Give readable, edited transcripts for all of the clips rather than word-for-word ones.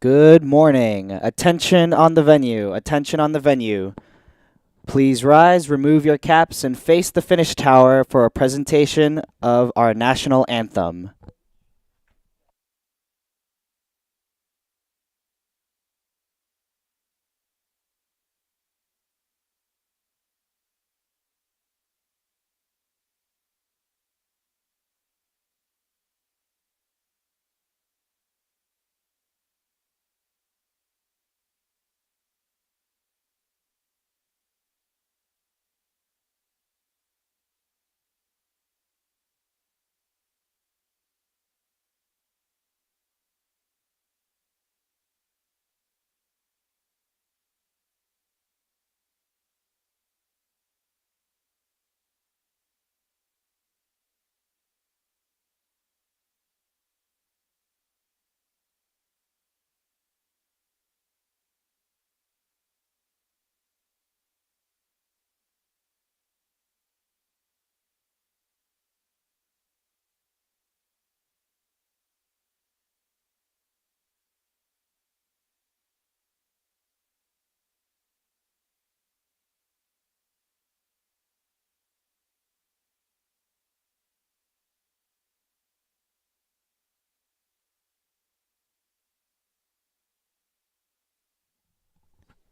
Good morning. Attention on the venue. Attention on the venue. Please rise, remove your caps, and face the finish tower for a presentation of our national anthem.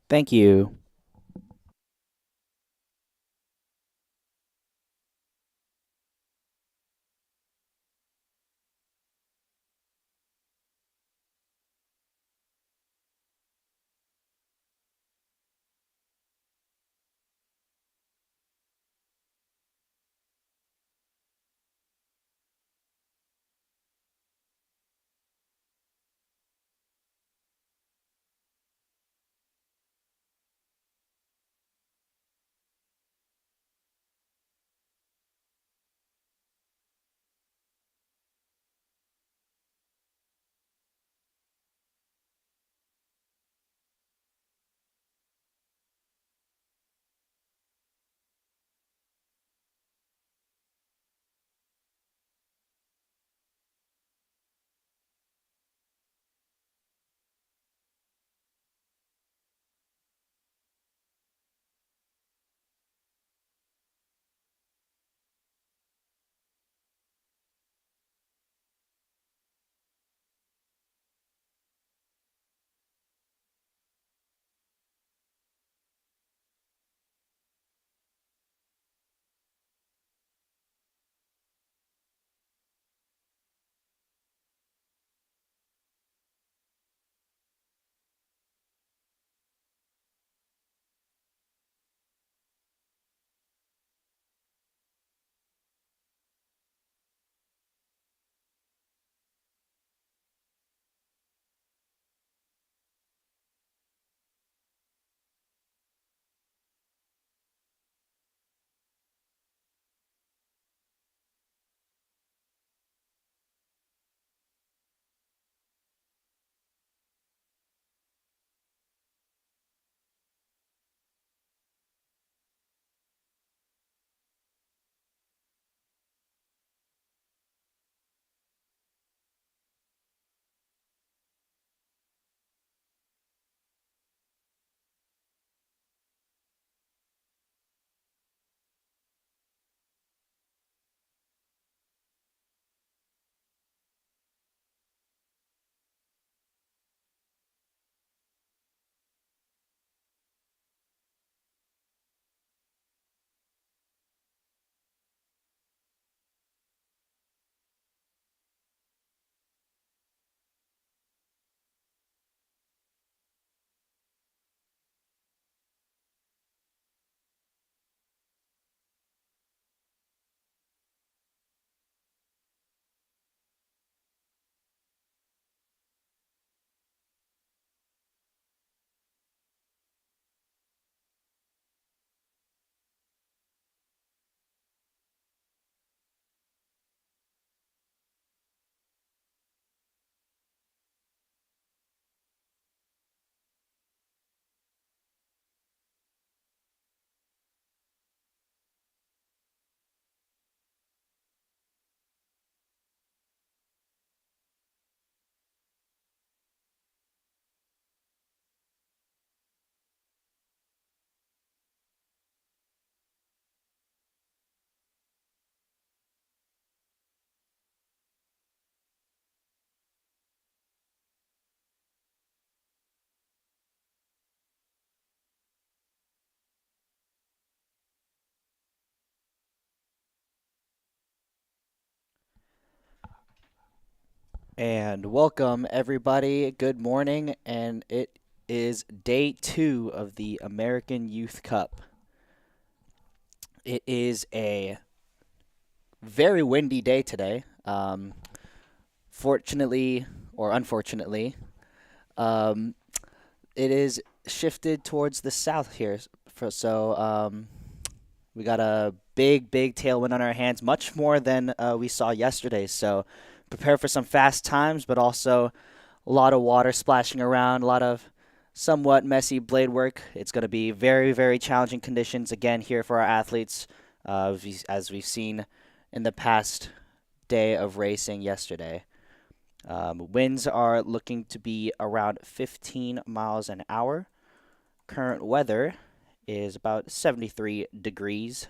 Thank you. And welcome, everybody. Good morning, and it is day 2 of the American Youth Cup. It is a very windy day today. Fortunately, or unfortunately, um, it is shifted towards the south here. We got a big tailwind on our hands, much more than we saw yesterday. So prepare for some fast times, but also a lot of water splashing around, a lot of somewhat messy blade work. It's going to be very challenging conditions again here for our athletes, as we've seen in the past day of racing yesterday. Winds are looking to be around 15 miles an hour. Current weather is about 73 degrees.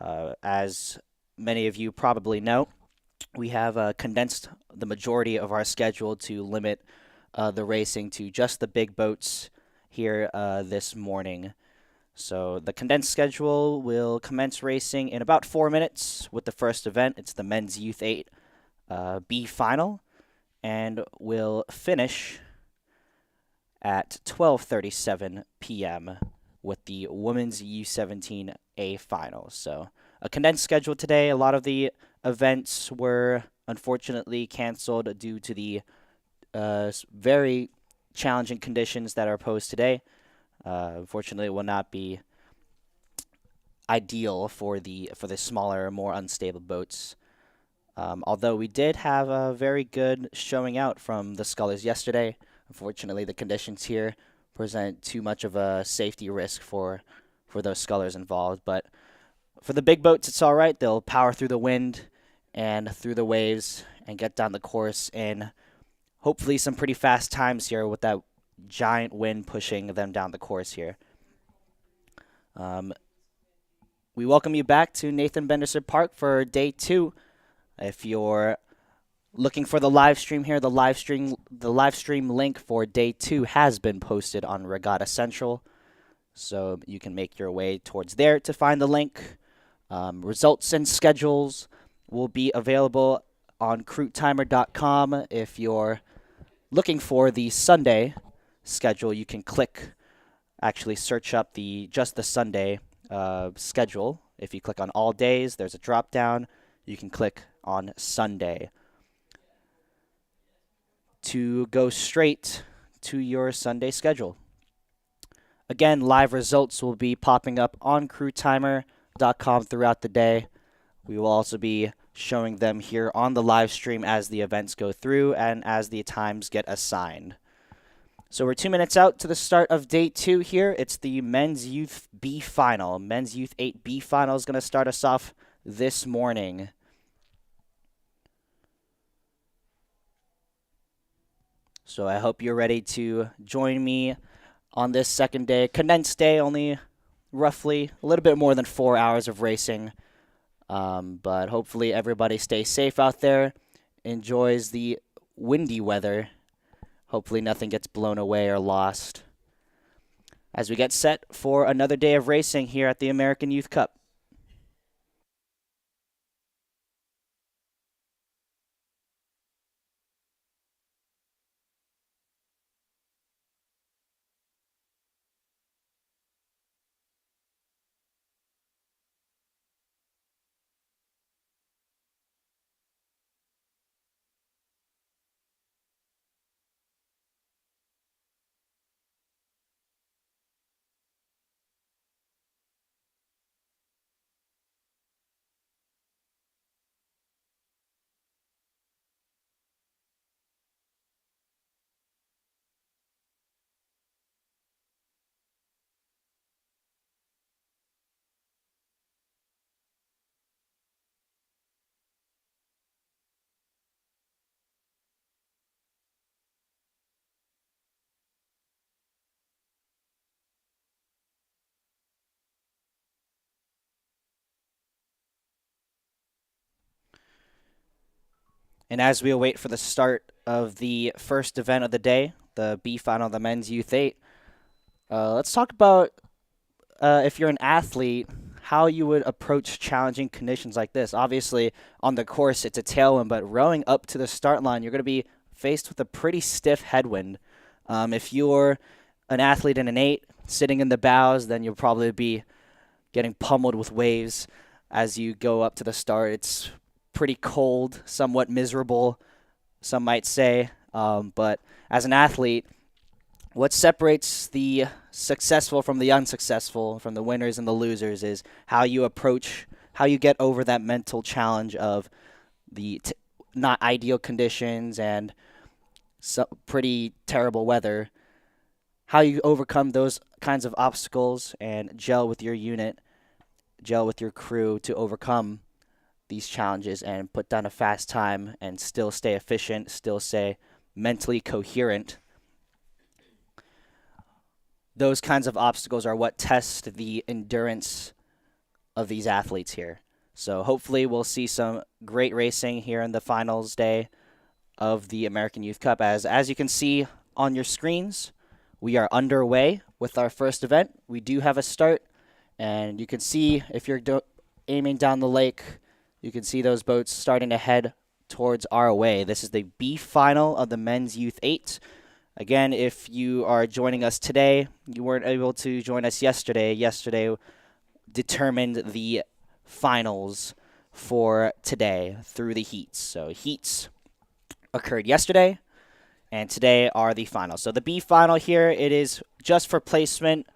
As many of you probably know, we have condensed the majority of our schedule to limit the racing to just the big boats here this morning. So the condensed schedule will commence racing in about 4 minutes with the first event. It's the Men's Youth 8 B final, and will finish at 12:37 p.m. with the Women's U17 A final. So a condensed schedule today. A lot of the events were unfortunately canceled due to the very challenging conditions that are posed today. Unfortunately, it will not be ideal for the smaller, more unstable boats. Although we did have a very good showing out from the scullers yesterday. Unfortunately, the conditions here present too much of a safety risk for those scullers involved. But for the big boats, it's all right. They'll power through the wind and through the waves and get down the course in hopefully some pretty fast times here with that giant wind pushing them down the course here. We welcome you back to Nathan Benderson Park for day 2. If you're looking for the live stream here, the live stream link for day 2 has been posted on Regatta Central, so you can make your way towards there to find the link. Results and schedules will be available on cruitetimer.com. If you're looking for the Sunday schedule, you can search up just the Sunday schedule. If you click on all days, there's a drop down. You can click on Sunday to go straight to your Sunday schedule. Again, live results will be popping up on cruitetimer.com throughout the day. We will also be showing them here on the live stream as the events go through and as the times get assigned. So we're 2 minutes out to the start of day 2 here. It's the Men's Youth B final. Men's Youth 8 B final is going to start us off this morning. So I hope you're ready to join me on this second day. Condensed day, only roughly a little bit more than 4 hours of racing. But hopefully everybody stays safe out there, enjoys the windy weather. Hopefully nothing gets blown away or lost as we get set for another day of racing here at the American Youth Cup. And as we await for the start of the first event of the day, the B final of the Men's Youth 8, let's talk about if you're an athlete, how you would approach challenging conditions like this. Obviously, on the course, it's a tailwind, but rowing up to the start line, you're going to be faced with a pretty stiff headwind. If you're an athlete in an 8 sitting in the bows, then you'll probably be getting pummeled with waves as you go up to the start. It's pretty cold, somewhat miserable, some might say. But as an athlete, what separates the successful from the unsuccessful, from the winners and the losers, is how you approach, how you get over that mental challenge of the not ideal conditions and pretty terrible weather. How you overcome those kinds of obstacles and gel with your unit, gel with your crew to overcome these challenges and put down a fast time and still stay efficient, still stay mentally coherent. Those kinds of obstacles are what test the endurance of these athletes here. So hopefully we'll see some great racing here in the finals day of the American Youth Cup. As you can see on your screens, we are underway with our first event. We do have a start, and you can see if you're aiming down the lake, you can see those boats starting to head towards our way. This is the B final of the Men's Youth 8. Again, if you are joining us today, you weren't able to join us yesterday. Yesterday determined the finals for today through the heats. So heats occurred yesterday, and today are the finals. So the B final here, it is just for placement.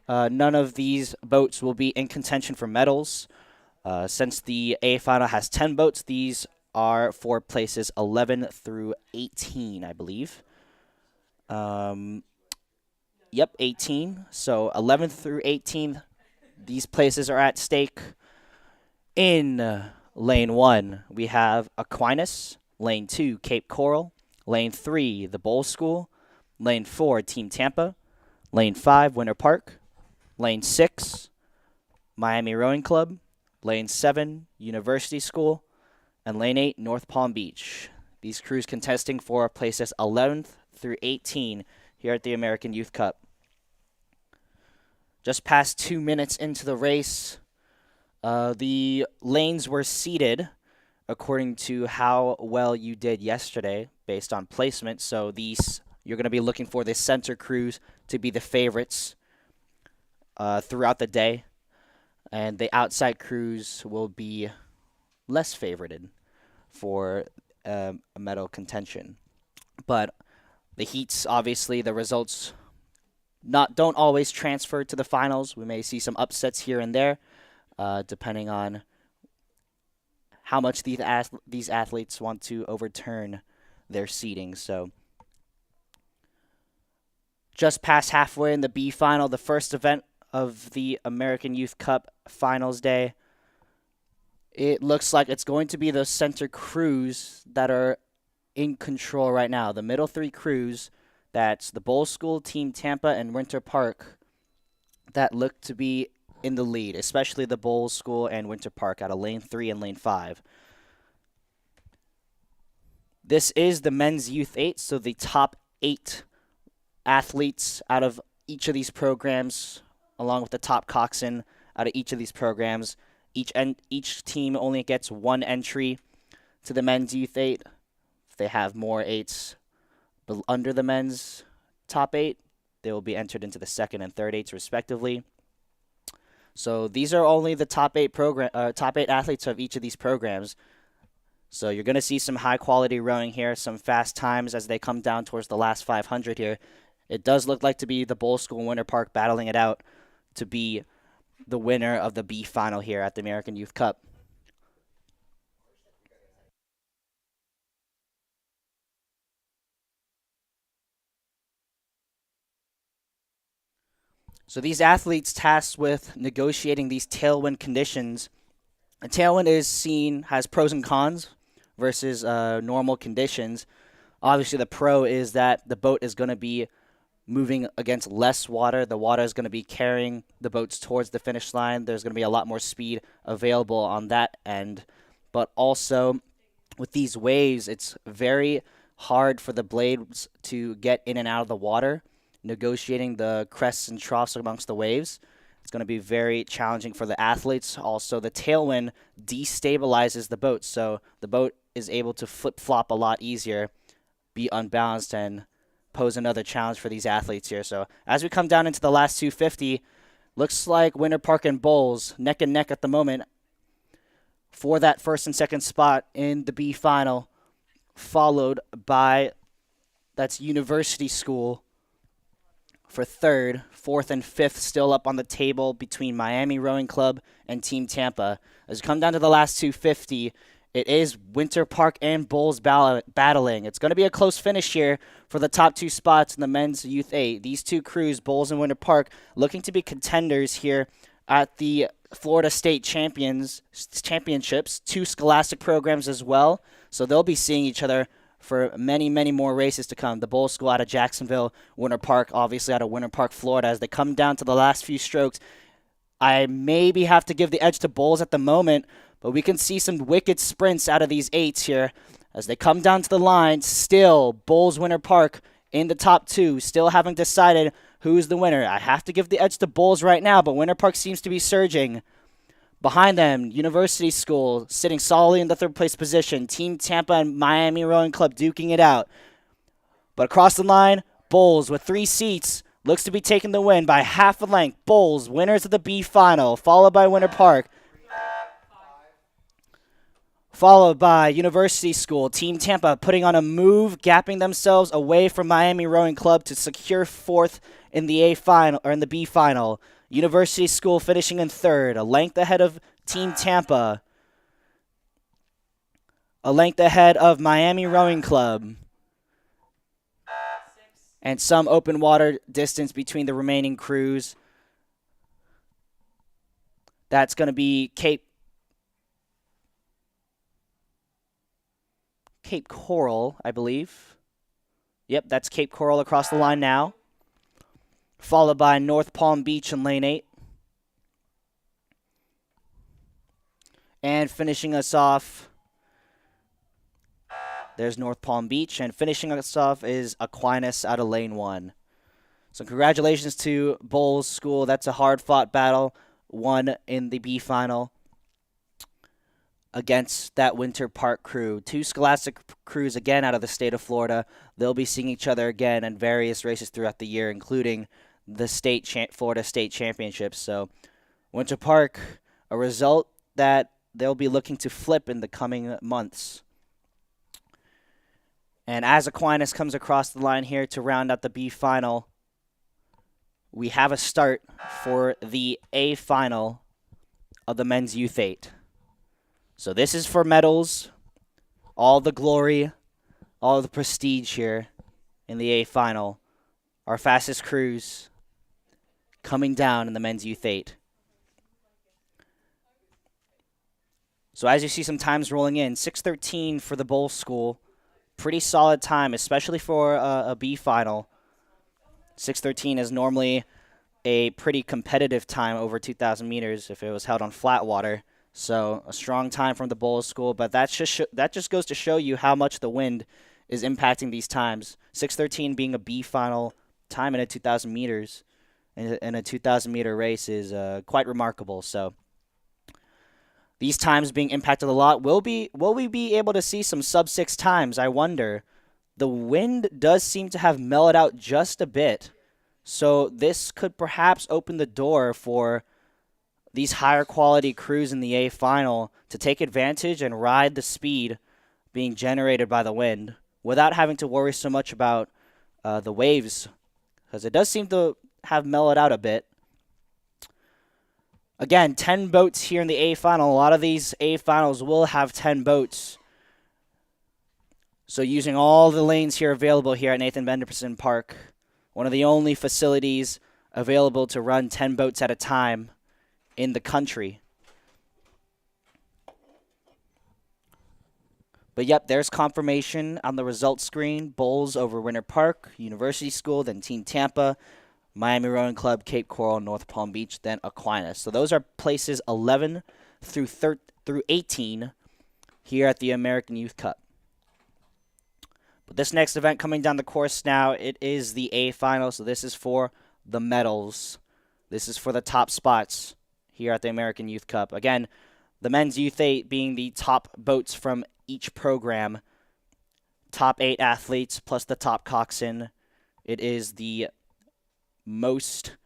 None of these boats will be in contention for medals. Since the A final has 10 boats, these are for places 11 through 18, I believe. Yep, 18. So 11th through 18th, these places are at stake. In Lane 1, we have Aquinas. Lane 2, Cape Coral. Lane 3, the Bowl School. Lane 4, Team Tampa. Lane 5, Winter Park. Lane 6, Miami Rowing Club. Lane 7, University School. And Lane 8, North Palm Beach. These crews contesting for places 11th through 18 here at the American Youth Cup. Just past 2 minutes into the race, the lanes were seeded according to how well you did yesterday based on placement. So you're going to be looking for the center crews to be the favorites throughout the day, and the outside crews will be less favorited for a medal contention. But the heats, obviously, the results don't always transfer to the finals. We may see some upsets here and there, depending on how much these athletes want to overturn their seeding. So just past halfway in the B final, the first event of the American Youth Cup finals day. It looks like it's going to be those center crews that are in control right now. The middle 3 crews, that's the Bowl School, Team Tampa, and Winter Park, that look to be in the lead, especially the Bowl School and Winter Park out of Lane 3 and Lane 5. This is the Men's Youth 8, so the top 8 athletes out of each of these programs, along with the top coxswain out of each of these programs. Each team only gets 1 entry to the Men's Youth 8. If they have more 8s under the men's top 8, they will be entered into the second and third 8s respectively. So these are only the top 8 athletes of each of these programs. So you're going to see some high quality rowing here, some fast times as they come down towards the last 500 here. It does look like to be the Bowl School and Winter Park battling it out to be the winner of the B final here at the American Youth Cup. So these athletes tasked with negotiating these tailwind conditions. A tailwind has pros and cons versus normal conditions. Obviously, the pro is that the boat is going to be moving against less water. The water is going to be carrying the boats towards the finish line. There's going to be a lot more speed available on that end. But also, with these waves, it's very hard for the blades to get in and out of the water, negotiating the crests and troughs amongst the waves. It's going to be very challenging for the athletes. Also, the tailwind destabilizes the boat, so the boat is able to flip-flop a lot easier, be unbalanced, and pose another challenge for these athletes here. So as we come down into the last 250, looks like Winter Park and Bowles neck and neck at the moment for that first and second spot in the B final, followed by, that's University School for third. Fourth and fifth still up on the table between Miami Rowing Club and Team Tampa. As we come down to the last 250, it is Winter Park and Bowles battling. It's going to be a close finish here for the top two spots in the men's Youth 8. These two crews, Bowles and Winter Park, looking to be contenders here at the Florida State Championships, two scholastic programs as well. So they'll be seeing each other for many, many more races to come. The Bowles School out of Jacksonville, Winter Park, obviously out of Winter Park, Florida. As they come down to the last few strokes, I maybe have to give the edge to Bowles at the moment, but we can see some wicked sprints out of these 8s here. As they come down to the line, still Bowles, Winter Park in the top two, still haven't decided who's the winner. I have to give the edge to Bowles right now, but Winter Park seems to be surging. Behind them, University School sitting solidly in the third place position. Team Tampa and Miami Rowing Club duking it out. But across the line, Bowles with 3 seats looks to be taking the win by half a length. Bowles, winners of the B final, followed by Winter Park. Followed by University School. Team Tampa putting on a move, gapping themselves away from Miami Rowing Club to secure fourth in the A final or in the B final. University School finishing in third, a length ahead of Team Tampa. A length ahead of Miami Rowing Club. And some open water distance between the remaining crews. That's going to be Cape Coral, I believe. Yep, that's Cape Coral across the line now. Followed by North Palm Beach in lane 8. And finishing us off, there's North Palm Beach. And finishing us off is Aquinas out of lane 1. So congratulations to Bowles School. That's a hard-fought battle, won in the B final against that Winter Park crew. Two scholastic crews again out of the state of Florida. They'll be seeing each other again in various races throughout the year, including the Florida State Championships. So Winter Park, a result that they'll be looking to flip in the coming months. And as Aquinas comes across the line here to round out the B final, we have a start for the A final of the men's Youth 8. So this is for medals, all the glory, all the prestige here in the A final. Our fastest crews coming down in the men's Youth 8. So as you see some times rolling in, 6:13 for the Bowles School. Pretty solid time, especially for a B final. 6:13 is normally a pretty competitive time over 2,000 meters if it was held on flat water. So a strong time from the Bowles School, but that just goes to show you how much the wind is impacting these times. 6:13 being a B final time in a 2,000 meters in a 2,000 meter race is quite remarkable. So these times being impacted a lot. Will we be able to see some sub-6 times? I wonder. The wind does seem to have mellowed out just a bit, so this could perhaps open the door for these higher quality crews in the A final to take advantage and ride the speed being generated by the wind without having to worry so much about the waves, because it does seem to have mellowed out a bit. Again, 10 boats here in the A final. A lot of these A finals will have 10 boats. So using all the lanes here available here at Nathan Benderson Park, one of the only facilities available to run 10 boats at a time in the country. But yep, there's confirmation on the results screen. Bowles over Winter Park, University School, then Team Tampa, Miami Rowing Club, Cape Coral, North Palm Beach, then Aquinas. So those are places 11 through 18 here at the American Youth Cup. But this next event coming down the course now, it is the A final, so this is for the medals This is for the top spots here at the American Youth Cup. Again, the men's youth 8 being the top boats from each program. Top 8 athletes plus the top coxswain. It is the most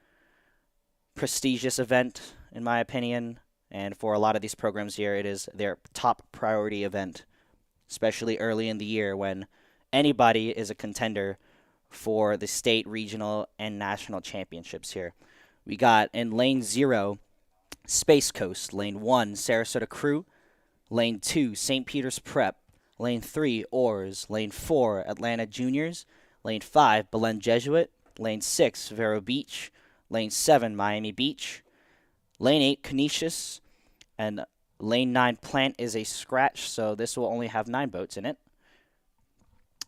prestigious event, in my opinion. And for a lot of these programs here, it is their top priority event, especially early in the year when anybody is a contender for the state, regional, and national championships here. We got in lane 0, Space Coast. Lane 1, Sarasota Crew. Lane 2, St. Peter's Prep. Lane 3, Oars. Lane 4, Atlanta Juniors. Lane 5, Belen Jesuit. Lane 6, Vero Beach. Lane 7, Miami Beach. Lane 8, Canisius. And lane 9, Plant is a scratch, so this will only have 9 boats in it.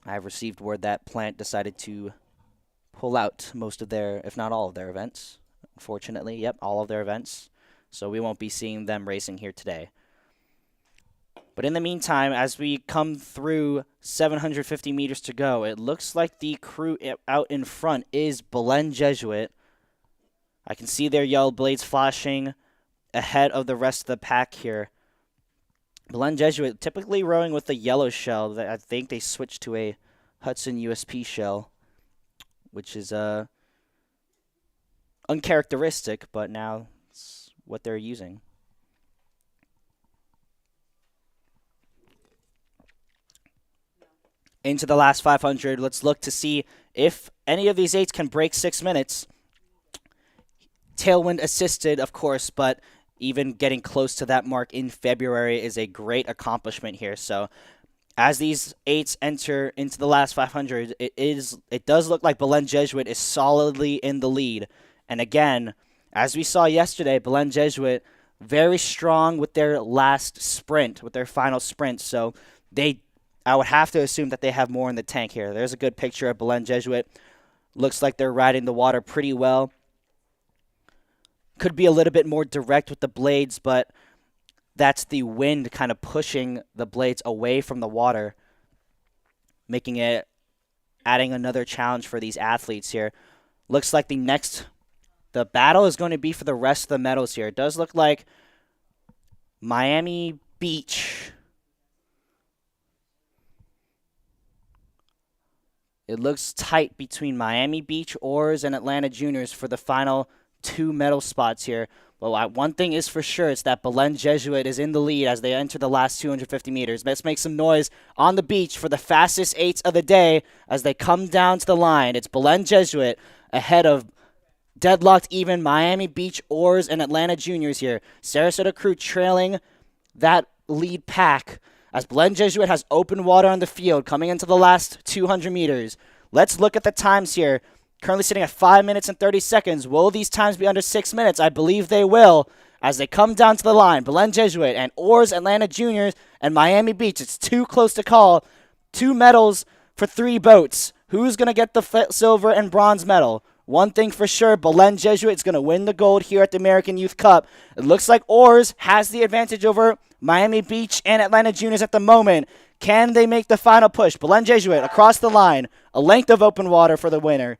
I've received word that Plant decided to pull out most of their, if not all of their events. Unfortunately, yep, all of their events. So we won't be seeing them racing here today. But in the meantime, as we come through 750 meters to go, it looks like the crew out in front is Belen Jesuit. I can see their yellow blades flashing ahead of the rest of the pack here. Belen Jesuit typically rowing with a yellow shell. I think they switched to a Hudson USP shell, which is uncharacteristic, but now it's what they're using. Into the last 500, let's look to see if any of these 8s can break 6 minutes. Tailwind assisted, of course, but even getting close to that mark in February is a great accomplishment here. So as these 8s enter into the last 500, it does look like Belen Jesuit is solidly in the lead. And again, as we saw yesterday, Belen Jesuit very strong with their last sprint, with their final sprint. So I would have to assume that they have more in the tank here. There's a good picture of Belen Jesuit. Looks like they're riding the water pretty well. Could be a little bit more direct with the blades, but that's the wind kind of pushing the blades away from the water, adding another challenge for these athletes here. Looks like the battle is going to be for the rest of the medals here. It does look like Miami Beach. It looks tight between Miami Beach, Oars, and Atlanta Juniors for the final 2 medal spots here. But one thing is for sure, it's that Belen Jesuit is in the lead as they enter the last 250 meters. Let's make some noise on the beach for the fastest 8s of the day as they come down to the line. It's Belen Jesuit ahead of deadlocked even Miami Beach, Oars, and Atlanta Juniors here. Sarasota Crew trailing that lead pack as Belen Jesuit has open water on the field coming into the last 200 meters. Let's look at the times here. Currently sitting at 5 minutes and 30 seconds. Will these times be under 6 minutes? I believe they will as they come down to the line. Belen Jesuit and Oars, Atlanta Juniors, and Miami Beach. It's too close to call. 2 medals for 3 boats. Who's going to get the silver and bronze medal? One thing for sure, Belen Jesuit is going to win the gold here at the American Youth Cup. It looks like Oars has the advantage over Miami Beach and Atlanta Juniors at the moment. Can they make the final push? Belen Jesuit across the line. A length of open water for the winner.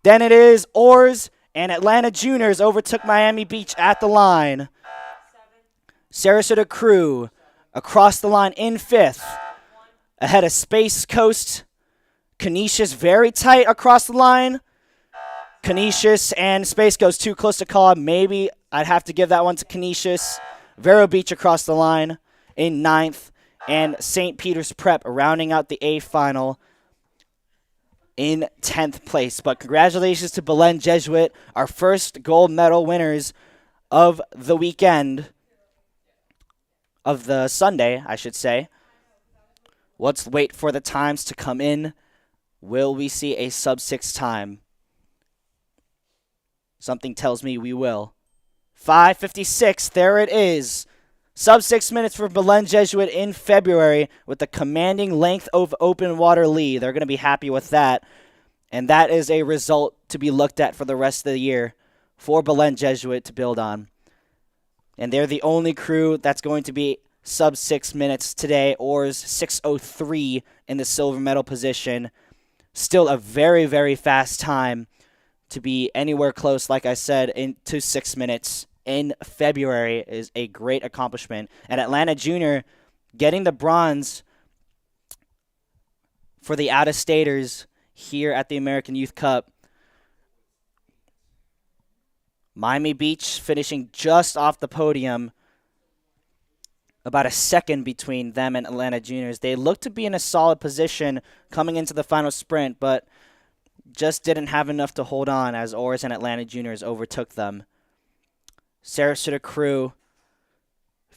Then it is Oars and Atlanta Juniors overtook Miami Beach at the line. Sarasota Crew across the line in 5th. Ahead of Space Coast. Canisius very tight across the line. Canisius and Space Coast too close to call. Maybe I'd have to give that one to Canisius. Vero Beach across the line in 9th. And St. Peter's Prep rounding out the A final in 10th place. But congratulations to Belen Jesuit, our first gold medal winners of the weekend, of the Sunday, I should say. Let's wait for the times to come in. Will we see a sub-6 time? Something tells me we will. 5:56, there it is. Sub-6 minutes for Belen Jesuit in February with a commanding length of open water lead. They're going to be happy with that. And that is a result to be looked at for the rest of the year for Belen Jesuit to build on. And they're the only crew that's going to be sub-6 minutes today. Oars 6:03 in the silver medal position. Still a very, very fast time to be anywhere close, like I said, into 6 minutes in February is a great accomplishment. And Atlanta Junior getting the bronze for the out-of-staters here at the American Youth Cup. Miami Beach finishing just off the podium, about a second between them and Atlanta Juniors. They look to be in a solid position coming into the final sprint, but just didn't have enough to hold on as Oars and Atlanta Juniors overtook them. Sarasota Crew,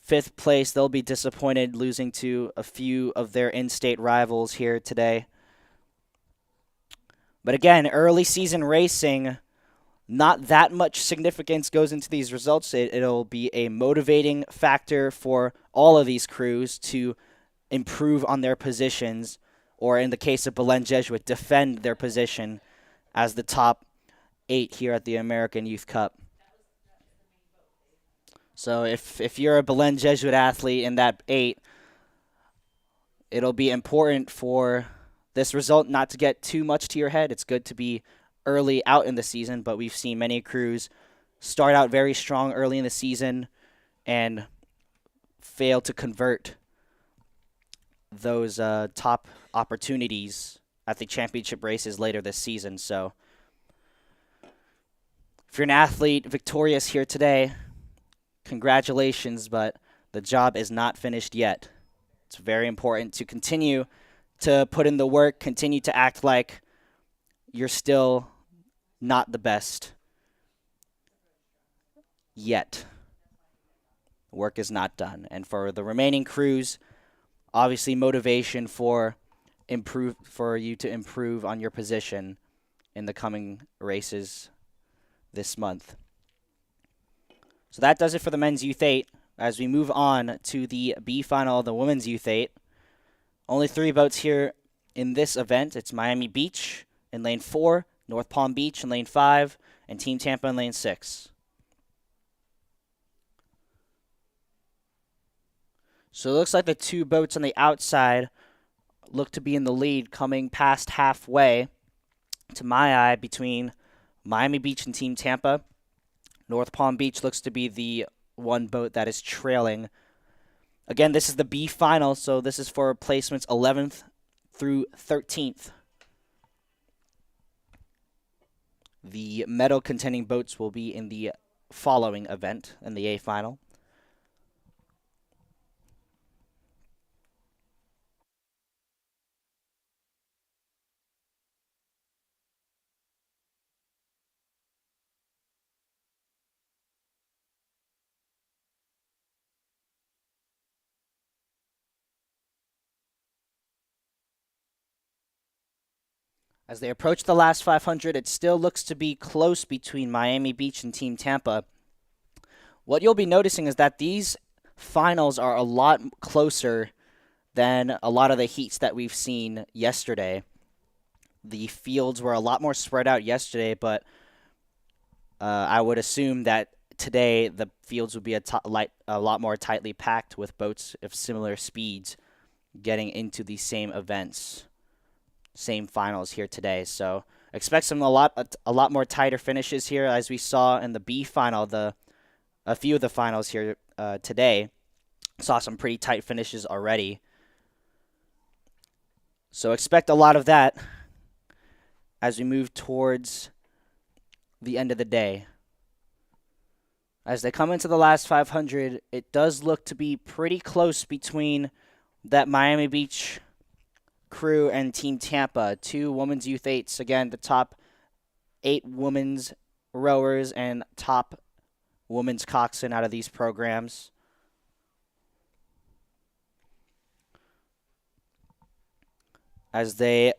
5th place. They'll be disappointed losing to a few of their in-state rivals here today. But again, early season racing, not that much significance goes into these results. It'll be a motivating factor for all of these crews to improve on their positions, or in the case of Belen Jesuit, defend their position as the top 8 here at the American Youth Cup. So if you're a Belen Jesuit athlete in that 8, it'll be important for this result not to get too much to your head. It's good to be early out in the season, but we've seen many crews start out very strong early in the season and fail to convert those top opportunities at the championship races later this season. So if you're an athlete victorious here today, congratulations, but the job is not finished yet. It's very important to continue to put in the work, continue to act like you're still not the best yet. Work is not done. And for the remaining crews, obviously motivation for you to improve on your position in the coming races this month. So that does it for the men's Youth 8. As we move on to the B final of the women's Youth 8, only 3 boats here in this event. It's Miami Beach in lane 4, North Palm Beach in lane 5, and Team Tampa in lane 6. So it looks like the 2 boats on the outside look to be in the lead, coming past halfway, to my eye, between Miami Beach and Team Tampa. North Palm Beach looks to be the one boat that is trailing. Again, this is the B final, so this is for placements 11th through 13th. The medal contending boats will be in the following event, in the A final. As they approach the last 500, it still looks to be close between Miami Beach and Team Tampa. What you'll be noticing is that these finals are a lot closer than a lot of the heats that we've seen yesterday. The fields were a lot more spread out yesterday, but I would assume that today the fields would be a lot more tightly packed with boats of similar speeds getting into the same events. Same finals here today, so expect a lot more tighter finishes here, as we saw in the B final. A few of the finals here today saw some pretty tight finishes already, so expect a lot of that as we move towards the end of the day. As they come into the last 500, it does look to be pretty close between that Miami Beach crew and Team Tampa, 2 women's Youth 8s. Again, the top 8 women's rowers and top women's coxswain out of these programs. As they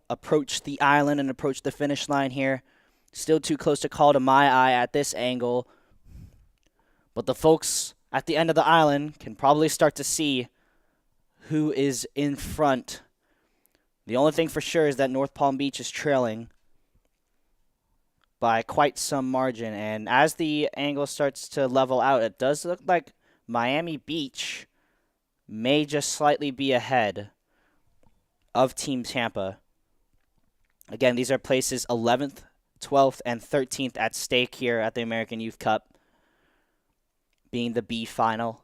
approach the island and approach the finish line here, still too close to call to my eye at this angle, but the folks at the end of the island can probably start to see who is in front. The only thing for sure is that North Palm Beach is trailing by quite some margin. And as the angle starts to level out, it does look like Miami Beach may just slightly be ahead of Team Tampa. Again, these are places 11th 12th, and 13th at stake here at the American Youth Cup, being the B final.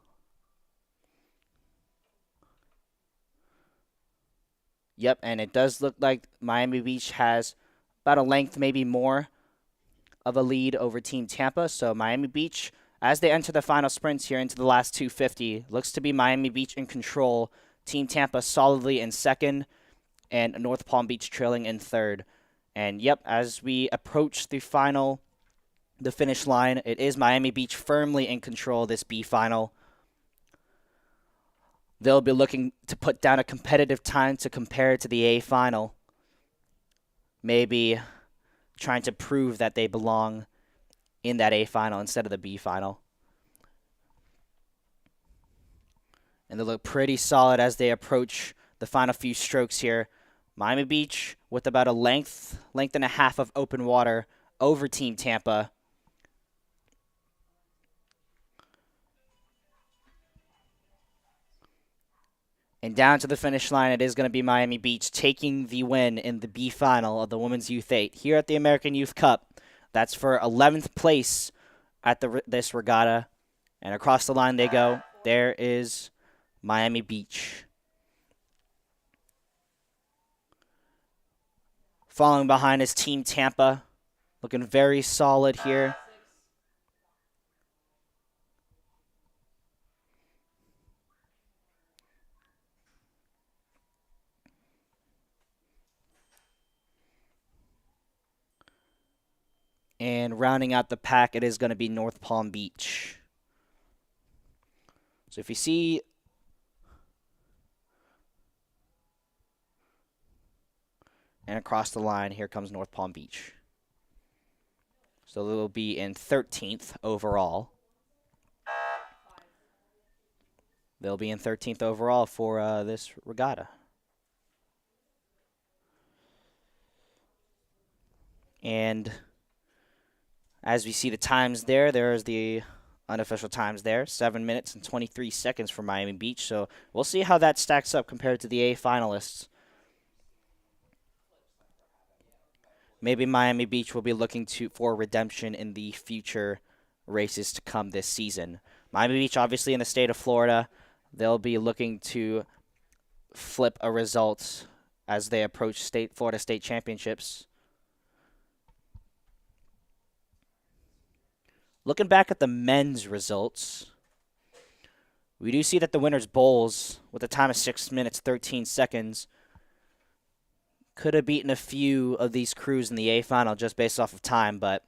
Yep, and it does look like Miami Beach has about a length, maybe more, of a lead over Team Tampa. So Miami Beach, as they enter the final sprints here into the last 250, looks to be Miami Beach in control. Team Tampa solidly in second, and North Palm Beach trailing in third. And yep, as we approach the finish line, it is Miami Beach firmly in control of this B final. They'll be looking to put down a competitive time to compare to the A final. Maybe trying to prove that they belong in that A final instead of the B final. And they look pretty solid as they approach the final few strokes here. Miami Beach with about a length and a half of open water over Team Tampa. And down to the finish line, it is going to be Miami Beach taking the win in the B final of the Women's Youth 8 here at the American Youth Cup. That's for 11th place at this regatta. And across the line they go. There is Miami Beach. Following behind is Team Tampa, looking very solid here. And rounding out the pack, it is going to be North Palm Beach. So if you see and across the line, here comes North Palm Beach. So they'll be in 13th overall. They'll be in 13th overall for this regatta. And as we see the times there's the unofficial times there. 7 minutes and 23 seconds for Miami Beach. So we'll see how that stacks up compared to the A finalists. Maybe Miami Beach will be looking for redemption in the future races to come this season. Miami Beach, obviously in the state of Florida, they'll be looking to flip a result as they approach Florida State Championships. Looking back at the men's results, we do see that the winners bowls with a time of 6 minutes, 13 seconds could have beaten a few of these crews in the A final just based off of time, but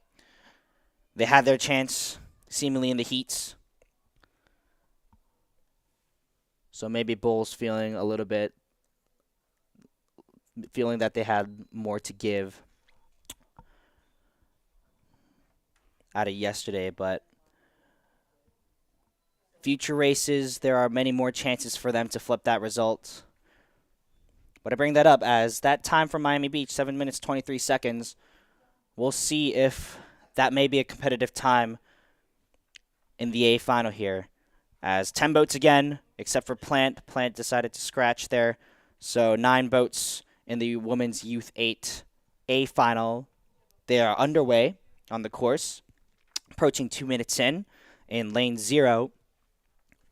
they had their chance seemingly in the heats. So maybe Bulls feeling that they had more to give out of yesterday, but future races, there are many more chances for them to flip that result. But I bring that up as that time for Miami Beach, 7 minutes, 23 seconds. We'll see if that may be a competitive time in the A final here. As 10 boats again, except for Plant. Plant decided to scratch there. So 9 boats in the Women's Youth 8 A final. They are underway on the course. Approaching 2 minutes in lane 0,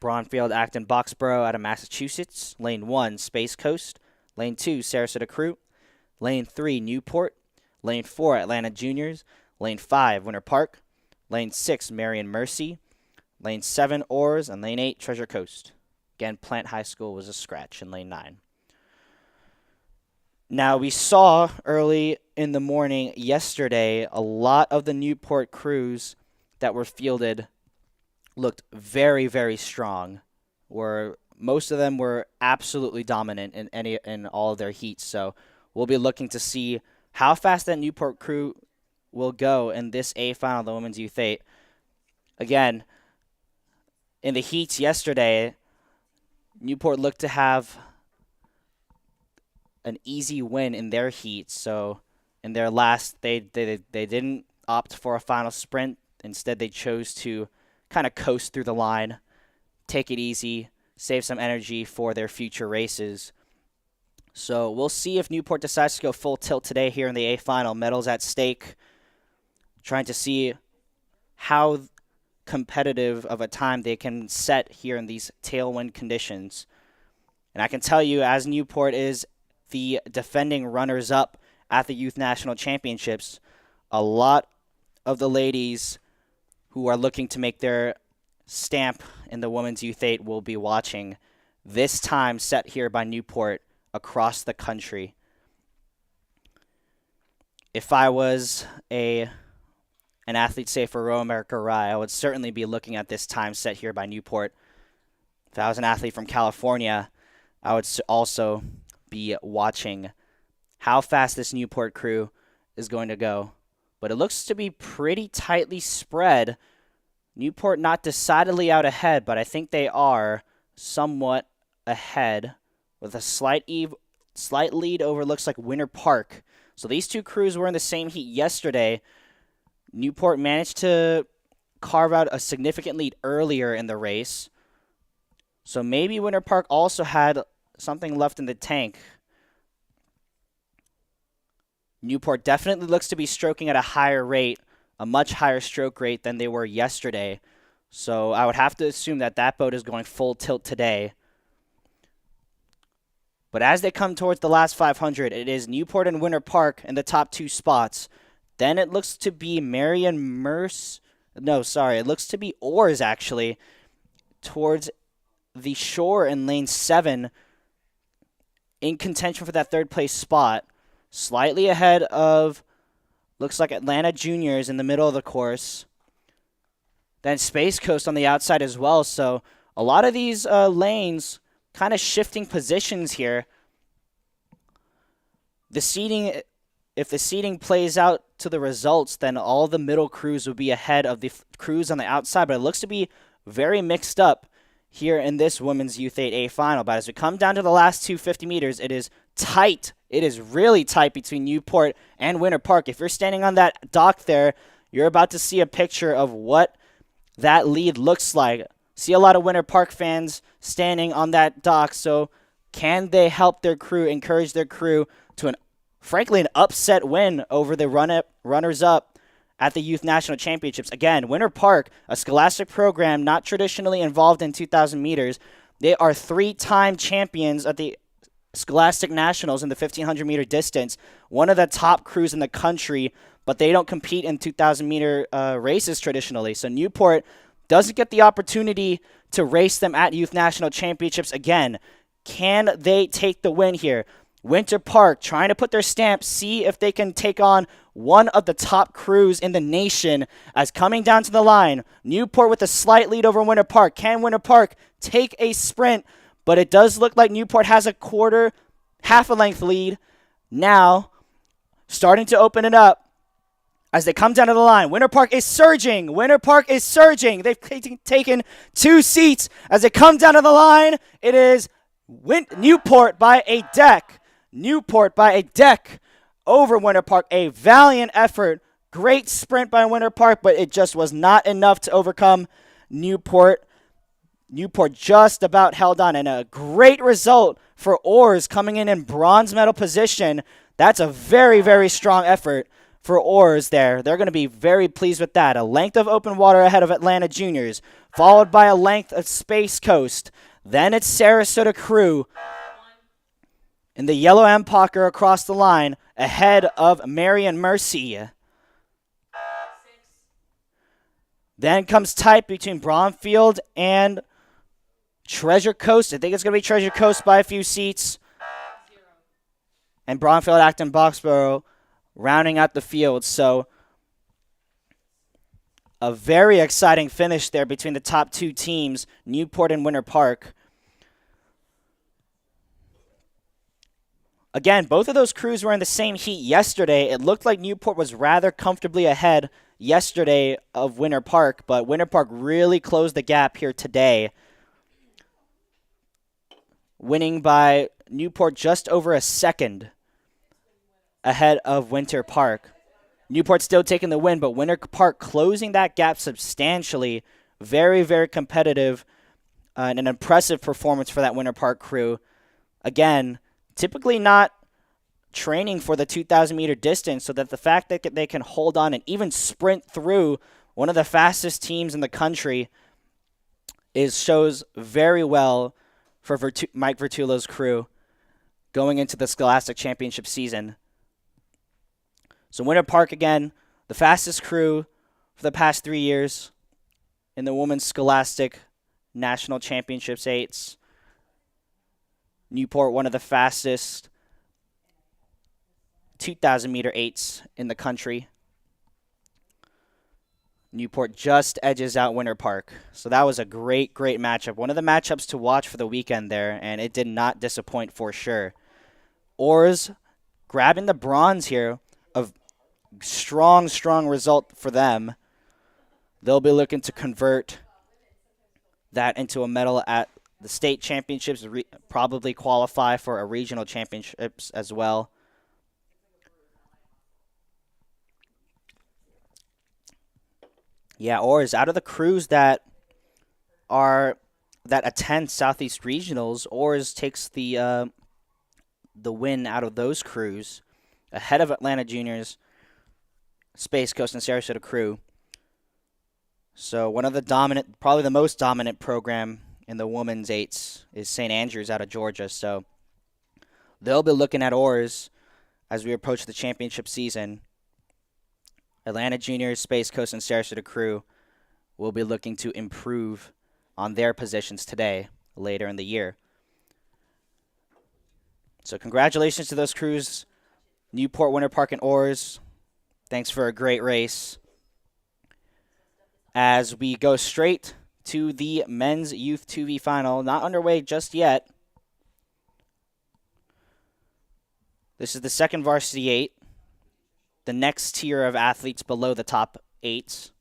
Braunfield, Acton, Boxborough out of Massachusetts. Lane 1, Space Coast. Lane 2, Sarasota Crew. Lane 3, Newport. Lane 4, Atlanta Juniors. Lane 5, Winter Park. Lane 6, Marion Mercy. Lane 7, Oars. And Lane 8, Treasure Coast. Again, Plant High School was a scratch in Lane 9. Now, we saw early in the morning yesterday a lot of the Newport crews that were fielded looked very, very strong. Most of them were absolutely dominant in all of their heats. So we'll be looking to see how fast that Newport crew will go in this A final, the Women's Youth 8. Again, in the heats yesterday, Newport looked to have an easy win in their heat. So in their last, they didn't opt for a final sprint. Instead, they chose to kind of coast through the line, take it easy, save some energy for their future races. So we'll see if Newport decides to go full tilt today here in the A final. Medals at stake. trying to see how competitive of a time they can set here in these tailwind conditions. And I can tell you, as Newport is the defending runners-up at the Youth National Championships, a lot of the ladies who are looking to make their stamp in the Women's Youth 8 will be watching this time set here by Newport across the country. If I was an athlete, say, for Row America Rye, I would certainly be looking at this time set here by Newport. If I was an athlete from California, I would also be watching how fast this Newport crew is going to go. But it looks to be pretty tightly spread. Newport not decidedly out ahead, but I think they are somewhat ahead with a slight lead over looks like Winter Park. So these two crews were in the same heat yesterday. Newport managed to carve out a significant lead earlier in the race. So maybe Winter Park also had something left in the tank. Newport definitely looks to be stroking at a higher rate, a much higher stroke rate than they were yesterday. So I would have to assume that that boat is going full tilt today. But as they come towards the last 500, it is Newport and Winter Park in the top two spots. Then it looks to be it looks to be Oars, actually, towards the shore in lane 7 in contention for that third place spot. Slightly ahead of, looks like Atlanta Juniors in the middle of the course. Then Space Coast on the outside as well. So a lot of these lanes kind of shifting positions here. If the seeding plays out to the results, then all the middle crews will be ahead of the crews on the outside. But it looks to be very mixed up here in this Women's Youth 8A final. But as we come down to the last 250 meters, it is tight. It is really tight between Newport and Winter Park. If you're standing on that dock there, you're about to see a picture of what that lead looks like. See a lot of Winter Park fans standing on that dock. So can they help their crew, encourage their crew to frankly an upset win over the runners-up at the Youth National Championships? Again, Winter Park, a scholastic program not traditionally involved in 2,000 meters. They are 3-time champions at the Scholastic Nationals in the 1,500-meter distance, one of the top crews in the country, but they don't compete in 2,000-meter races traditionally. So Newport doesn't get the opportunity to race them at Youth National Championships again. Can they take the win here? Winter Park trying to put their stamp, see if they can take on one of the top crews in the nation as coming down to the line. Newport with a slight lead over Winter Park. Can Winter Park take a sprint? But it does look like Newport has a half a length lead. Now, starting to open it up as they come down to the line. Winter Park is surging. Winter Park is surging. They've taken 2 seats. As they come down to the line, it is Newport by a deck. Newport by a deck over Winter Park. A valiant effort. Great sprint by Winter Park, but it just was not enough to overcome Newport. Newport just about held on, and a great result for Oars coming in bronze medal position. That's a very, very strong effort for Oars there. They're going to be very pleased with that. A length of open water ahead of Atlanta Juniors, followed by a length of Space Coast. Then it's Sarasota Crew in the yellow Empacher across the line ahead of Marion Mercy. Then comes tight between Bromfield and Treasure Coast. I think it's going to be Treasure Coast by a few seats. And Bromfield, Acton, Boxborough rounding out the field. So a very exciting finish there between the top 2 teams, Newport and Winter Park. Again, both of those crews were in the same heat yesterday. It looked like Newport was rather comfortably ahead yesterday of Winter Park, but Winter Park really closed the gap here today, winning by Newport just over a second ahead of Winter Park. Newport still taking the win, but Winter Park closing that gap substantially. Very, very competitive and an impressive performance for that Winter Park crew. Again, typically not training for the 2,000 meter distance, so that the fact that they can hold on and even sprint through one of the fastest teams in the country shows very well for Mike Vertulo's crew going into the Scholastic Championship season. So Winter Park, again, the fastest crew for the past 3 years in the Women's Scholastic National Championships 8s. Newport, one of the fastest 2,000 meter 8s in the country. Newport just edges out Winter Park. So that was a great, great matchup. One of the matchups to watch for the weekend there, and it did not disappoint for sure. Oars grabbing the bronze here. A strong, strong result for them. They'll be looking to convert that into a medal at the state championships, probably qualify for a regional championships as well. Yeah, oars, out of the crews that attend Southeast Regionals, oars takes the win out of those crews, ahead of Atlanta Juniors, Space Coast, and Sarasota crew. So one of the dominant, probably the most dominant program in the women's 8s is St. Andrews out of Georgia. So they'll be looking at oars as we approach the championship season. Atlanta Juniors, Space Coast, and Sarasota crew will be looking to improve on their positions today, later in the year. So congratulations to those crews, Newport, Winter Park, and oars. Thanks for a great race. As we go straight to the men's youth 2V final, not underway just yet. This is the second varsity 8, the next tier of athletes below the top 8s.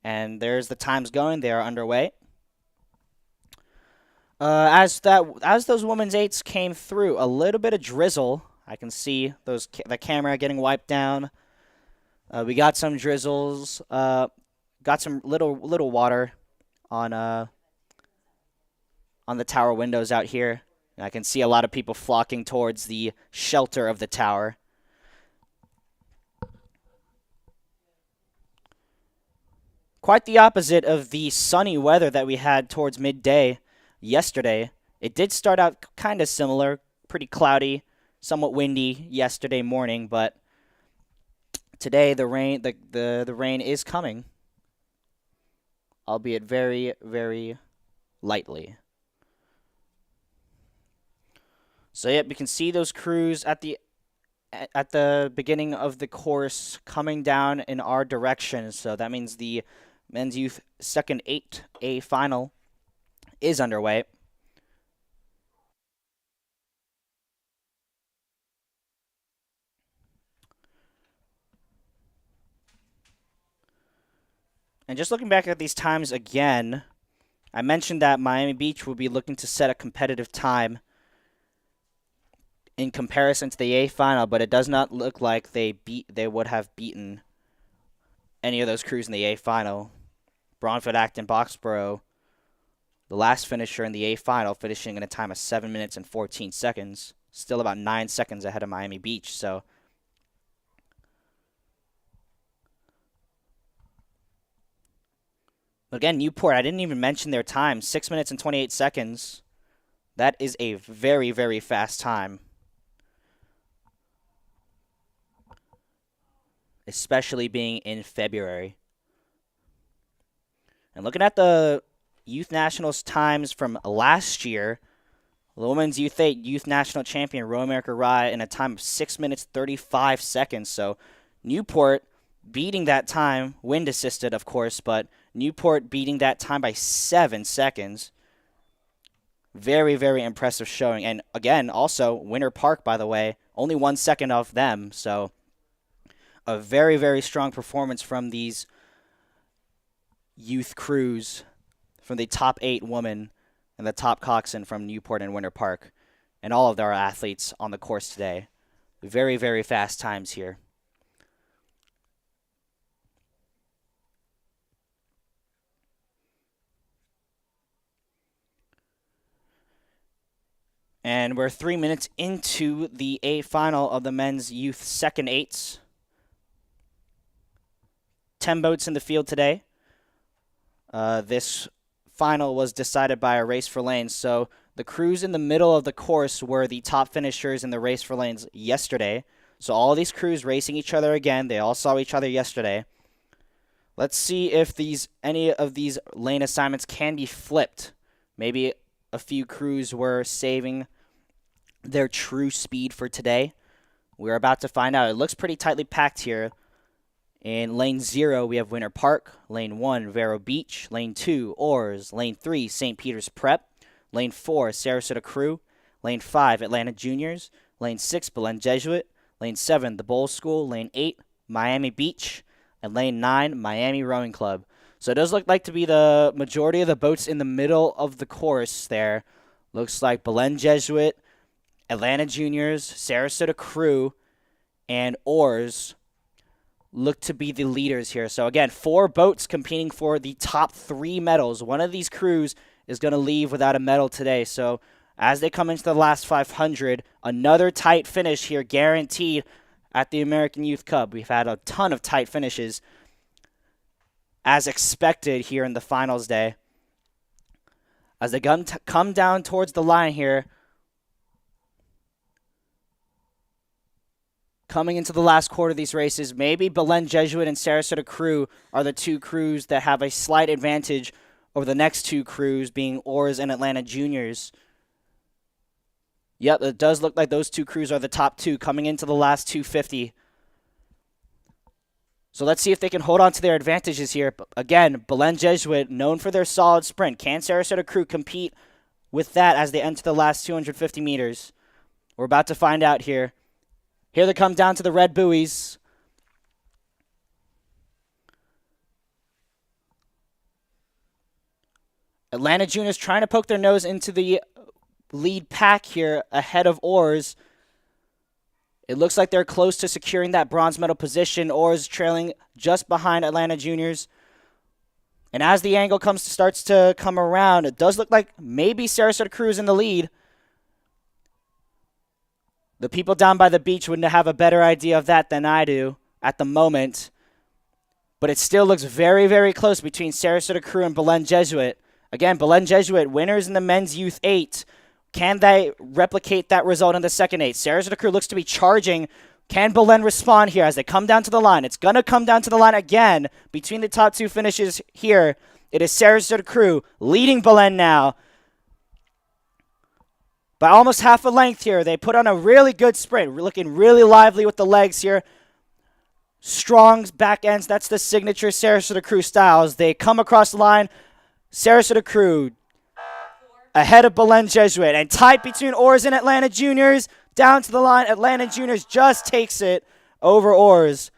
And there's the times going. They are underway. As those women's 8s came through, a little bit of drizzle. I can see the camera getting wiped down. We got some drizzles. Got some little water on the tower windows out here. And I can see a lot of people flocking towards the shelter of the tower. Quite the opposite of the sunny weather that we had towards midday yesterday. It did start out kind of similar, pretty cloudy, somewhat windy yesterday morning, but today the rain is coming, albeit very, very lightly. So yep, you can see those crews at the beginning of the course coming down in our direction. So that means the men's youth second 8A final is underway. And just looking back at these times again, I mentioned that Miami Beach will be looking to set a competitive time in comparison to the A final, but it does not look like they would have beaten any of those crews in the A final. Bromford, Acton, Boxborough, the last finisher in the A final, finishing in a time of 7 minutes and 14 seconds, still about 9 seconds ahead of Miami Beach. So again, Newport, I didn't even mention their time, 6 minutes and 28 seconds. That is a very, very fast time, especially being in February. And looking at the Youth Nationals times from last year, the Women's Youth 8 Youth National Champion Row America Rye in a time of 6 minutes 35 seconds. So Newport beating that time, wind assisted of course, but Newport beating that time by 7 seconds. Very, very impressive showing. And again, also Winter Park, by the way, only 1 second off them. So a very, very strong performance from these youth crews, from the top 8 women and the top coxswain from Newport and Winter Park, and all of our athletes on the course today. Very, very fast times here. And we're 3 minutes into the A final of the men's youth second eights. 10 boats in the field today. This final was decided by a race for lanes. So the crews in the middle of the course were the top finishers in the race for lanes yesterday. So all these crews racing each other again. They all saw each other yesterday. Let's see if any of these lane assignments can be flipped. Maybe a few crews were saving their true speed for today. We're about to find out. It looks pretty tightly packed here. In lane 0, we have Winter Park. Lane 1, Vero Beach. Lane 2, Oars. Lane 3, St. Peter's Prep. Lane 4, Sarasota Crew. Lane 5, Atlanta Juniors. Lane 6, Belen Jesuit. Lane 7, the Bowl School. Lane 8, Miami Beach. And lane 9, Miami Rowing Club. So it does look like to be the majority of the boats in the middle of the course there. Looks like Belen Jesuit, Atlanta Juniors, Sarasota Crew, and Oars look to be the leaders here. So again, 4 boats competing for the top 3 medals. One of these crews is going to leave without a medal today. So as they come into the last 500, another tight finish here guaranteed at the American Youth Cup. We've had a ton of tight finishes as expected here in the finals day. As they come down towards the line here, coming into the last quarter of these races, maybe Belen Jesuit and Sarasota Crew are the 2 crews that have a slight advantage over the next 2 crews, being Oars and Atlanta Juniors. Yep, it does look like those 2 crews are the top 2 coming into the last 250. So let's see if they can hold on to their advantages here. Again, Belen Jesuit, known for their solid sprint. Can Sarasota Crew compete with that as they enter the last 250 meters? We're about to find out here. Here they come down to the red buoys. Atlanta Juniors trying to poke their nose into the lead pack here ahead of Oars. It looks like they're close to securing that bronze medal position. Oars trailing just behind Atlanta Juniors. And as the angle starts to come around, it does look like maybe Sarasota Crew is in the lead. The people down by the beach wouldn't have a better idea of that than I do at the moment. But it still looks very, very close between Sarasota Crew and Belen Jesuit. Again, Belen Jesuit, winners in the men's youth 8. Can they replicate that result in the second 8? Sarasota Crew looks to be charging. Can Belen respond here as they come down to the line? It's going to come down to the line again between the top 2 finishes here. It is Sarasota Crew leading Belen now by almost half a length here. They put on a really good sprint, looking really lively with the legs here. Strong back ends, that's the signature Sarasota Crew styles. They come across the line. Sarasota Crew ahead of Belen Jesuit, and tight between Oars and Atlanta Juniors. Down to the line, Atlanta Juniors just takes it over Oars.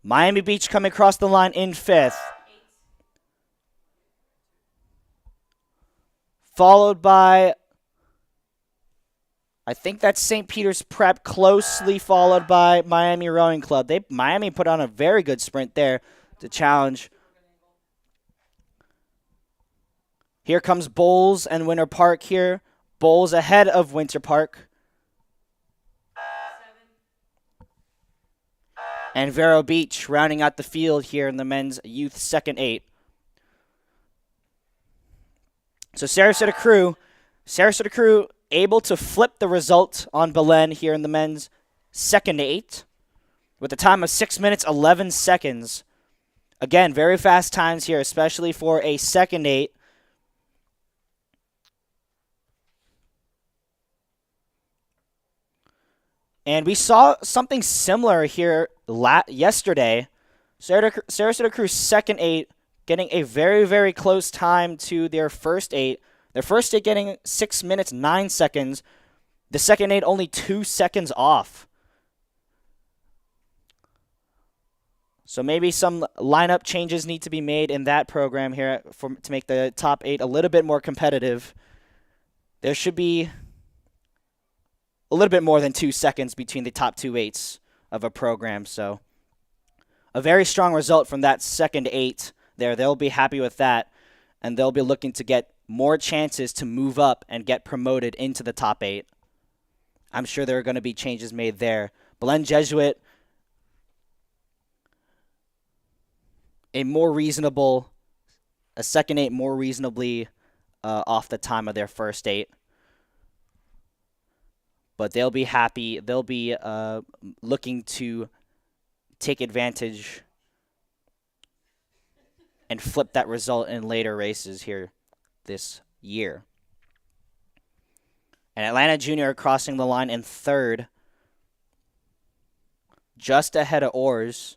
Miami Beach coming across the line in 5th. Followed by, I think that's St. Peter's Prep, closely followed by Miami Rowing Club. Miami put on a very good sprint there to challenge. Here comes Bowls and Winter Park here. Bowls ahead of Winter Park. And Vero Beach rounding out the field here in the men's youth second 8. So Sarasota Crew able to flip the result on Belen here in the men's second 8 with a time of 6 minutes, 11 seconds. Again, very fast times here, especially for a second 8. And we saw something similar here yesterday. Sarasota Crew's second 8 getting a very, very close time to their first 8. Their first 8 getting 6 minutes, 9 seconds. The second 8 only 2 seconds off. So maybe some lineup changes need to be made in that program here to make the top 8 a little bit more competitive. There should be a little bit more than 2 seconds between the top 2 8s of a program. So a very strong result from that second 8 there, they'll be happy with that, and they'll be looking to get more chances to move up and get promoted into the top 8. I'm sure there are going to be changes made there. Belen Jesuit, a second 8 more reasonably off the time of their first 8. But they'll be happy. They'll be looking to take advantage and flip that result in later races here this year. And Atlanta Junior crossing the line in 3rd, just ahead of Orrs.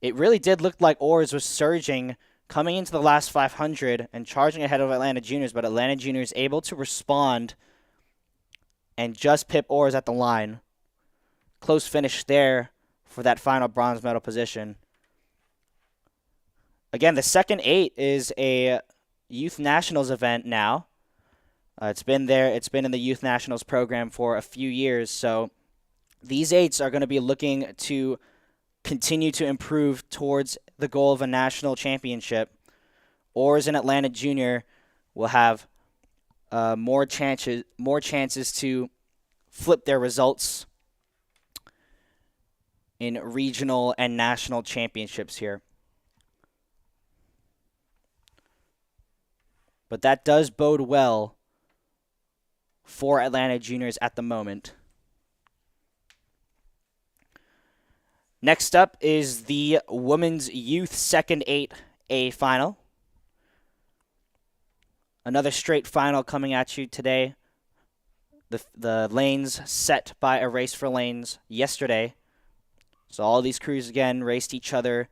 It really did look like Orrs was surging coming into the last 500 and charging ahead of Atlanta Juniors, but Atlanta Juniors able to respond and just pip Orrs at the line. Close finish there for that final bronze medal position. Again, the second 8 is a Youth Nationals event now. It's been there. It's been in the Youth Nationals program for a few years. So these 8s are going to be looking to continue to improve towards the goal of a national championship. Orrs and Atlanta Junior will have more chances to flip their results in regional and national championships here. But that does bode well for Atlanta Juniors at the moment. Next up is the Women's Youth Second 8A Final. Another straight final coming at you today. The lanes set by a Race for Lanes yesterday. So all these crews again raced each other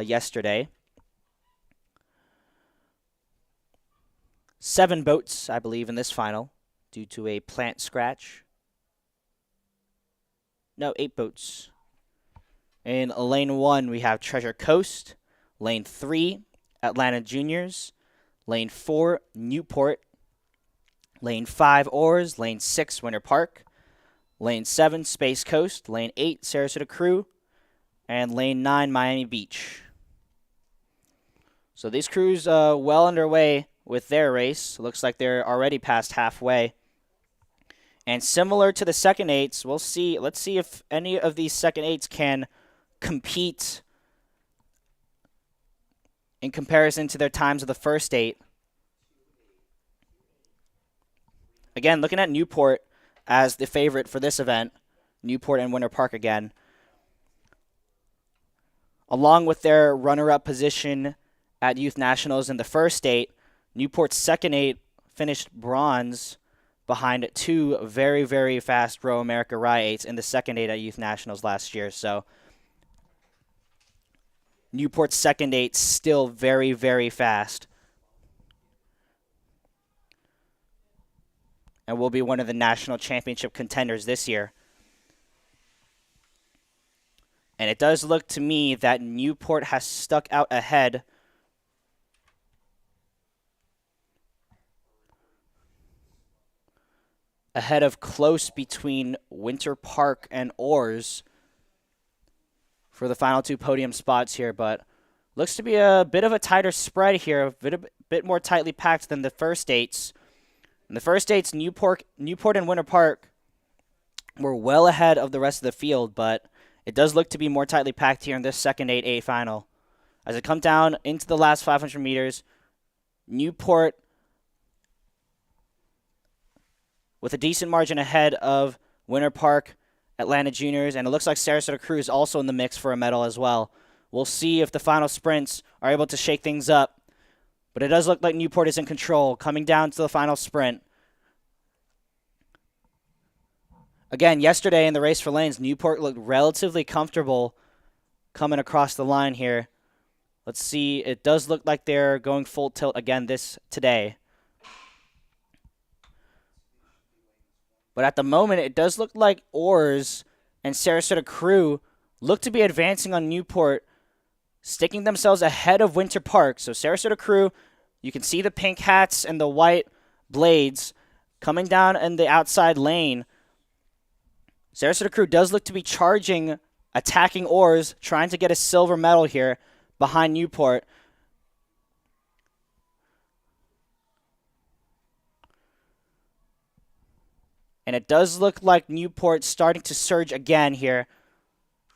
yesterday. 7 boats, I believe, in this final due to a plant scratch. No, 8 boats. In lane 1, we have Treasure Coast. Lane 3, Atlanta Juniors. Lane 4, Newport. Lane 5, Orrs. Lane 6, Winter Park. Lane 7, Space Coast. Lane 8, Sarasota Crew. And Lane 9, Miami Beach. So these crews well underway with their race. Looks like they're already past halfway. And similar to the second 8s, we'll see. Let's see if any of these second 8s can compete in comparison to their times of the first 8. Again, looking at Newport as the favorite for this event. Newport and Winter Park again. Along with their runner-up position at Youth Nationals in the first 8, Newport's second 8 finished bronze behind 2 very, very fast Row America Rye 8s in the second 8 at Youth Nationals last year. So Newport's second 8 still very, very fast. And will be one of the national championship contenders this year. And it does look to me that Newport has stuck out ahead of close between Winter Park and Orrs for the final 2 podium spots here, but looks to be a bit of a tighter spread here, a bit more tightly packed than the first 8s. In the first 8s, Newport and Winter Park were well ahead of the rest of the field, but it does look to be more tightly packed here in this second 8A final. As it comes down into the last 500 meters, Newport with a decent margin ahead of Winter Park, Atlanta Juniors, and it looks like Sarasota Crew is also in the mix for a medal as well. We'll see if the final sprints are able to shake things up, but it does look like Newport is in control, coming down to the final sprint. Again, yesterday in the Race for Lanes, Newport looked relatively comfortable coming across the line here. Let's see, it does look like they're going full tilt again today. But at the moment, it does look like Orrs and Sarasota Crew look to be advancing on Newport, sticking themselves ahead of Winter Park. So Sarasota Crew, you can see the pink hats and the white blades coming down in the outside lane. Sarasota Crew does look to be charging, attacking Orrs, trying to get a silver medal here. behind Newport. And it does look like Newport's starting to surge again here.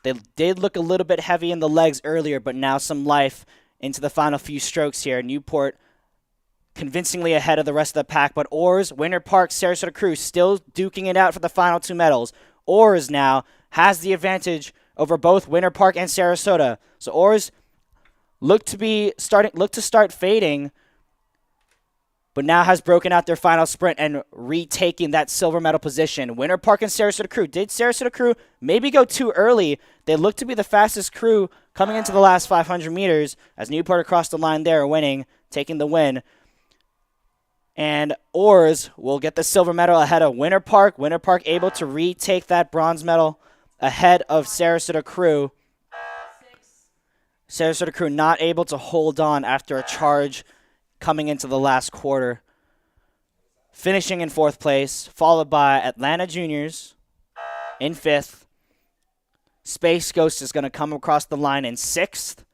They did look a little bit heavy in the legs earlier, but now some life into the final few strokes here. Newport convincingly ahead of the rest of the pack, but Orrs, Winter Park, Sarasota Crew still duking it out for the final 2 medals. Orrs now has the advantage over both Winter Park and Sarasota. So Orrs look to start fading, but now has broken out their final sprint and retaking that silver medal position. Winter Park and Sarasota Crew. Did Sarasota Crew maybe go too early? They look to be the fastest crew coming into the last 500 meters as Newport across the line there winning, taking the win. And Orrs will get the silver medal ahead of Winter Park. Winter Park able to retake that bronze medal ahead of Sarasota Crew. Sarasota Crew not able to hold on after a charge coming into the last quarter. Finishing in 4th place, followed by Atlanta Juniors in 5th. Space Ghost is going to come across the line in 6th.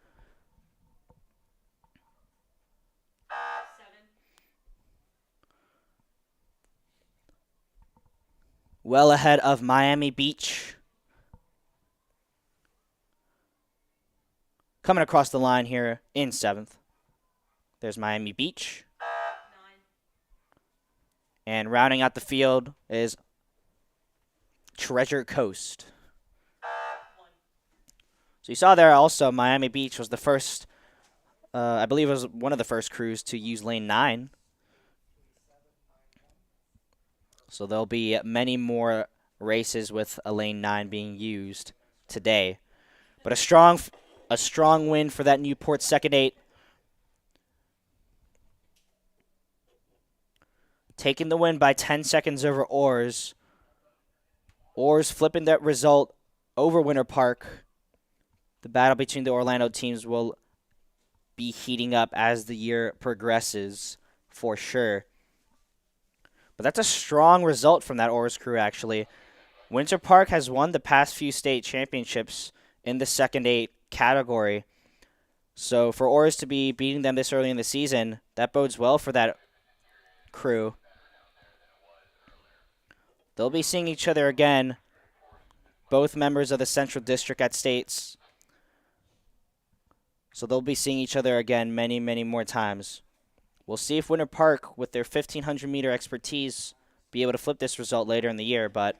Well ahead of Miami Beach. Coming across the line here in 7th. There's Miami Beach. 9. And rounding out the field is Treasure Coast. 1. So you saw there also Miami Beach was the first, I believe it was one of the first crews to use lane 9. So there'll be many more races with a lane 9 being used today. But a strong win for that Newport second 8. Taking the win by 10 seconds over Orrs. Orrs flipping that result over Winter Park. The battle between the Orlando teams will be heating up as the year progresses, for sure. But that's a strong result from that Orrs crew, actually. Winter Park has won the past few state championships in the second 8 category. So for Orrs to be beating them this early in the season, that bodes well for that crew. They'll be seeing each other again, both members of the Central District at states. So they'll be seeing each other again many, many more times. We'll see if Winter Park, with their 1,500-meter expertise, be able to flip this result later in the year. But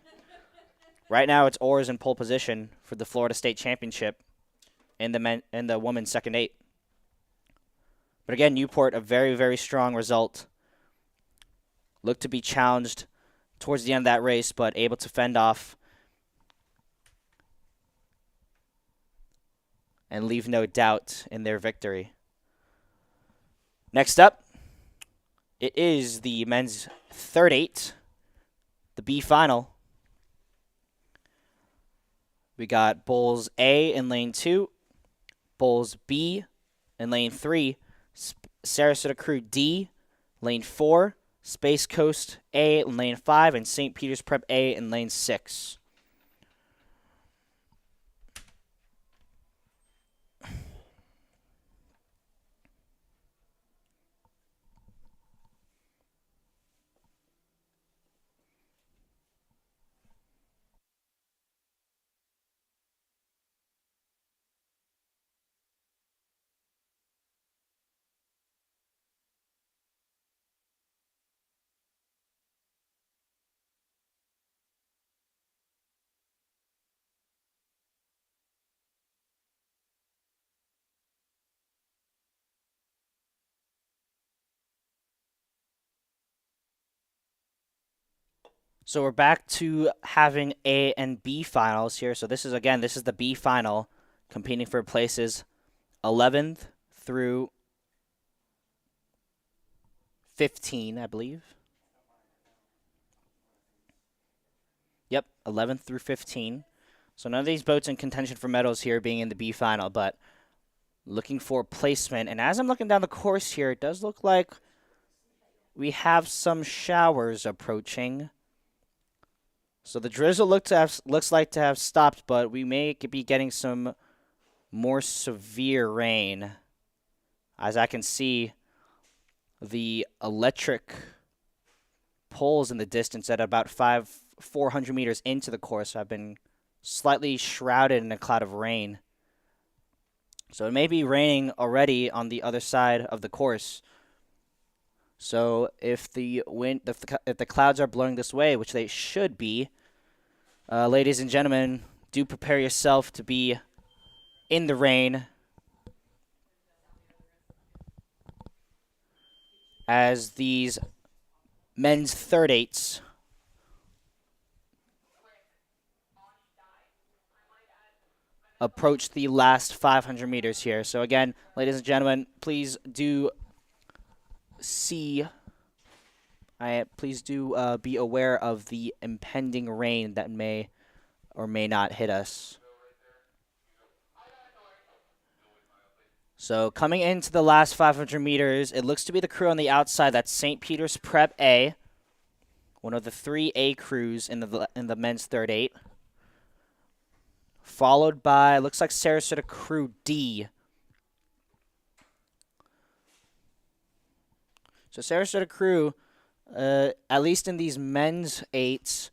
right now it's Orrs in pole position for the Florida State Championship in the women's second 8. But again, Newport, a very, very strong result. Looked to be challenged towards the end of that race, but able to fend off and leave no doubt in their victory. Next up, it is the men's third 8, the B final. We got Bulls A in lane 2, Bulls B in lane 3, Sarasota Crew D, lane 4, Space Coast A in lane 5, and St. Peter's Prep A in lane 6. So we're back to having A and B finals here. So this is the B final, competing for places 11th through 15, I believe. Yep, 11th through 15. So none of these boats in contention for medals here being in the B final, but looking for placement. And as I'm looking down the course here, it does look like we have some showers approaching. So the drizzle looks like to have stopped, but we may be getting some more severe rain. As I can see, the electric poles in the distance at about 400 meters into the course have been slightly shrouded in a cloud of rain. So it may be raining already on the other side of the course. So if the clouds are blowing this way, which they should be, ladies and gentlemen, do prepare yourself to be in the rain as these men's third eights approach the last 500 meters here. So again, ladies and gentlemen, please do be aware of the impending rain that may or may not hit us. So coming into the last 500 meters, it looks to be the crew on the outside. That's St. Peter's Prep A, one of the 3 A crews in the men's third eight. Followed by, looks like Sarasota Crew D. So Sarasota Crew, at least in these men's eights,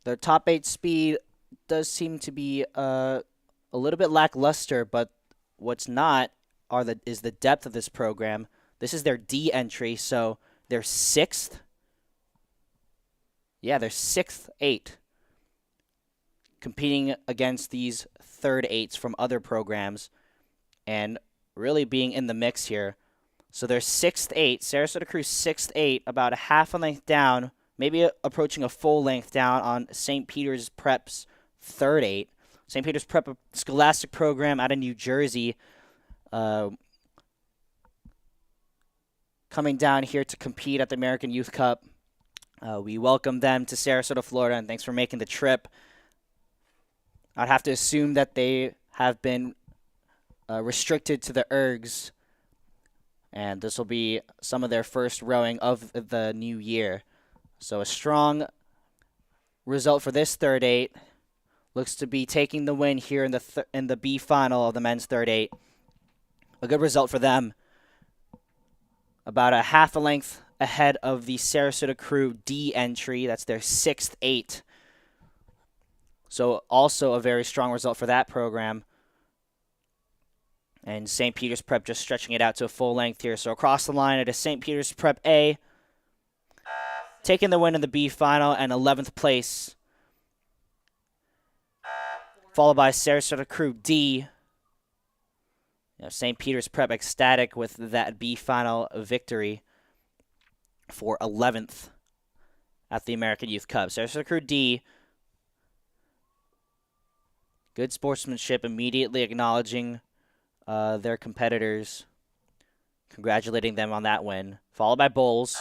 their top 8 speed does seem to be a little bit lackluster, but what's not is the depth of this program. This is their D entry, so they're 6th. Yeah, they're 6th 8. Competing against these third eights from other programs and really being in the mix here. So they're 6th 8. Sarasota Crew 6th 8, about a half a length down, maybe approaching a full length down on St. Peter's Prep's third 8. St. Peter's Prep, a scholastic program out of New Jersey, coming down here to compete at the American Youth Cup. We welcome them to Sarasota, Florida, and thanks for making the trip. I'd have to assume that they have been restricted to the ergs, and this will be some of their first rowing of the new year. So a strong result for this third eight. Looks to be taking the win here in the B final of the men's third eight. A good result for them. About a half a length ahead of the Sarasota Crew D entry. That's their 6th 8. So also a very strong result for that program. And St. Peter's Prep just stretching it out to a full length here. So across the line, it is St. Peter's Prep A taking the win in the B final and 11th place. Followed by Sarasota Crew D. St. Peter's Prep ecstatic with that B final victory for 11th at the American Youth Cup. Sarasota Crew D, good sportsmanship, immediately acknowledging their competitors, congratulating them on that win. Followed by Bulls.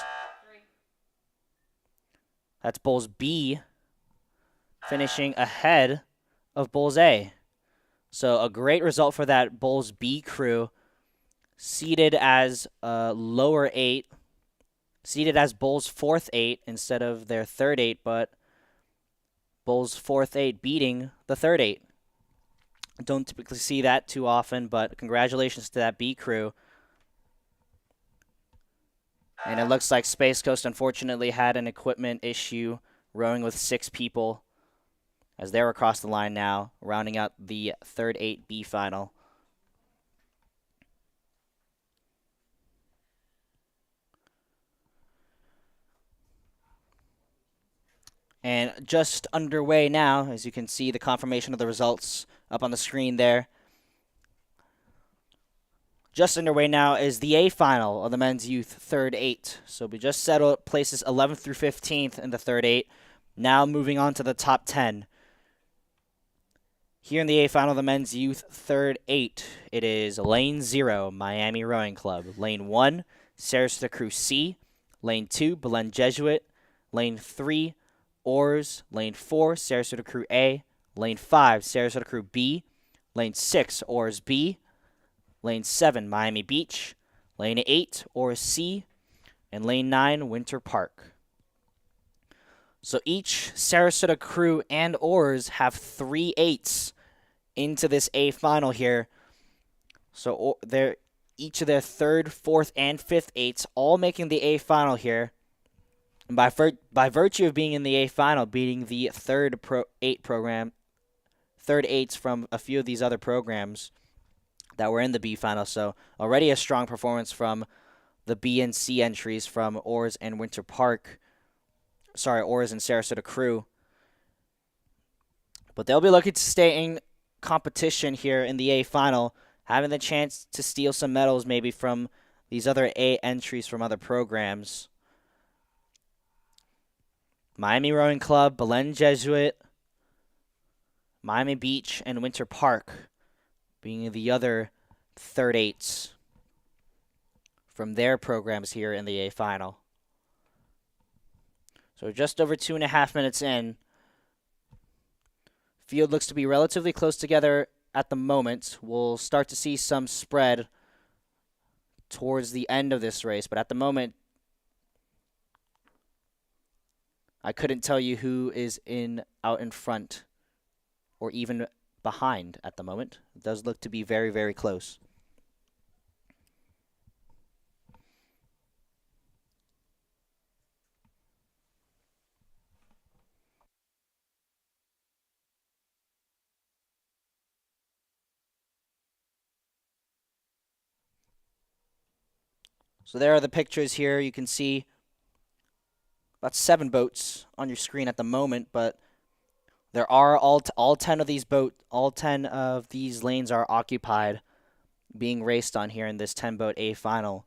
That's Bulls B, finishing ahead of Bulls A. So a great result for that Bulls B crew, seated as lower 8, seated as Bulls 4th 8 instead of their third 8, but Bulls 4th 8 beating the third 8. Don't typically see that too often, but congratulations to that B crew. And it looks like Space Coast unfortunately had an equipment issue rowing with 6 people as they're across the line now, rounding out the third 8B final. And just underway now, as you can see the confirmation of the results up on the screen there. Just underway now is the A final of the men's youth third 8. So we just settled places 11th through 15th in the third 8. Now moving on to the top 10. Here in the A final of the men's youth third 8, it is Lane 0, Miami Rowing Club. Lane 1, Sarasota Crew C. Lane 2, Belen Jesuit. Lane 3, Oars. Lane 4, Sarasota Crew A. Lane 5, Sarasota Crew B. Lane 6, Oars B. Lane 7, Miami Beach. Lane 8, Oars C. And Lane 9, Winter Park. So each Sarasota Crew and Oars have 3 8s into this A final here. So they're each of their third, fourth, and fifth eights all making the A final here. And by virtue of being in the A final, beating the third eights from a few of these other programs that were in the B final. So already a strong performance from the B and C entries from Orr's and Winter Park. Sorry, Orr's and Sarasota Crew. But they'll be looking to stay in competition here in the A final, having the chance to steal some medals maybe from these other A entries from other programs. Miami Rowing Club, Belen Jesuit, Miami Beach, and Winter Park being the other third eights from their programs here in the A final. So just over 2.5 minutes in. Field looks to be relatively close together at the moment. We'll start to see some spread towards the end of this race, but at the moment, I couldn't tell you who is out in front or even behind at the moment. It does look to be very, very close. So there are the pictures here. You can see about 7 boats on your screen at the moment, but there are all 10 of these all 10 of these lanes are occupied, being raced on here in this 10-boat A final.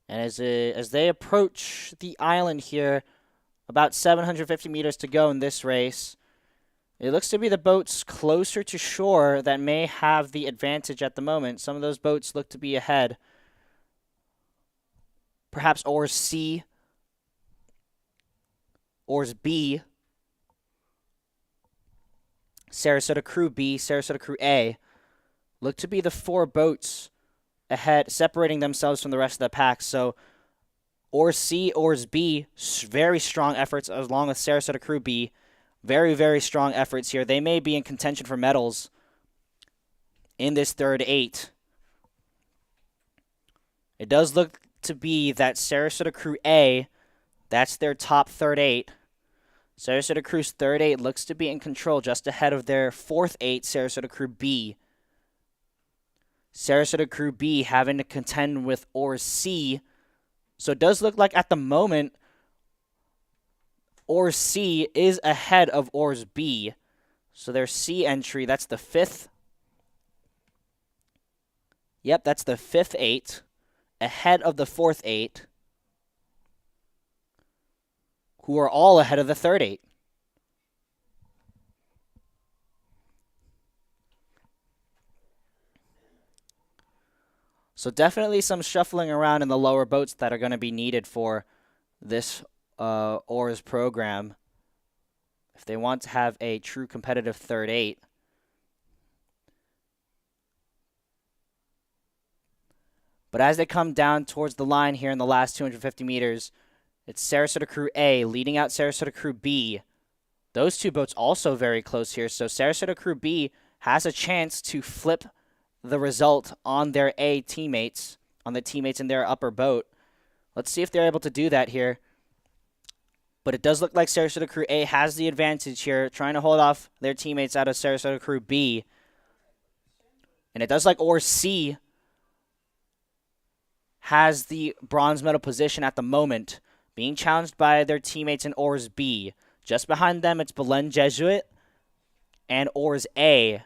And as they approach the island here, about 750 meters to go in this race, it looks to be the boats closer to shore that may have the advantage at the moment. Some of those boats look to be ahead. Perhaps Oars C, Oars B, Sarasota Crew B, Sarasota Crew A look to be the 4 boats ahead, separating themselves from the rest of the pack. So Oars C, Oars B, very strong efforts, along with Sarasota Crew B. Very, very strong efforts here. They may be in contention for medals in this third 8. It does look to be that Sarasota Crew A, that's their top third 8. Sarasota Crew's third 8 looks to be in control just ahead of their fourth 8, Sarasota Crew B. Sarasota Crew B having to contend with Oars C. So it does look like at the moment, Oars C is ahead of Oars B. So their C entry, that's the 5th. Yep, that's the 5th 8, ahead of the 4th 8, who are all ahead of the third 8. So definitely some shuffling around in the lower boats that are going to be needed for this Oars program if they want to have a true competitive third 8. But as they come down towards the line here in the last 250 meters, it's Sarasota Crew A leading out Sarasota Crew B. Those 2 boats also very close here, so Sarasota Crew B has a chance to flip the result on their A teammates, on the teammates in their upper boat. Let's see if they're able to do that here. But it does look like Sarasota Crew A has the advantage here, trying to hold off their teammates out of Sarasota Crew B. And it does look like Oars C has the bronze medal position at the moment, being challenged by their teammates in Oars B. Just behind them, it's Belen Jesuit and Oars A.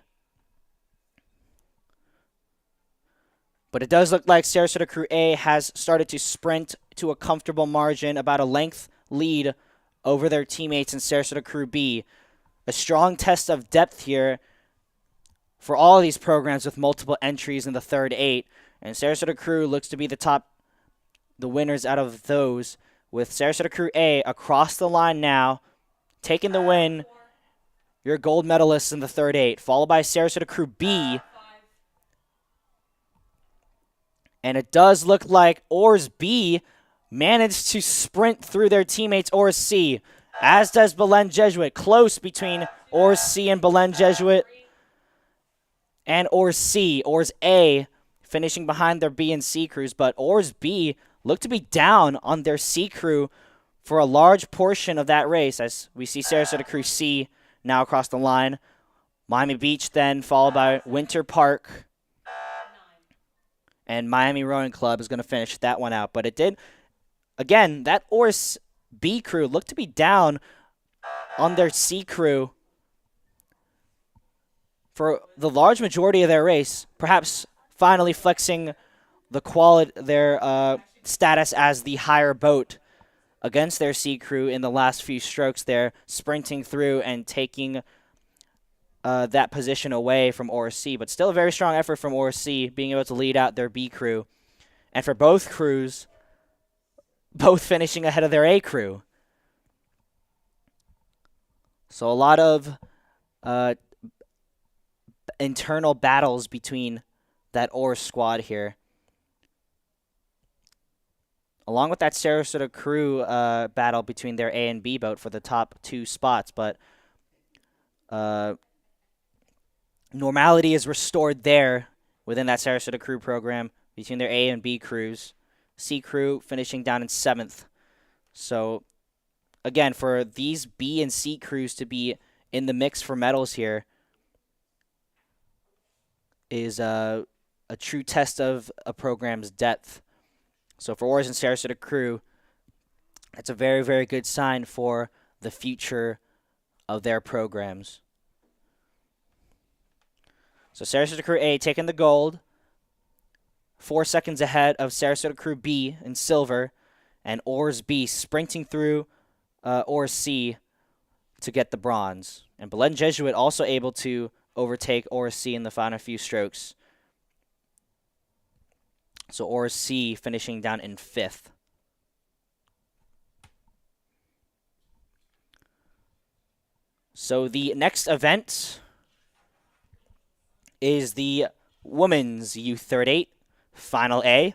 But it does look like Sarasota Crew A has started to sprint to a comfortable margin, about a length lead over their teammates in Sarasota Crew B. A strong test of depth here for all of these programs with multiple entries in the third 8. And Sarasota Crew looks to be the winners out of those, with Sarasota Crew A across the line now, taking the win, your gold medalists in the third 8, followed by Sarasota Crew B And it does look like Oars B managed to sprint through their teammates Oars C, as does Belen Jesuit. Close between Oars C and Belen Jesuit and Oars C. Oars A finishing behind their B and C crews, but Oars B looked to be down on their C crew for a large portion of that race, as we see Sarasota Crew C now across the line. Miami Beach then followed by Winter Park. And Miami Rowing Club is going to finish that one out. But it did, again, that Oars B crew looked to be down on their C crew for the large majority of their race, perhaps finally flexing the quality, their status as the higher boat against their C crew in the last few strokes there, sprinting through and taking that position away from Oars C. But still a very strong effort from Oars C, being able to lead out their B crew. And for both crews, both finishing ahead of their A crew. So a lot of internal battles between that Oars squad here. Along with that Sarasota Crew battle between their A and B boat for the top 2 spots. But normality is restored there within that Sarasota Crew program between their A and B crews. C crew finishing down in 7th. So, again, for these B and C crews to be in the mix for medals here is a true test of a program's depth. So for Oars and Sarasota Crew, that's a very, very good sign for the future of their programs. So Sarasota Crew A taking the gold, 4 seconds ahead of Sarasota Crew B in silver, and Oars B sprinting through Oars C to get the bronze. And Belen Jesuit also able to overtake Oars C in the final few strokes. So Oars C finishing down in 5th. So the next event is the Women's U38 Final A.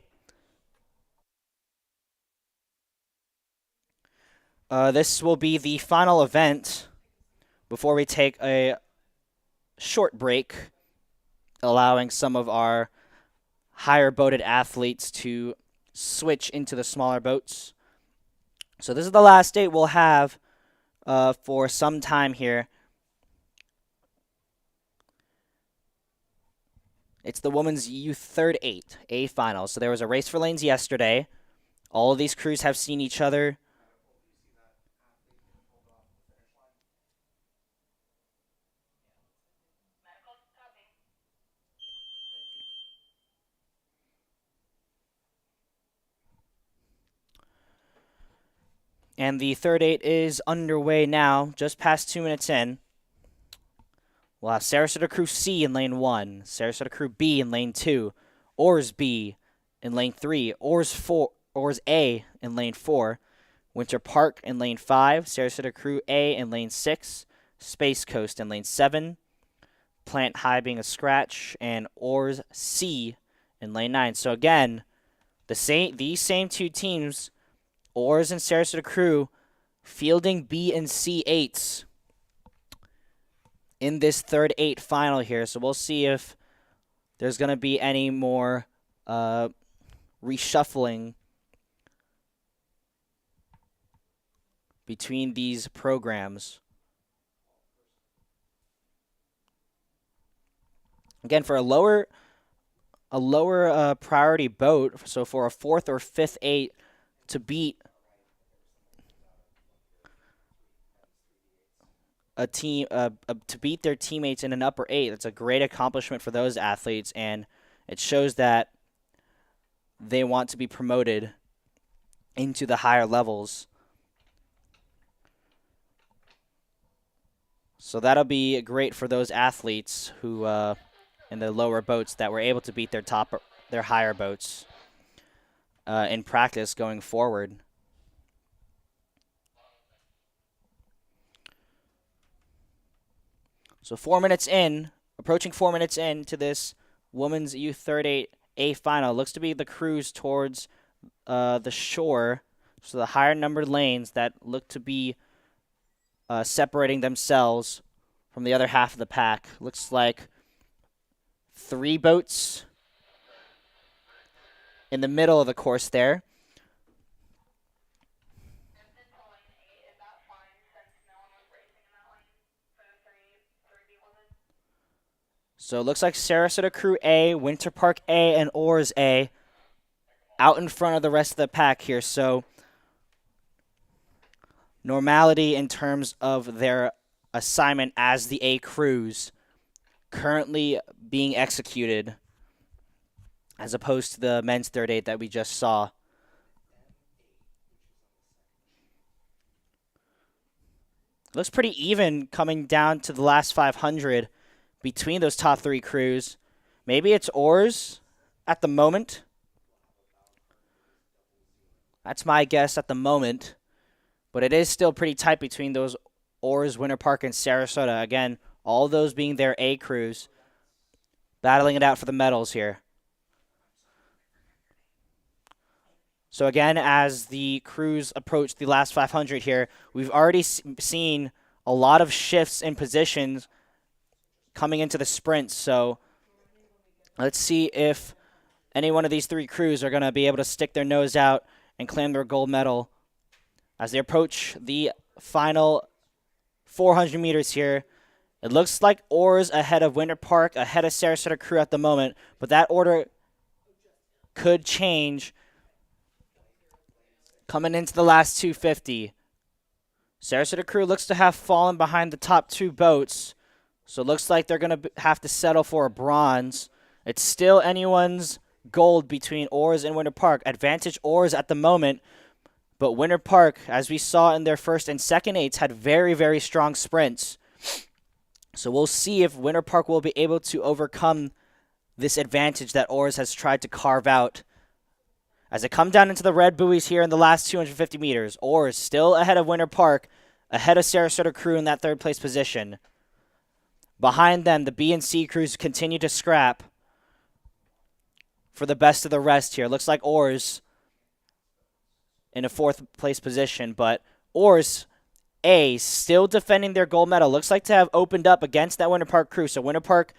This will be the final event before we take a short break, allowing some of our higher boated athletes to switch into the smaller boats. So this is the last date we'll have for some time here. It's the Women's U38 A Finals. So there was a race for lanes yesterday. All of these crews have seen each other. And the third 8 is underway now, just past 2 minutes in. We'll have Sarasota Crew C in lane 1, Sarasota Crew B in lane 2, Oars B in lane 3, Oars A in lane 4, Winter Park in lane 5, Sarasota Crew A in lane 6, Space Coast in lane 7, Plant High being a scratch, and Oars C in lane 9. So again, these same 2 teams, Oars and Sarasota Crew, fielding B and C 8s in this third 8 final here. So we'll see if there's going to be any more reshuffling between these programs. Again, for a lower priority boat, so for a 4th or 5th 8 to beat a team, to beat their teammates in an upper 8, that's a great accomplishment for those athletes, and it shows that they want to be promoted into the higher levels. So that'll be great for those athletes who in the lower boats that were able to beat their higher boats in practice going forward. So 4 minutes in, approaching 4 minutes into this Women's U38 A final. Looks to be the crews towards the shore. So the higher numbered lanes that look to be separating themselves from the other half of the pack. Looks like 3 boats in the middle of the course there. So it looks like Sarasota Crew A, Winter Park A, and Oars A out in front of the rest of the pack here. So normality in terms of their assignment as the A crews currently being executed as opposed to the men's third eight that we just saw. Looks pretty even coming down to the last 500 between those top 3 crews. Maybe it's Oars at the moment. That's my guess at the moment. But it is still pretty tight between those Oars, Winter Park, and Sarasota. Again, all those being their A crews, battling it out for the medals here. So again, as the crews approach the last 500 here, we've already seen a lot of shifts in positions coming into the sprints. So let's see if any one of these 3 crews are going to be able to stick their nose out and claim their gold medal as they approach the final 400 meters here. It looks like Oars ahead of Winter Park, ahead of Sarasota Crew at the moment, but that order could change coming into the last 250. Sarasota Crew looks to have fallen behind the top 2 boats, so it looks like they're going to have to settle for a bronze. It's still anyone's gold between Oars and Winter Park. Advantage Oars at the moment, but Winter Park, as we saw in their first and second eights, had very, very strong sprints. So we'll see if Winter Park will be able to overcome this advantage that Oars has tried to carve out. As they come down into the red buoys here in the last 250 meters, Oars still ahead of Winter Park, ahead of Sarasota Crew in that 3rd place position. Behind them, the B and C crews continue to scrap for the best of the rest here. Looks like Oars in a 4th place position, but Oars A still defending their gold medal. Looks like to have opened up against that Winter Park crew. So Winter Park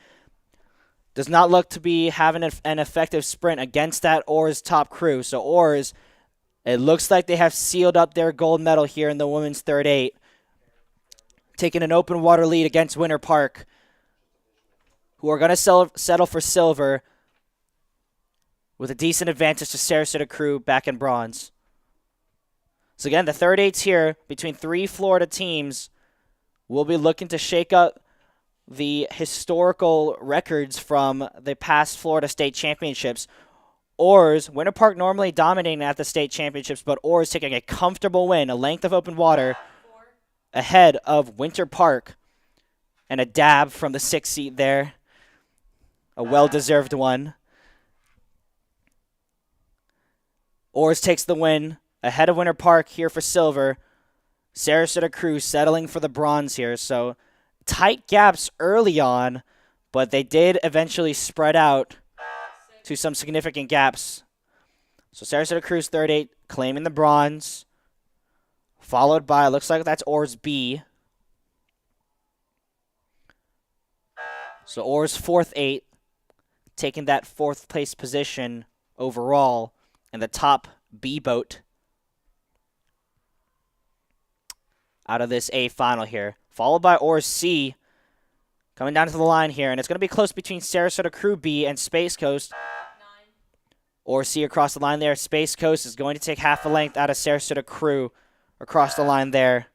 does not look to be having an effective sprint against that Oars top crew. So Oars, it looks like they have sealed up their gold medal here in the women's third eight, taking an open water lead against Winter Park, who are going to settle for silver with a decent advantage to Sarasota Crew back in bronze. So again, the third eights here between 3 Florida teams will be looking to shake up the historical records from the past Florida State Championships. Oars, Winter Park normally dominating at the state championships, but Oars taking a comfortable win, a length of open water ahead of Winter Park, and a dab from the 6th seat there. A well-deserved one. Oars takes the win ahead of Winter Park here for silver. Sarasota Crew settling for the bronze here. So tight gaps early on, but they did eventually spread out to some significant gaps. So Sarasota Crew's third eight claiming the bronze, followed by, looks like that's Oars B. So Oars 4th eight, taking that 4th place position overall in the top B boat out of this A final here. Followed by Oars C coming down to the line here. And it's going to be close between Sarasota Crew B and Space Coast. Oars C across the line there. Space Coast is going to take half a length out of Sarasota Crew across the line there.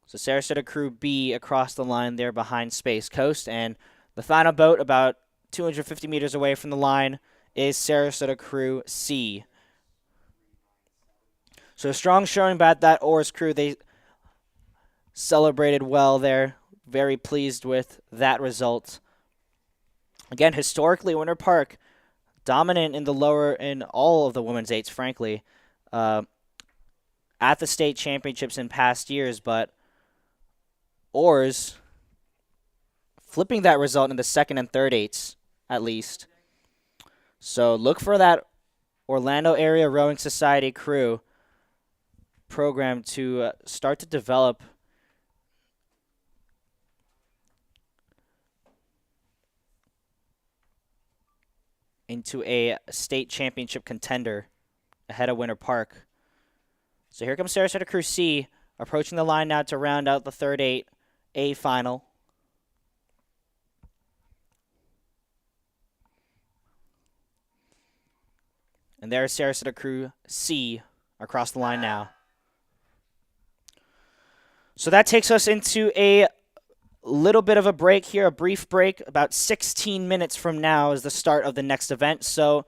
So Sarasota Crew B across the line there behind Space Coast. And the final boat about 250 meters away from the line is Sarasota Crew C. So a strong showing by that Oars crew. They celebrated well there. Very pleased with that result. Again, historically, Winter Park dominant in the lower, in all of the women's eights, frankly, at the state championships in past years, but Oars flipping that result in the second and third eights. at least. So look for that Orlando Area Rowing Society crew program to start to develop into a state championship contender ahead of Winter Park. So here comes Sarasota Crew C, approaching the line now to round out the third 8A final. And there's Sarasota Crew C across the line now. So that takes us into a little bit of a break here, a brief break. About 16 minutes from now is the start of the next event. So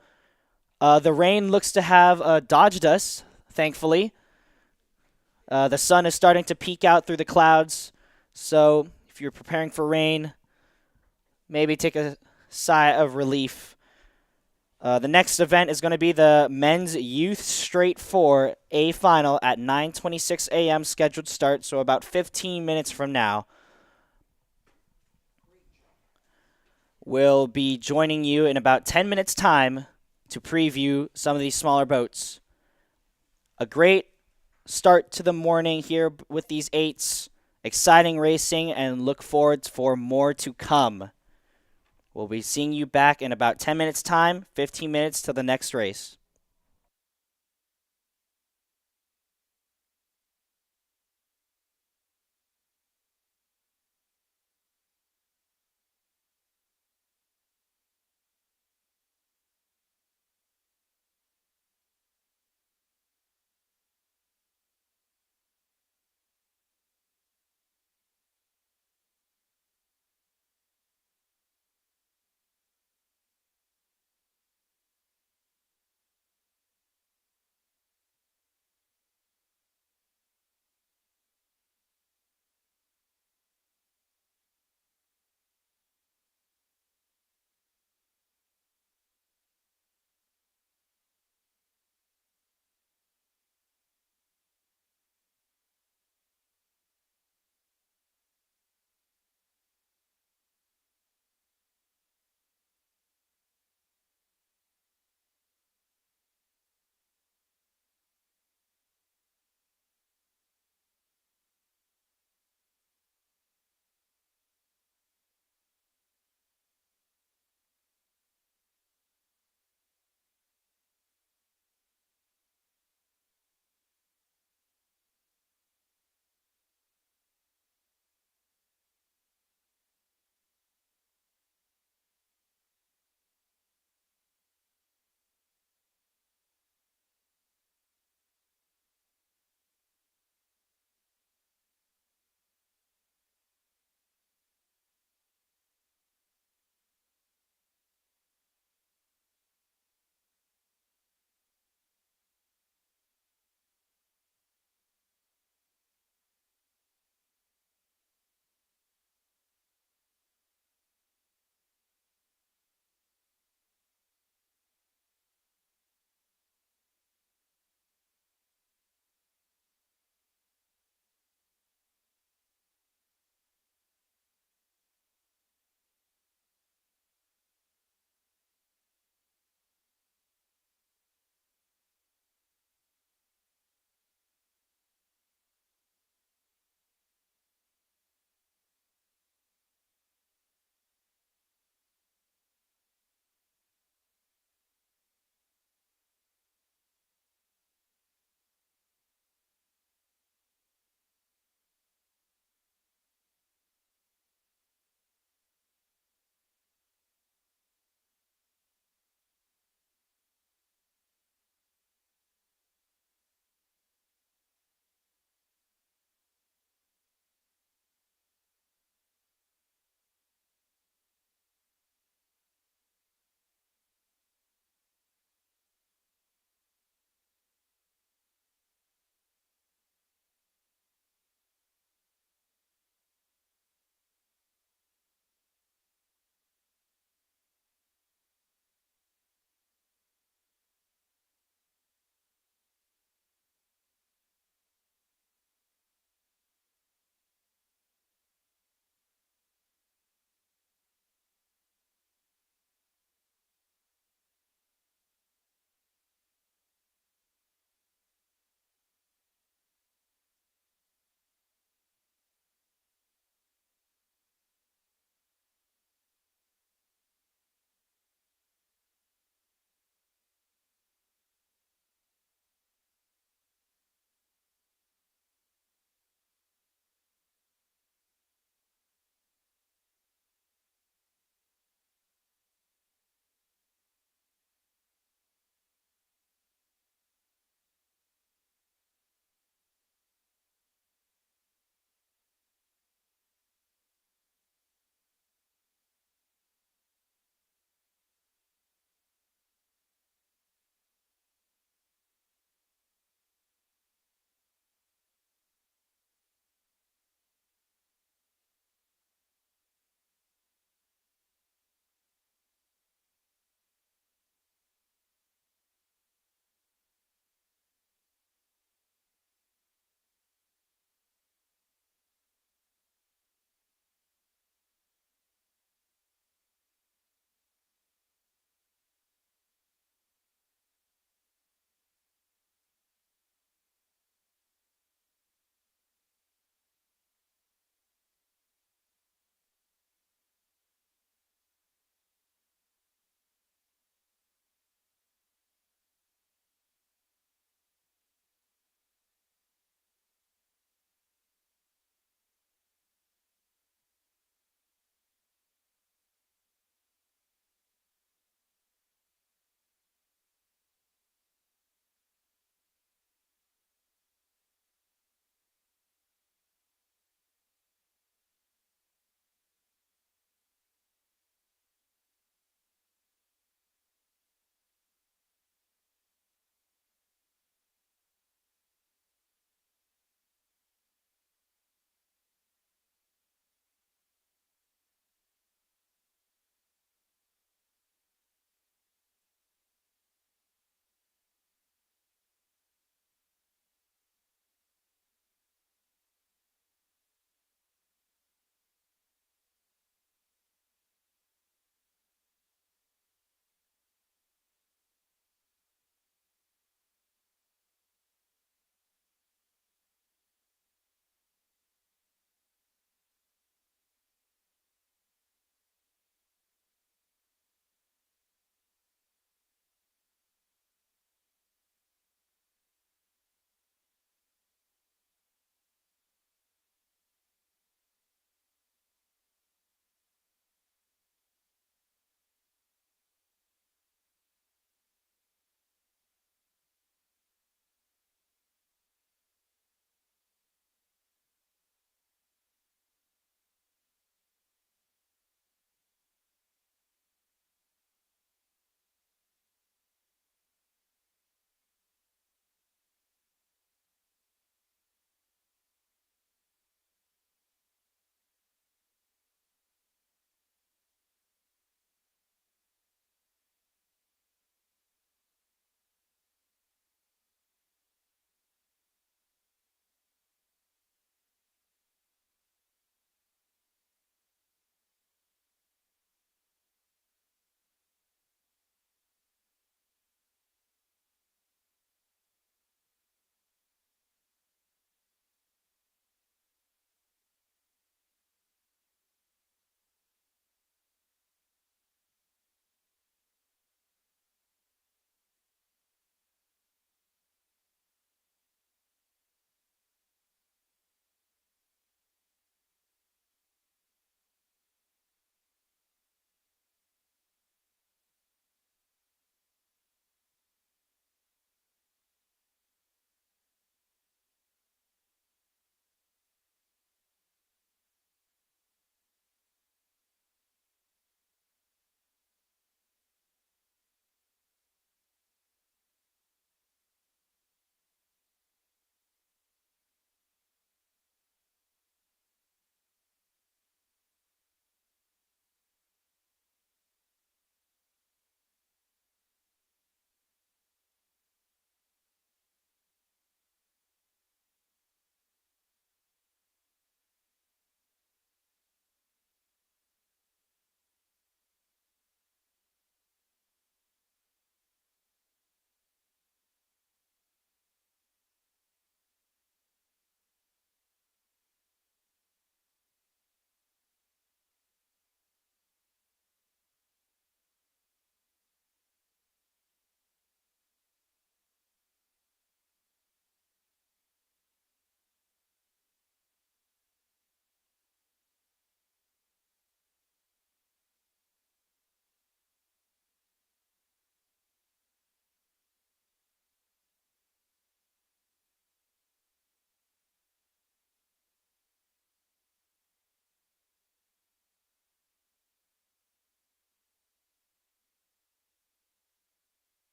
the rain looks to have dodged us, thankfully. The sun is starting to peek out through the clouds. So if you're preparing for rain, maybe take a sigh of relief. The next event is going to be the men's youth straight 4A final at 9:26 a.m. scheduled start, so about 15 minutes from now. We'll be joining you in about 10 minutes' time to preview some of these smaller boats. A great start to the morning here with these 8s. Exciting racing, and look forward for more to come. We'll be seeing you back in about 10 minutes' time, 15 minutes to the next race.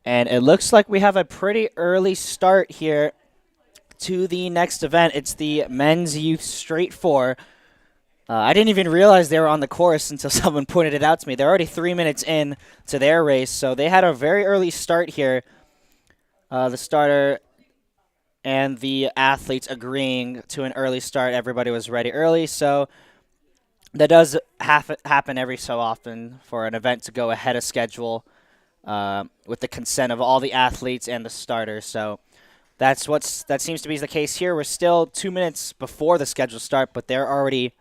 And it looks like we have a pretty early start here to the next event. It's the men's youth straight four. I didn't even realize they were on the course until someone pointed it out to me. They're already 3 minutes in to their race, so they had a very early start here. The starter and the athletes agreeing to an early start. Everybody was ready early, so that does happen every so often for an event to go ahead of schedule with the consent of all the athletes and the starters. So that seems to be the case here. We're still 2 minutes before the scheduled start, but they're already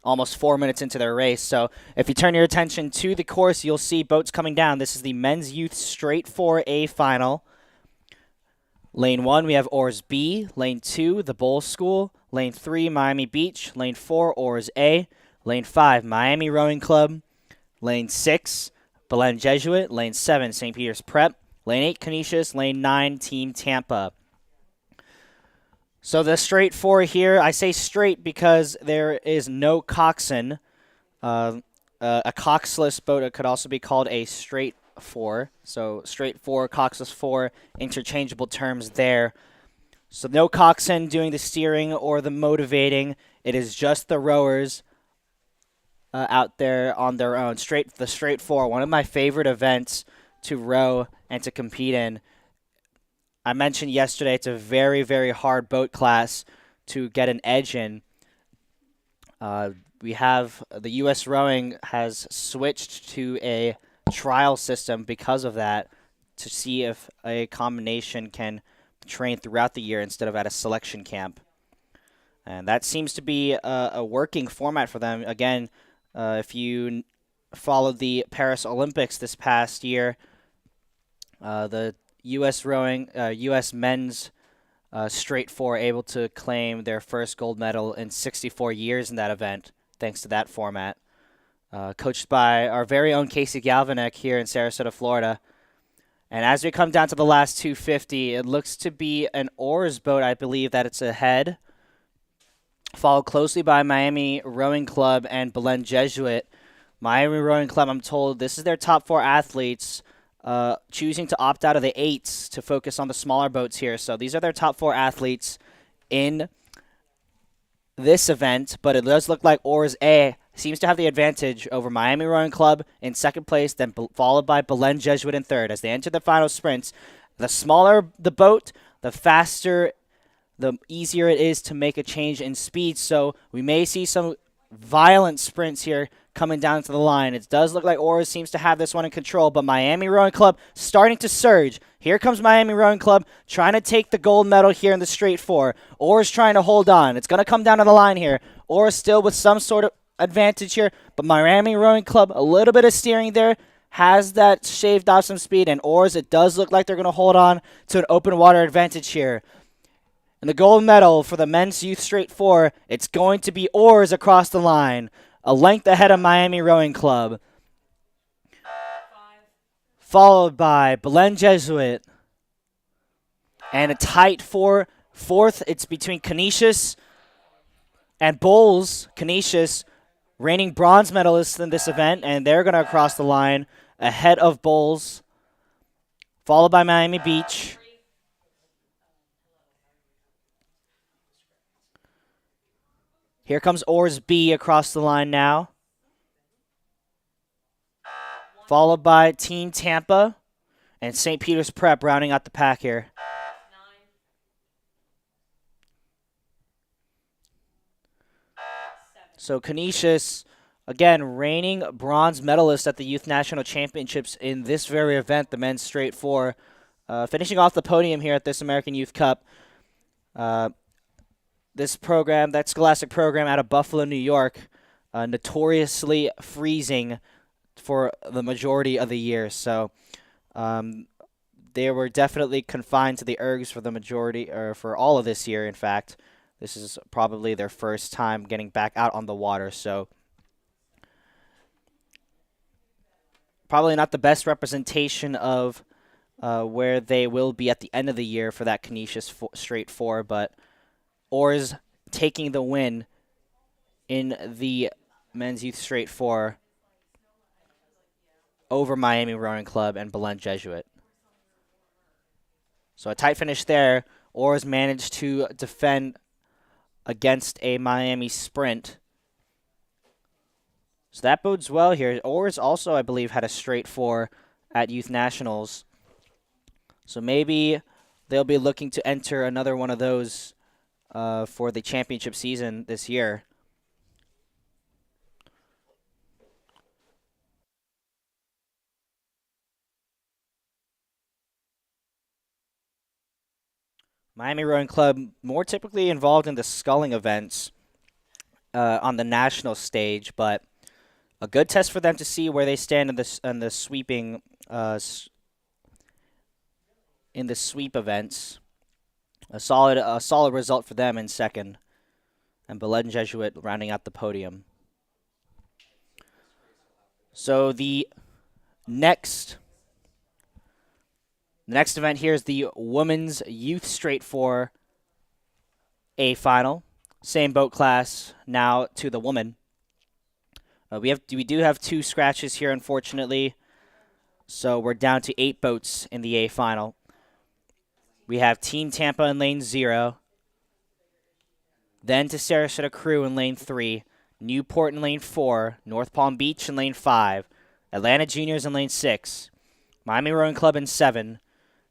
almost 4 minutes into their race. So if you turn your attention to the course, you'll see boats coming down. This is the men's youth straight 4A final. Lane 1, we have Oars B. Lane 2, the Bowl School. Lane 3, Miami Beach. Lane 4, Oars A. Lane 5, Miami Rowing Club. Lane 6, Belen Jesuit. Lane 7, St. Peter's Prep. Lane 8, Canisius. Lane 9, Team Tampa. So the straight four here, I say straight because there is no coxswain. A coxless boat, it could also be called a straight four. So straight four, coxless four, interchangeable terms there. So no coxswain doing the steering or the motivating. It is just the rowers out there on their own. The straight four, one of my favorite events to row and to compete in. I mentioned yesterday it's a very, very hard boat class to get an edge in. We have the U.S. Rowing has switched to a trial system because of that to see if a combination can train throughout the year instead of at a selection camp. And that seems to be a working format for them. Again, if you followed the Paris Olympics this past year, the U.S. Rowing, U.S. men's straight four able to claim their first gold medal in 64 years in that event, thanks to that format. Coached by our very own Casey Galvanek here in Sarasota, Florida. And as we come down to the last 250, it looks to be an oars boat, I believe that it's ahead, followed closely by Miami Rowing Club and Belen Jesuit. Miami Rowing Club, I'm told, this is their top four athletes, choosing to opt out of the eights to focus on the smaller boats here. So these are their top four athletes in this event, but it does look like Oars A seems to have the advantage over Miami Rowing Club in second place, then followed by Belen Jesuit in third. As they enter the final sprints, the smaller the boat, the faster, the easier it is to make a change in speed. So we may see some violent sprints here coming down to the line. It does look like Oars seems to have this one in control, but Miami Rowing Club starting to surge. Here comes Miami Rowing Club trying to take the gold medal here in the straight four. Oars trying to hold on. It's going to come down to the line here. Oars still with some sort of advantage here, but Miami Rowing Club, a little bit of steering there, has that shaved off some speed, and Oars, it does look like they're going to hold on to an open water advantage here. And the gold medal for the men's youth straight four, it's going to be Oars across the line, a length ahead of Miami Rowing Club. Followed by Belen Jesuit. And a tight fourth, it's between Canisius and Bowls. Canisius, reigning bronze medalists in this event, and they're going to cross the line ahead of Bowls. Followed by Miami Beach. Here comes Oars B across the line now. Followed by Team Tampa and St. Peter's Prep rounding out the pack here. So Canisius, again, reigning bronze medalist at the Youth National Championships in this very event, the men's straight four, finishing off the podium here at this American Youth Cup. This program, that scholastic program out of Buffalo, New York, notoriously freezing for the majority of the year. So they were definitely confined to the ergs for the majority, or for all of this year, in fact. This is probably their first time getting back out on the water. So probably not the best representation of where they will be at the end of the year for that Canisius straight four, but Oars taking the win in the men's youth straight four over Miami Rowing Club and Belen Jesuit. So a tight finish there. Orr's managed to defend against a Miami sprint. So that bodes well here. Orr's also, I believe, had a straight 4 at Youth Nationals. So maybe they'll be looking to enter another one of those for the championship season this year. Miami Rowing Club more typically involved in the sculling events on the national stage, but a good test for them to see where they stand in the sweeping in the sweep events. A solid result for them in second, and Belen Jesuit rounding out the podium. So the next event here is the Women's Youth Straight 4 A final. Same boat class now to the woman. We do have 2 scratches here, unfortunately. So we're down to 8 boats in the A final. We have Team Tampa in lane 0. Then to Sarasota Crew in lane 3. Newport in lane 4. North Palm Beach in lane 5. Atlanta Juniors in lane 6. Miami Rowing Club in 7.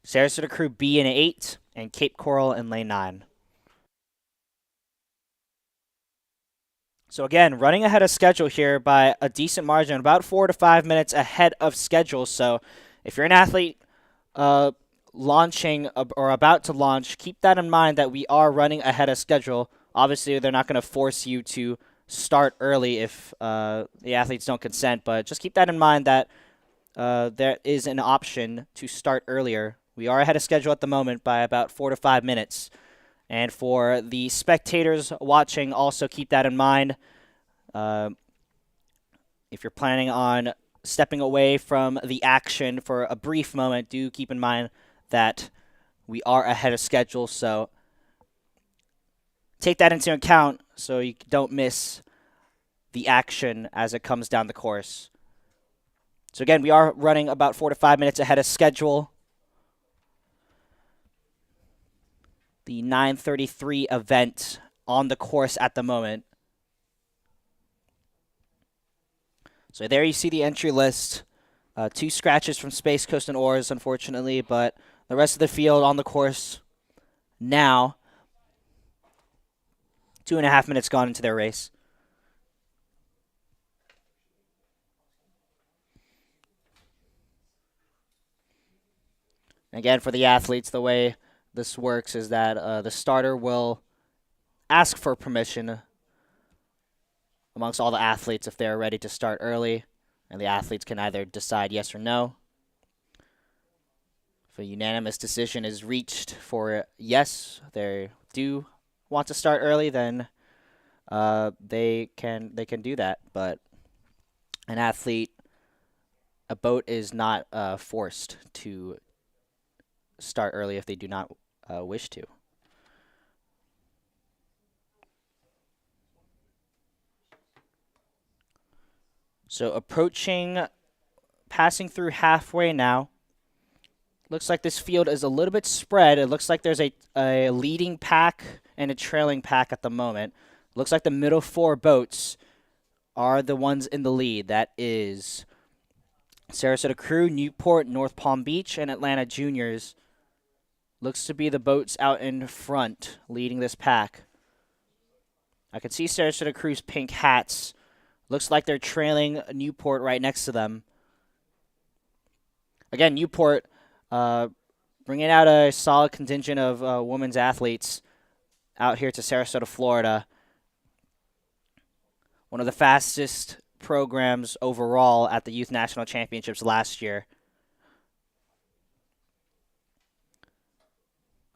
Sarasota Crew B in 8. And Cape Coral in lane 9. So again, running ahead of schedule here by a decent margin, about 4 to 5 minutes ahead of schedule. So if you're an athlete launching or about to launch, keep that in mind that we are running ahead of schedule. Obviously, they're not going to force you to start early if the athletes don't consent, but just keep that in mind that there is an option to start earlier. We are ahead of schedule at the moment by about 4 to 5 minutes. And for the spectators watching, also keep that in mind. If you're planning on stepping away from the action for a brief moment, do keep in mind that we are ahead of schedule. So take that into account so you don't miss the action as it comes down the course. So again, we are running about 4 to 5 minutes ahead of schedule. The 9:33 event on the course at the moment. So there you see the entry list. 2 scratches from Space Coast and Oars, unfortunately, but the rest of the field on the course now. 2.5 minutes gone into their race. Again, for the athletes, the way this works is that the starter will ask for permission amongst all the athletes if they're ready to start early, and the athletes can either decide yes or no. If a unanimous decision is reached for yes, they do want to start early, then they can do that. But a boat is not forced to start early if they do not wish to. So passing through halfway now. Looks like this field is a little bit spread. It looks like there's a leading pack and a trailing pack at the moment. Looks like the middle 4 boats are the ones in the lead. That is Sarasota Crew, Newport, North Palm Beach, and Atlanta Juniors. Looks to be the boats out in front leading this pack. I can see Sarasota Crew's pink hats. Looks like they're trailing Newport right next to them. Again, Newport bringing out a solid contingent of women's athletes out here to Sarasota, Florida. One of the fastest programs overall at the Youth National Championships last year.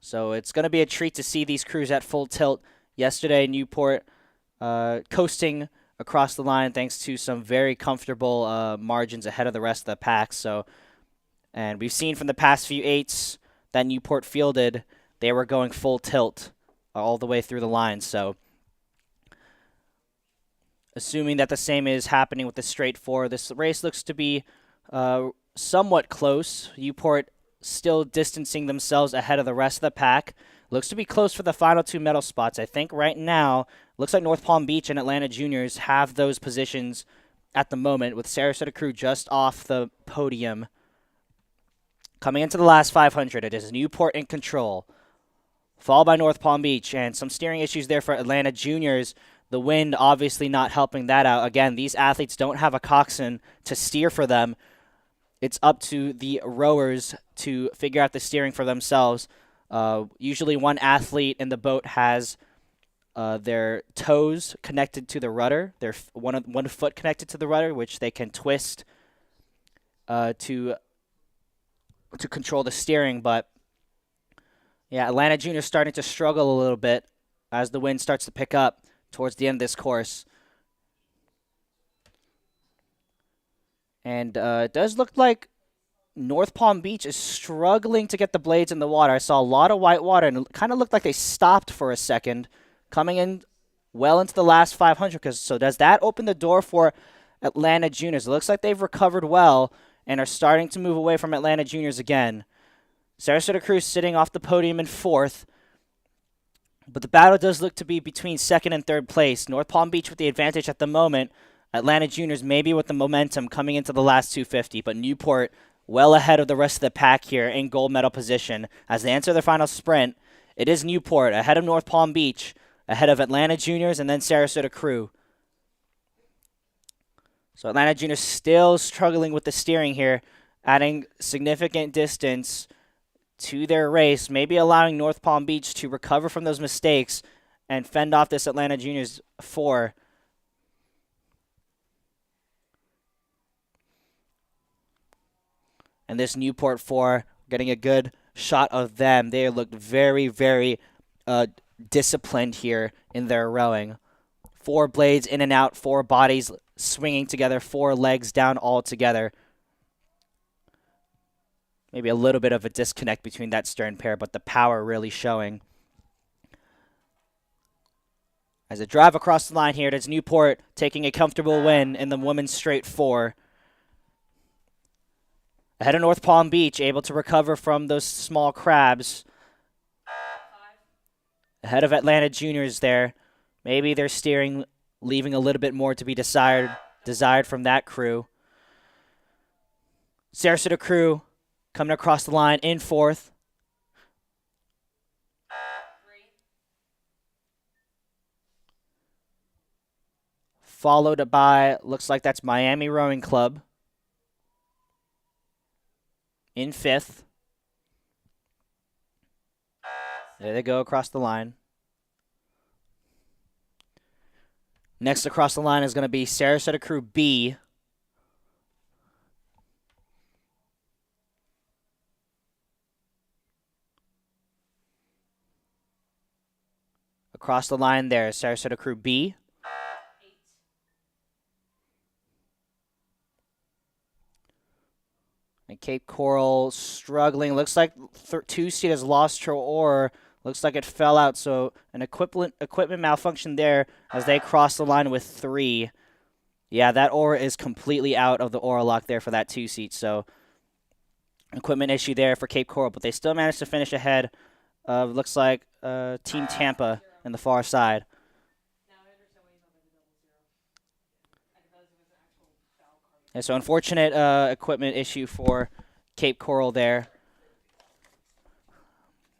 So it's going to be a treat to see these crews at full tilt. Yesterday, Newport coasting across the line thanks to some very comfortable margins ahead of the rest of the pack. And we've seen from the past few 8s that Newport fielded, they were going full tilt all the way through the line. So assuming that the same is happening with the straight 4, this race looks to be somewhat close. Newport still distancing themselves ahead of the rest of the pack. Looks to be close for the final two medal spots. I think right now, looks like North Palm Beach and Atlanta Juniors have those positions at the moment, with Sarasota Crew just off the podium. Coming into the last 500, it is Newport in control, followed by North Palm Beach, and some steering issues there for Atlanta Juniors. The wind obviously not helping that out. Again, these athletes don't have a coxswain to steer for them. It's up to the rowers to figure out the steering for themselves. Usually one athlete in the boat has their toes connected to the rudder, their one foot connected to the rudder, which they can twist to control the steering. But yeah, Atlanta Junior starting to struggle a little bit as the wind starts to pick up towards the end of this course. And it does look like North Palm Beach is struggling to get the blades in the water. I saw a lot of white water, and it kind of looked like they stopped for a second, coming in well into the last 500. So does that open the door for Atlanta Juniors? It looks like they've recovered well and are starting to move away from Atlanta Juniors again. Sarasota Crew sitting off the podium in fourth, but the battle does look to be between second and third place. North Palm Beach with the advantage at the moment. Atlanta Juniors maybe with the momentum coming into the last 250, but Newport well ahead of the rest of the pack here in gold medal position as they enter their final sprint. It is Newport ahead of North Palm Beach, ahead of Atlanta Juniors, and then Sarasota Crew. So Atlanta Juniors still struggling with the steering here, adding significant distance to their race, maybe allowing North Palm Beach to recover from those mistakes and fend off this Atlanta Juniors 4. And this Newport 4, getting a good shot of them. They looked very, very disciplined here in their rowing. 4 blades in and out, 4 bodies swinging together, 4 legs down all together. Maybe a little bit of a disconnect between that stern pair, but the power really showing. As they drive across the line here, it's Newport taking a comfortable win in the women's straight 4. Ahead of North Palm Beach, able to recover from those small crabs. Ahead of Atlanta Juniors there. Maybe their steering leaving a little bit more to be desired from that crew. Sarasota Crew coming across the line in fourth. Followed by, looks like that's Miami Rowing Club in fifth. There they go across the line. Next across the line is going to be Sarasota Crew B. Across the line there, Sarasota Crew B. And Cape Coral struggling. Looks like 2-seat has lost her oar. Looks like it fell out, so an equipment malfunction there as they cross the line with 3. Yeah, that oar is completely out of the oar lock there for that 2-seat, so equipment issue there for Cape Coral, but they still managed to finish ahead of, looks like, Team Tampa in the far side. Yeah, so unfortunate equipment issue for Cape Coral there.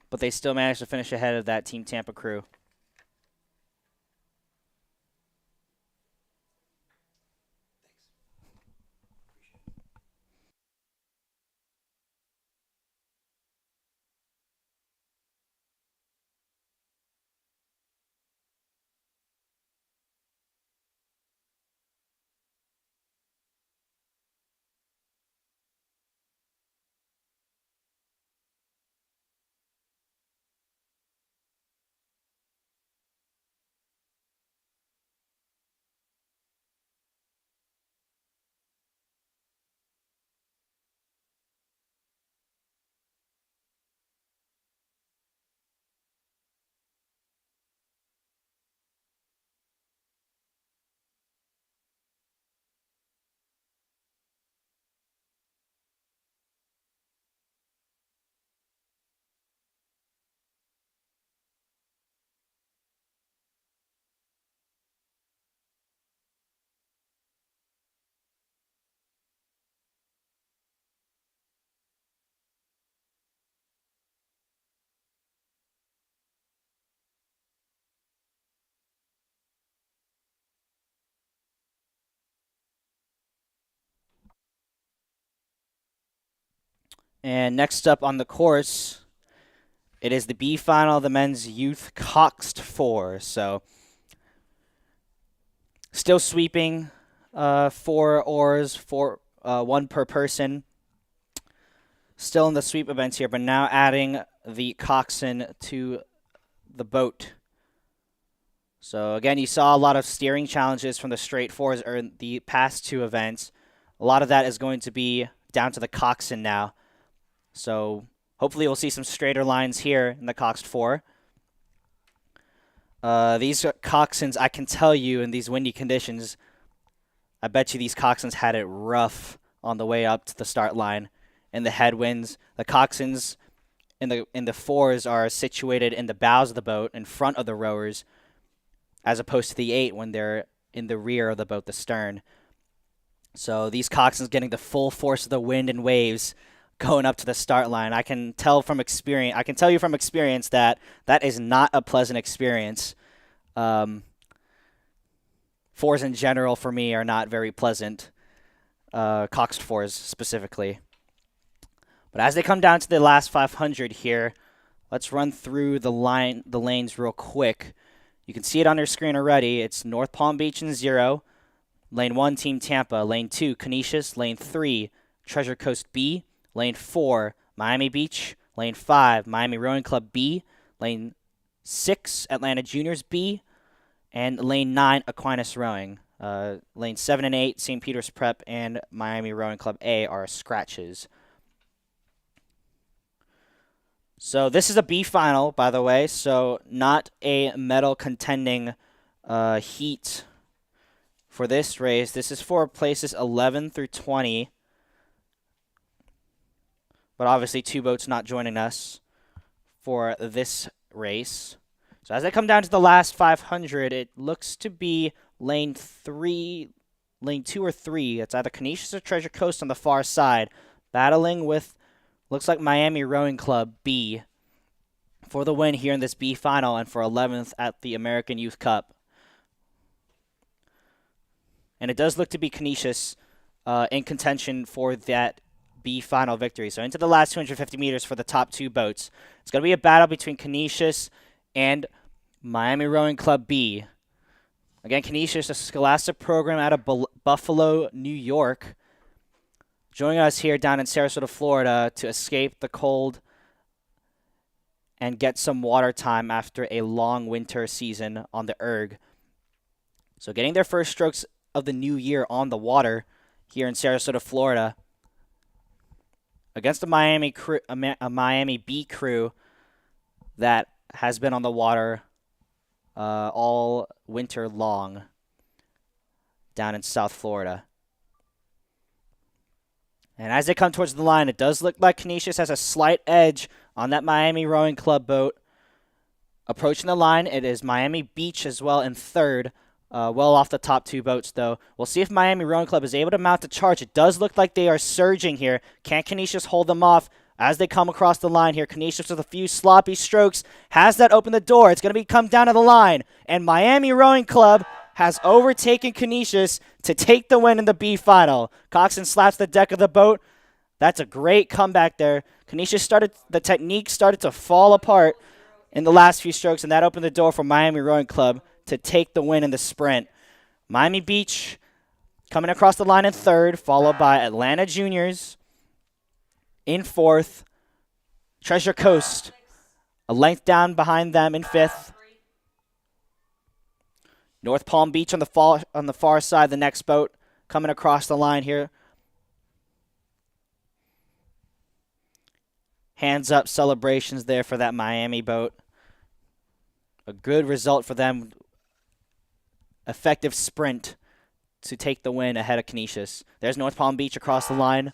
But they still managed to finish ahead of that Team Tampa crew. And next up on the course, it is the B final of the men's youth coxed 4. So still sweeping, 4 oars, one per person. Still in the sweep events here, but now adding the coxswain to the boat. So again, you saw a lot of steering challenges from the straight fours or in the past 2 events. A lot of that is going to be down to the coxswain now. So hopefully we'll see some straighter lines here in the coxed 4. These coxswains, I can tell you, in these windy conditions, I bet you these coxswains had it rough on the way up to the start line. In the headwinds, the coxswains in the 4s are situated in the bows of the boat, in front of the rowers, as opposed to the 8 when they're in the rear of the boat, the stern. So these coxswains getting the full force of the wind and waves going up to the start line. I can tell from experience. I can tell you from experience that that is not a pleasant experience. 4s in general for me are not very pleasant. Coxed 4s specifically. But as they come down to the last 500 here, let's run through the lanes real quick. You can see it on your screen already. It's North Palm Beach in 0. Lane 1, Team Tampa. Lane 2, Canisius. Lane 3, Treasure Coast B. Lane 4, Miami Beach. Lane 5, Miami Rowing Club B. Lane 6, Atlanta Juniors B. And Lane 9, Aquinas Rowing. Lane 7 and 8, St. Peter's Prep and Miami Rowing Club A are scratches. So this is a B final, by the way, so not a medal contending heat for this race. This is for places 11 through 20. But obviously 2 boats not joining us for this race. So as I come down to the last 500, it looks to be lane 2 or 3. It's either Canisius or Treasure Coast on the far side, battling with, looks like Miami Rowing Club B for the win here in this B final and for 11th at the American Youth Cup. And it does look to be Canisius in contention for that B final victory. So into the last 250 meters for the top 2 boats. It's going to be a battle between Canisius and Miami Rowing Club B. Again, Canisius, a scholastic program out of Buffalo, New York. Joining us here down in Sarasota, Florida to escape the cold and get some water time after a long winter season on the erg. So getting their first strokes of the new year on the water here in Sarasota, Florida, against a Miami B crew that has been on the water all winter long down in South Florida. And as they come towards the line, it does look like Canisius has a slight edge on that Miami Rowing Club boat. Approaching the line, it is Miami Beach as well in 3rd. Well off the top 2 boats, though. We'll see if Miami Rowing Club is able to mount a charge. It does look like they are surging here. Can Canisius hold them off as they come across the line here? Canisius with a few sloppy strokes. Has that opened the door? It's going to come down to the line. And Miami Rowing Club has overtaken Canisius to take the win in the B final. Coxswain slaps the deck of the boat. That's a great comeback there. Canisius the technique started to fall apart in the last few strokes, and that opened the door for Miami Rowing Club to take the win in the sprint. Miami Beach coming across the line in 3rd, followed by Atlanta Juniors in 4th. Treasure Coast a length down behind them in 5th. North Palm Beach on the far side, the next boat coming across the line here. Hands up celebrations there for that Miami boat. A good result for them. Effective sprint to take the win ahead of Canisius. There's North Palm Beach across the line.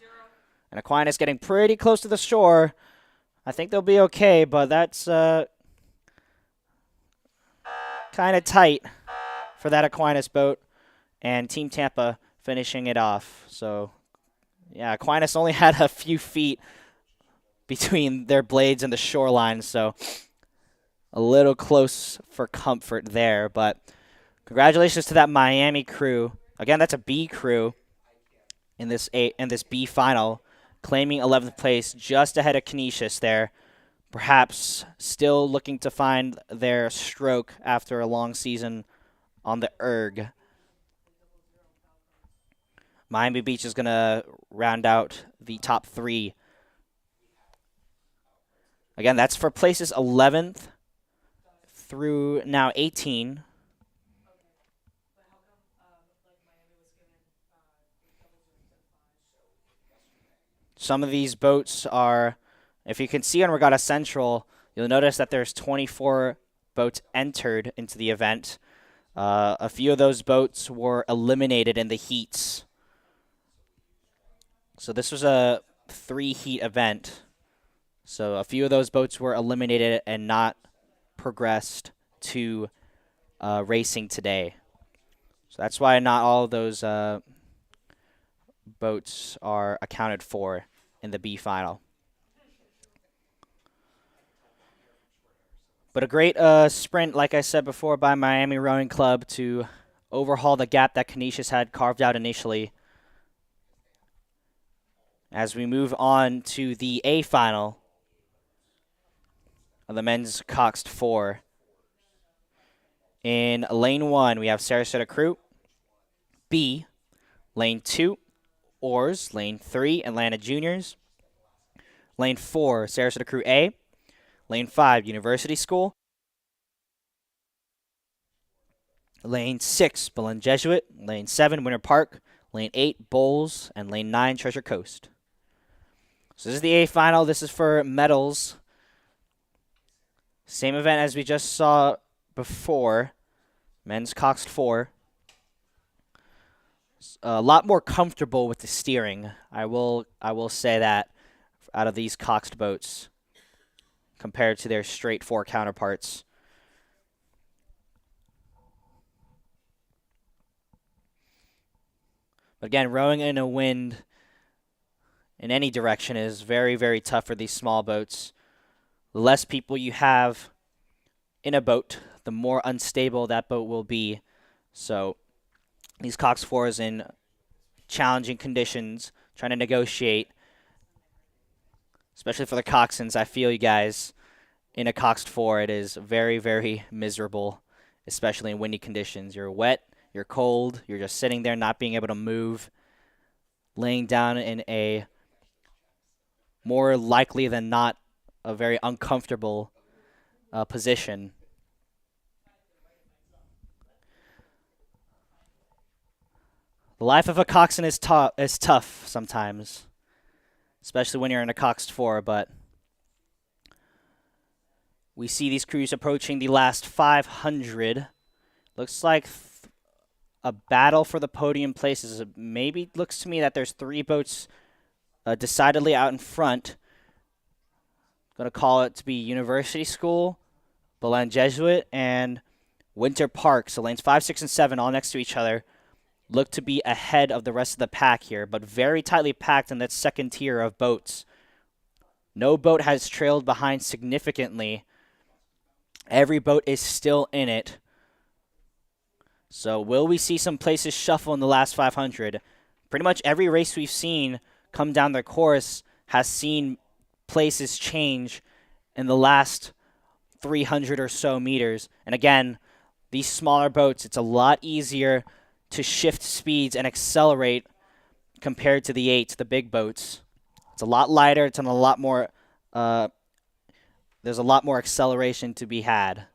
And Aquinas getting pretty close to the shore. I think they'll be okay, but that's kind of tight for that Aquinas boat. And Team Tampa finishing it off. So, yeah, Aquinas only had a few feet between their blades and the shoreline, so a little close for comfort there. But congratulations to that Miami crew. Again, that's a B crew in this B final. claiming 11th place just ahead of Canisius there. Perhaps still looking to find their stroke after a long season on the erg. Miami Beach is going to round out the top 3. Again, that's for places 11th through now 18. Some of these boats are, if you can see on Regatta Central, you'll notice that there's 24 boats entered into the event. A few of those boats were eliminated in the heats. So this was a 3-heat event. So a few of those boats were eliminated and not progressed to racing today. So that's why not all of those boats are accounted for in the B final. But a great sprint, like I said before, by Miami Rowing Club to overhaul the gap that Canisius had carved out initially. As we move on to the A final of the men's coxed 4. In lane 1, we have Sarasota Crew. B, lane 2, Oars. Lane 3, Atlanta Juniors. Lane 4, Sarasota Crew A. Lane 5, University School. Lane 6, Belen Jesuit. Lane 7, Winter Park. Lane 8, Bowls. And Lane 9, Treasure Coast. So this is the A final. This is for medals. Same event as we just saw before. Men's coxed 4. A lot more comfortable with the steering. I will say that out of these coxed boats compared to their straight 4 counterparts. But again, rowing in a wind in any direction is very, very tough for these small boats. The less people you have in a boat, the more unstable that boat will be. So these coxed 4s in challenging conditions, trying to negotiate, especially for the coxswains. I feel you guys, in a coxed 4, it is very, very miserable, especially in windy conditions. You're wet, you're cold, you're just sitting there not being able to move, laying down in a more likely than not a very uncomfortable position. The life of a coxswain is tough sometimes, especially when you're in a coxed 4, but we see these crews approaching the last 500. Looks like a battle for the podium places. Maybe looks to me that there's 3 boats decidedly out in front. Going to call it to be University School, Belen Jesuit, and Winter Park. So lanes 5, 6, and 7 all next to each other. Look to be ahead of the rest of the pack here, but very tightly packed in that second tier of boats. No boat has trailed behind significantly. Every boat is still in it. So will we see some places shuffle in the last 500? Pretty much every race we've seen come down the course has seen places change in the last 300 or so meters. And again, these smaller boats, it's a lot easier to shift speeds and accelerate compared to the 8s, the big boats. It's a lot lighter. It's on a lot more. There's a lot more acceleration to be had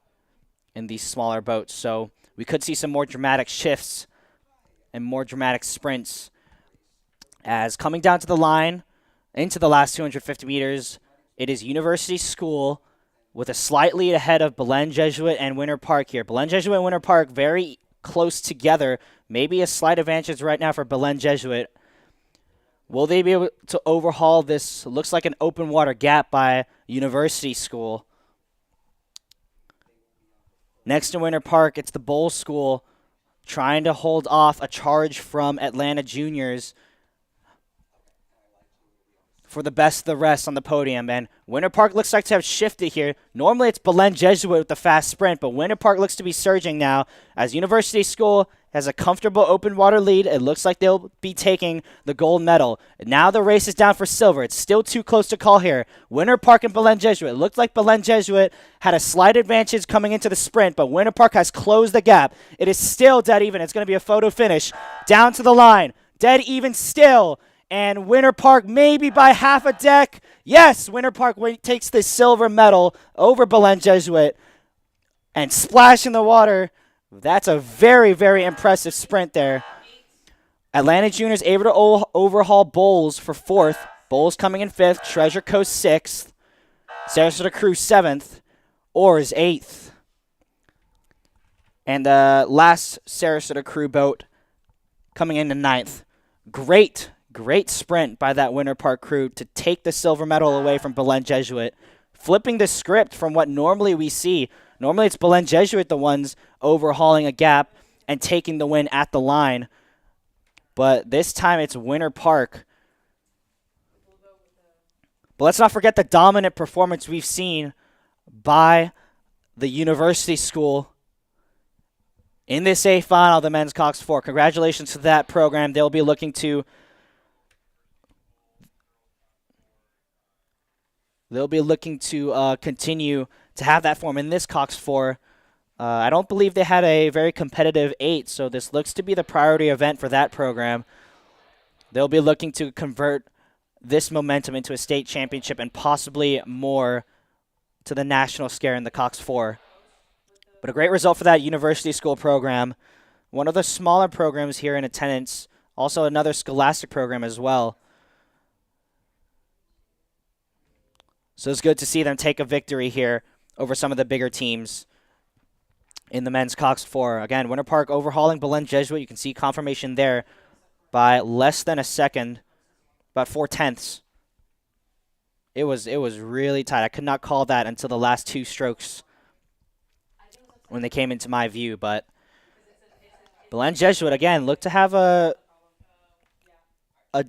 in these smaller boats. So we could see some more dramatic shifts and more dramatic sprints. As coming down to the line into the last 250 meters, it is University School with a slight lead ahead of Belen Jesuit and Winter Park here. Belen Jesuit and Winter Park very close together. Maybe a slight advantage right now for Belen Jesuit. Will they be able to overhaul this? Looks like an open water gap by University School. Next to Winter Park, it's the Bowl School trying to hold off a charge from Atlanta Juniors for the best of the rest on the podium. And Winter Park looks like to have shifted here. Normally it's Belen Jesuit with the fast sprint, but Winter Park looks to be surging now as University School has a comfortable open water lead. It looks like they'll be taking the gold medal. Now the race is down for silver. It's still too close to call here. Winter Park and Belen Jesuit. It looked like Belen Jesuit had a slight advantage coming into the sprint, but Winter Park has closed the gap. It is still dead even. It's going to be a photo finish. Down to the line. Dead even still. And Winter Park maybe by half a deck. Yes, Winter Park takes the silver medal over Belen Jesuit and splash in the water. That's a very, very impressive sprint there. Atlanta Juniors able to overhaul Bowles for 4th. Bowles coming in 5th. Treasure Coast 6th. Sarasota Crew 7th. Oars 8th. And the last Sarasota Crew boat coming into 9th. Great sprint by that Winter Park crew to take the silver medal away from Belen Jesuit. Flipping the script from what normally we see. Normally it's Belen Jesuit the ones overhauling a gap and taking the win at the line. But this time it's Winter Park. But let's not forget the dominant performance we've seen by the University School in this A final, the men's Cox 4. Congratulations to that program. They'll be looking to continue to have that form in this Cox 4. I don't believe they had a very competitive 8, so this looks to be the priority event for that program. They'll be looking to convert this momentum into a state championship and possibly more to the national scare in the Cox 4. But a great result for that University School program. One of the smaller programs here in attendance. Also another scholastic program as well. So it's good to see them take a victory here over some of the bigger teams in the men's Cox 4. Again, Winter Park overhauling Belen Jesuit. You can see confirmation there by less than a second, about 4/10. It was really tight. I could not call that until the last 2 strokes when they came into my view. But Belen Jesuit, again, looked to have a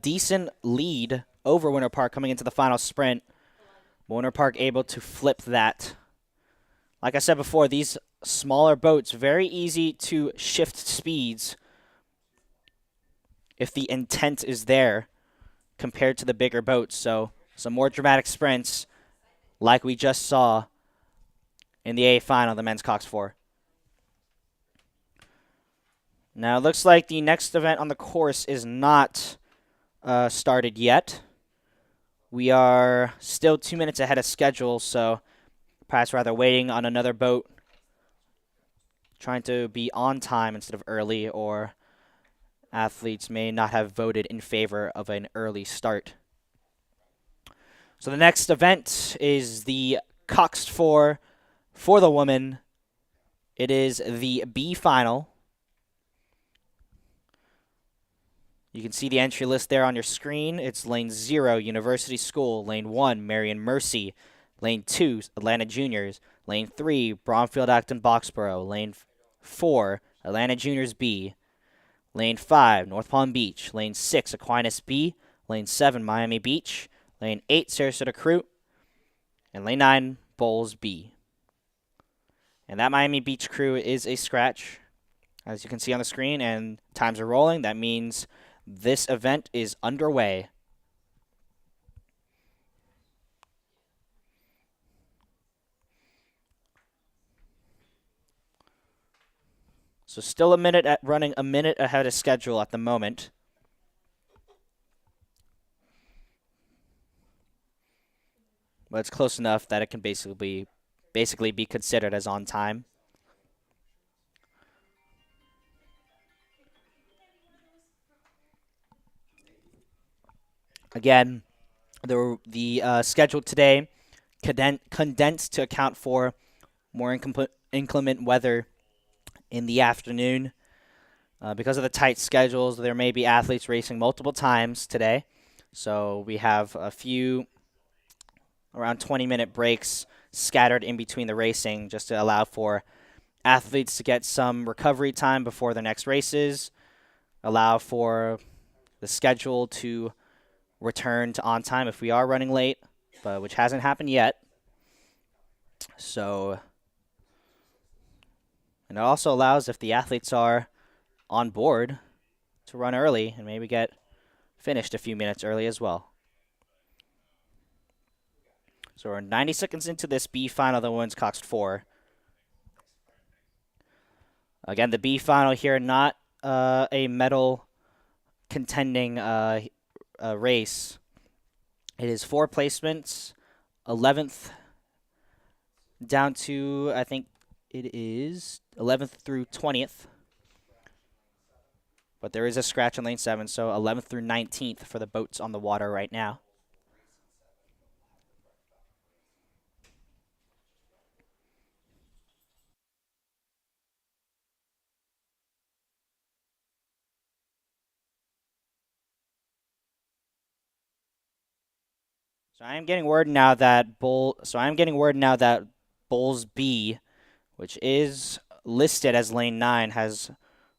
decent lead over Winter Park coming into the final sprint. Winter Park able to flip that. Like I said before, these smaller boats, very easy to shift speeds if the intent is there compared to the bigger boats. So some more dramatic sprints like we just saw in the A final, the men's Cox 4. Now it looks like the next event on the course is not started yet. We are still 2 minutes ahead of schedule, so perhaps rather waiting on another boat, trying to be on time instead of early, or athletes may not have voted in favor of an early start. So the next event is the coxed 4 for the women. It is the B final. You can see the entry list there on your screen. It's Lane 0, University School. Lane 1, Marion Mercy. Lane 2, Atlanta Juniors. Lane 3, Bromfield Acton Boxborough. Lane 4, Atlanta Juniors B. Lane 5, North Palm Beach. Lane 6, Aquinas B. Lane 7, Miami Beach. Lane 8, Sarasota Crew. And Lane 9, Bowles B. And that Miami Beach crew is a scratch, as you can see on the screen, and times are rolling. That means this event is underway. So still running a minute ahead of schedule at the moment. But it's close enough that it can basically be considered as on time. Again, the schedule today condensed to account for more inclement weather in the afternoon. Because of the tight schedules, there may be athletes racing multiple times today. So we have a few around 20-minute breaks scattered in between the racing just to allow for athletes to get some recovery time before their next races, allow for the schedule to return to on time if we are running late, but which hasn't happened yet. So, and it also allows if the athletes are on board to run early and maybe get finished a few minutes early as well. So we're 90 seconds into this B final, the women's coxed 4. Again, the B final here, not a medal contending race. It is 4 placements, 11th down to, I think it is 11th through 20th. But there is a scratch in lane 7, so 11th through 19th for the boats on the water right now. So I am getting word now that Bulls B, which is listed as lane 9, has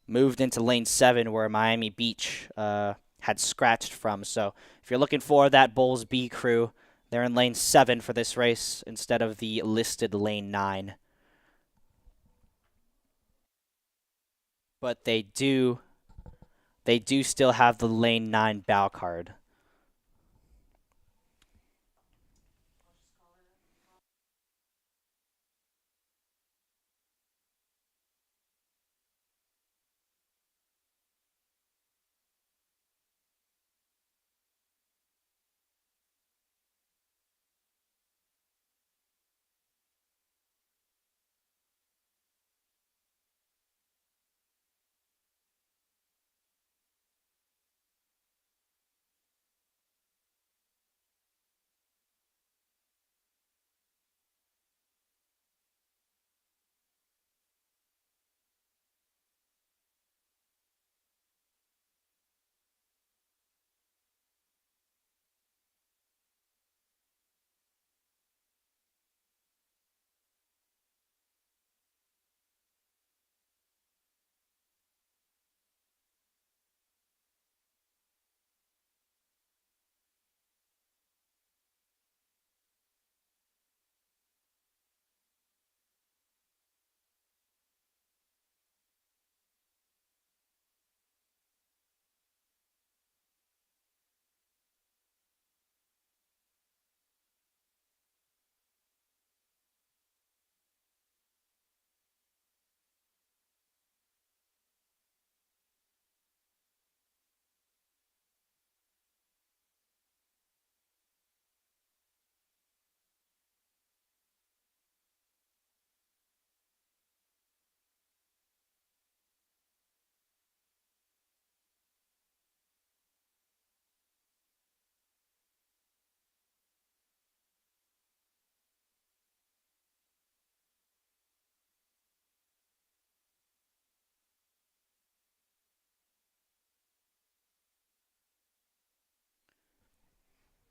moved into lane 7 where Miami Beach had scratched from. So if you're looking for that Bulls B crew, they're in lane 7 for this race instead of the listed lane 9. But they do still have the lane 9 bow card.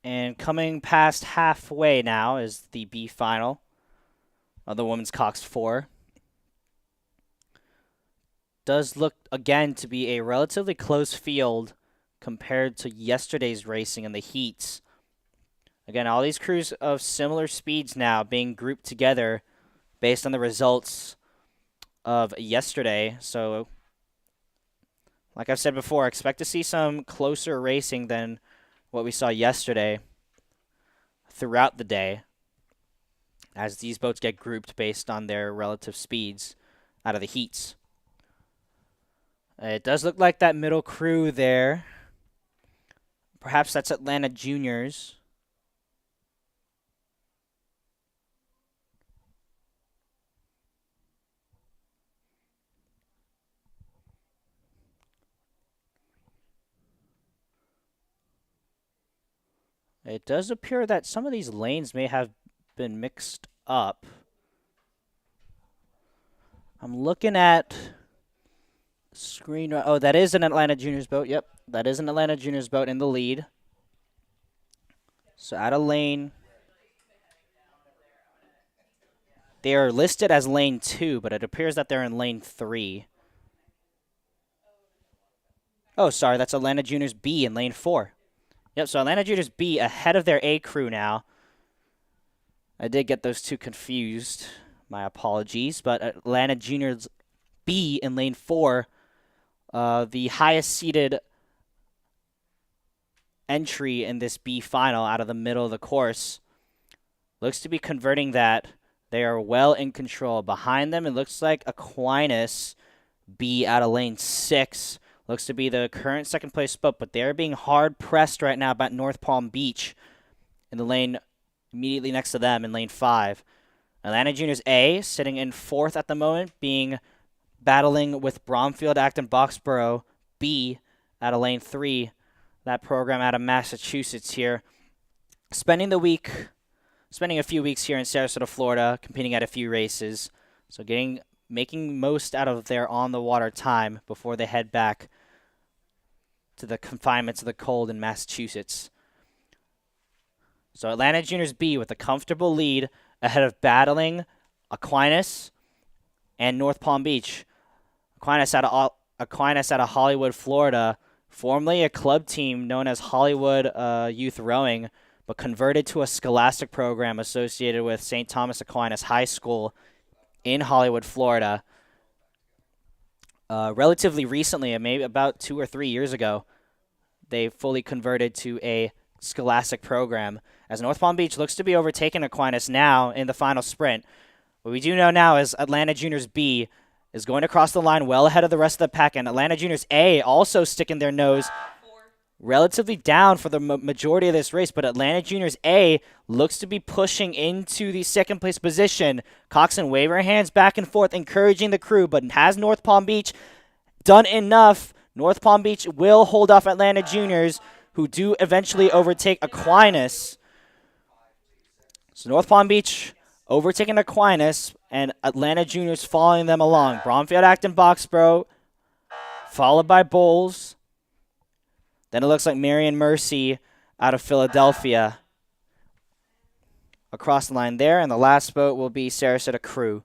And coming past halfway now is the B final of the women's coxed 4. Does look again to be a relatively close field compared to yesterday's racing in the heats. Again, all these crews of similar speeds now being grouped together based on the results of yesterday. So, like I've said before, expect to see some closer racing than what we saw yesterday throughout the day as these boats get grouped based on their relative speeds out of the heats. It does look like that middle crew there. Perhaps that's Atlanta Juniors. It does appear that some of these lanes may have been mixed up. I'm looking at screen. Oh, that is an Atlanta Juniors boat. Yep, that is an Atlanta Juniors boat in the lead. So out of lane. They are listed as lane 2, but it appears that they're in lane 3. Oh, sorry, that's Atlanta Juniors B in lane 4. Yep, so Atlanta Juniors B ahead of their A crew now. I did get those two confused. My apologies. But Atlanta Juniors B in lane 4 the highest seeded entry in this B final out of the middle of the course. Looks to be converting that. They are well in control. Behind them, it looks like Aquinas B out of lane 6. Looks to be the current second place spot, but they're being hard pressed right now by North Palm Beach in the lane immediately next to them in lane 5. Atlanta Juniors A sitting in 4th at the moment, battling with Bromfield Acton Boxborough B out of lane 3. That program out of Massachusetts here. Spending a few weeks here in Sarasota, Florida, competing at a few races. So making most out of their on-the-water time before they head back to the confinements of the cold in Massachusetts. So Atlanta Juniors B with a comfortable lead ahead of battling Aquinas and North Palm Beach. Aquinas out of Hollywood, Florida, formerly a club team known as Hollywood Youth Rowing, but converted to a scholastic program associated with St. Thomas Aquinas High School in Hollywood, Florida. Relatively recently, maybe about 2 or 3 years ago, they fully converted to a scholastic program, as North Palm Beach looks to be overtaking Aquinas now in the final sprint. What we do know now is Atlanta Juniors B is going to cross the line well ahead of the rest of the pack, and Atlanta Juniors A also sticking their nose relatively down for the majority of this race, but Atlanta Juniors A looks to be pushing into the second place position. Coxon waving her hands back and forth, encouraging the crew, but has North Palm Beach done enough? North Palm Beach will hold off Atlanta Juniors, who do eventually overtake Aquinas. So North Palm Beach overtaking Aquinas, and Atlanta Juniors following them along. Bromfield Acton Boxborough, followed by Bowles. Then it looks like Marion Mercy out of Philadelphia across the line there, and the last boat will be Sarasota Crew.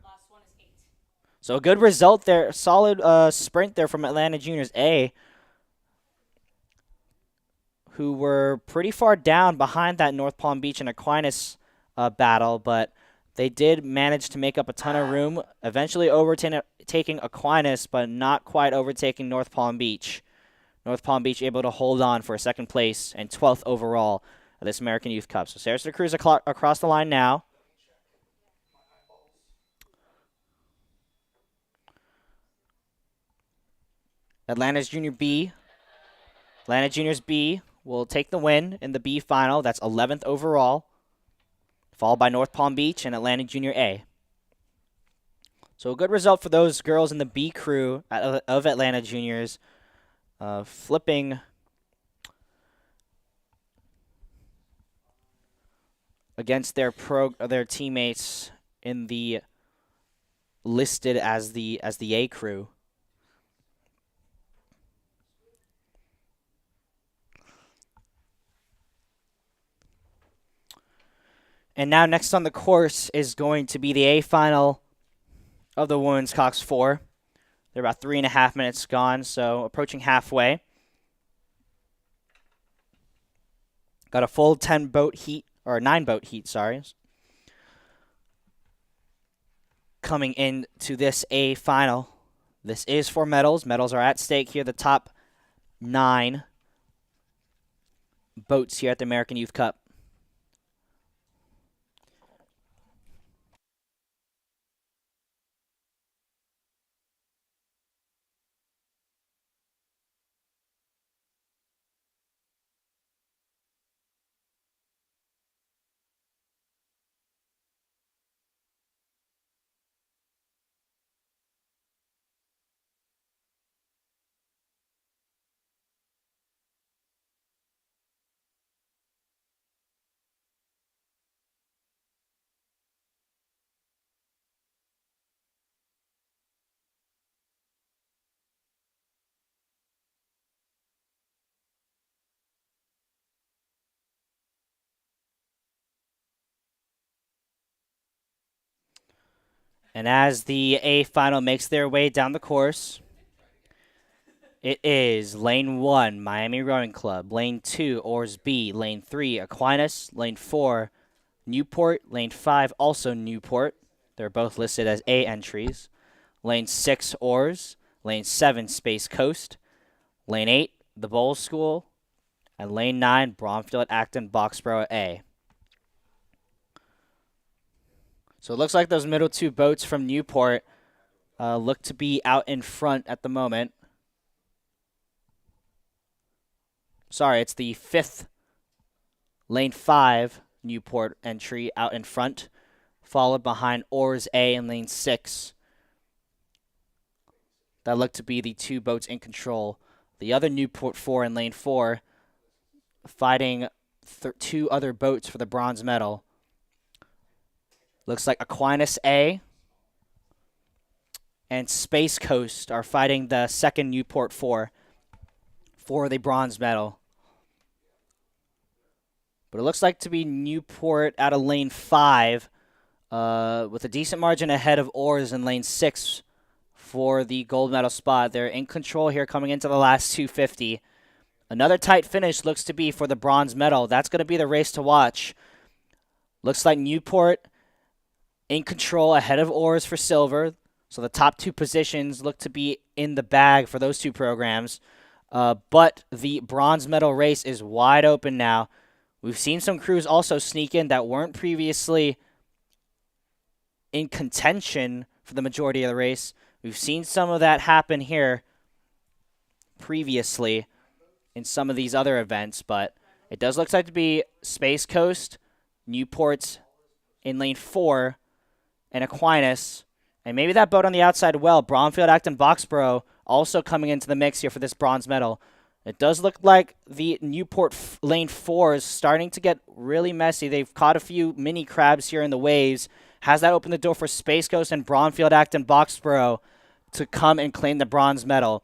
Last one is 8. So a good result there, solid sprint there from Atlanta Juniors A, who were pretty far down behind that North Palm Beach and Aquinas battle, but they did manage to make up a ton of room, eventually overtaking Aquinas, but not quite overtaking North Palm Beach. North Palm Beach able to hold on for a second place and 12th overall of this American Youth Cup. So Sarasota Crew's across the line now. Atlanta Juniors B will take the win in the B final. That's 11th overall, followed by North Palm Beach and Atlanta Junior A. So a good result for those girls in the B crew of Atlanta Juniors, flipping against their teammates in the listed as the A crew. And now next on the course is going to be the A final of the women's Cox 4. They're about 3.5 minutes gone, so approaching halfway. Got a full 9-boat heat, sorry. Coming into this A final. This is for medals. Medals are at stake here. The top 9 boats here at the American Youth Cup. And as the A final makes their way down the course, it is lane 1, Miami Rowing Club, lane 2, Oars B, lane 3, Aquinas, lane 4, Newport, lane 5, also Newport. They're both listed as A entries. Lane 6, Oars. Lane 7, Space Coast. Lane 8, the Bowl School. And Lane 9, Bromfield, Acton, Boxborough A. So it looks like those middle two boats from Newport look to be out in front at the moment. Sorry, it's the 5th Lane 5 Newport entry out in front, followed behind Oars A and Lane 6. That look to be the two boats in control. The other Newport 4 in Lane 4 fighting two other boats for the bronze medal. Looks like Aquinas A and Space Coast are fighting the second Newport 4 for the bronze medal. But it looks like to be Newport out of Lane 5 with a decent margin ahead of Oars in Lane 6 for the gold medal spot. They're in control here coming into the last 250. Another tight finish looks to be for the bronze medal. That's going to be the race to watch. Looks like Newport in control ahead of Oars for silver. So the top two positions look to be in the bag for those two programs. But the bronze medal race is wide open now. We've seen some crews also sneak in that weren't previously in contention for the majority of the race. We've seen some of that happen here previously in some of these other events, but it does look like to be Space Coast, Newport's in Lane 4, and Aquinas. And maybe that boat on the outside well, Bromfield, Acton, Boxborough, also coming into the mix here for this bronze medal. It does look like the Newport Lane 4 is starting to get really messy. They've caught a few mini crabs here in the waves. Has that opened the door for Space Coast and Bromfield, Acton, Boxborough to come and claim the bronze medal?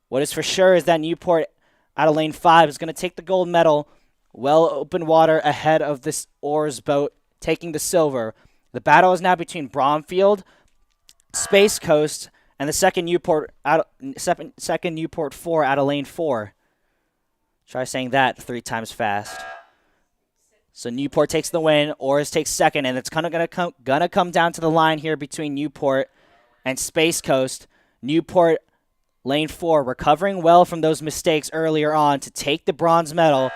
What is for sure is that Newport out of Lane 5 is going to take the gold medal. Well open water ahead of this Oars boat taking the silver. The battle is now between Bromfield, Space Coast, and the second Newport 4 out of Lane 4. Try saying that 3 times fast. So Newport takes the win, Oars takes second, and it's kind of gonna come down to the line here between Newport and Space Coast. Newport Lane 4 recovering well from those mistakes earlier on to take the bronze medal.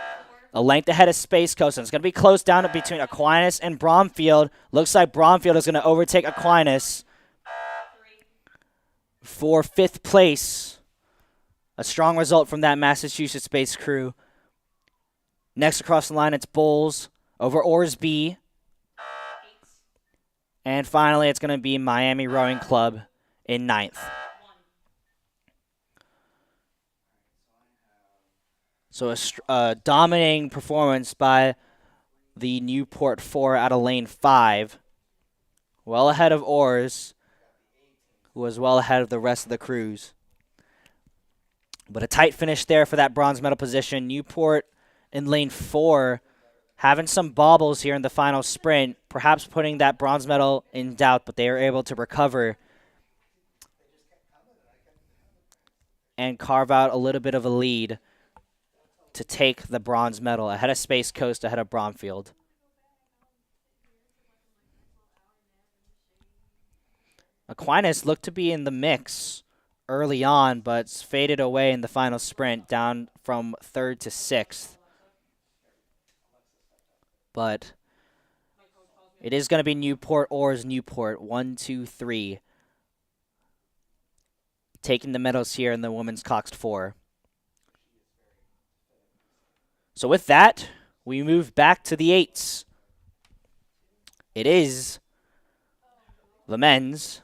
A length ahead of Space Coast, and it's going to be close down between Aquinas and Bromfield. Looks like Bromfield is going to overtake Aquinas for 5th place. A strong result from that Massachusetts-based crew. Next across the line, it's Bulls over Oars B. And finally, it's going to be Miami Rowing Club in 9th. So a dominating performance by the Newport 4 out of Lane 5. Well ahead of Oars, who was well ahead of the rest of the crews. But a tight finish there for that bronze medal position. Newport in Lane 4 having some bobbles here in the final sprint, perhaps putting that bronze medal in doubt, but they are able to recover and carve out a little bit of a lead to take the bronze medal ahead of Space Coast, ahead of Bromfield. Aquinas looked to be in the mix early on, but faded away in the final sprint, down from 3rd to 6th. But it is going to be Newport, Oars, Newport, 1, 2, 3. Taking the medals here in the women's coxed 4. So with that, we move back to the 8s. It is the men's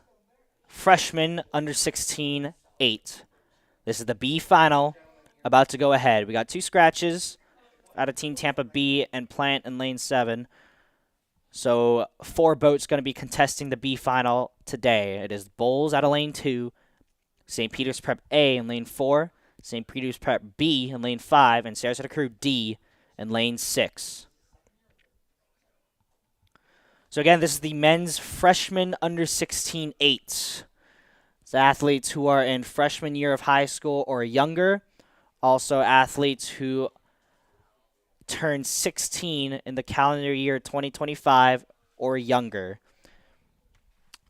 freshman under 16 8. This is the B final about to go ahead. We got 2 scratches out of Team Tampa B and Plant in Lane 7. So 4 boats going to be contesting the B final today. It is Bulls out of Lane 2, St. Peter's Prep A in Lane 4, St. Peter's Prep B in Lane 5, and Sarasota Crew D in Lane 6. So again, this is the men's freshman under 16 8. It's athletes who are in freshman year of high school or younger. Also athletes who turn 16 in the calendar year 2025 or younger.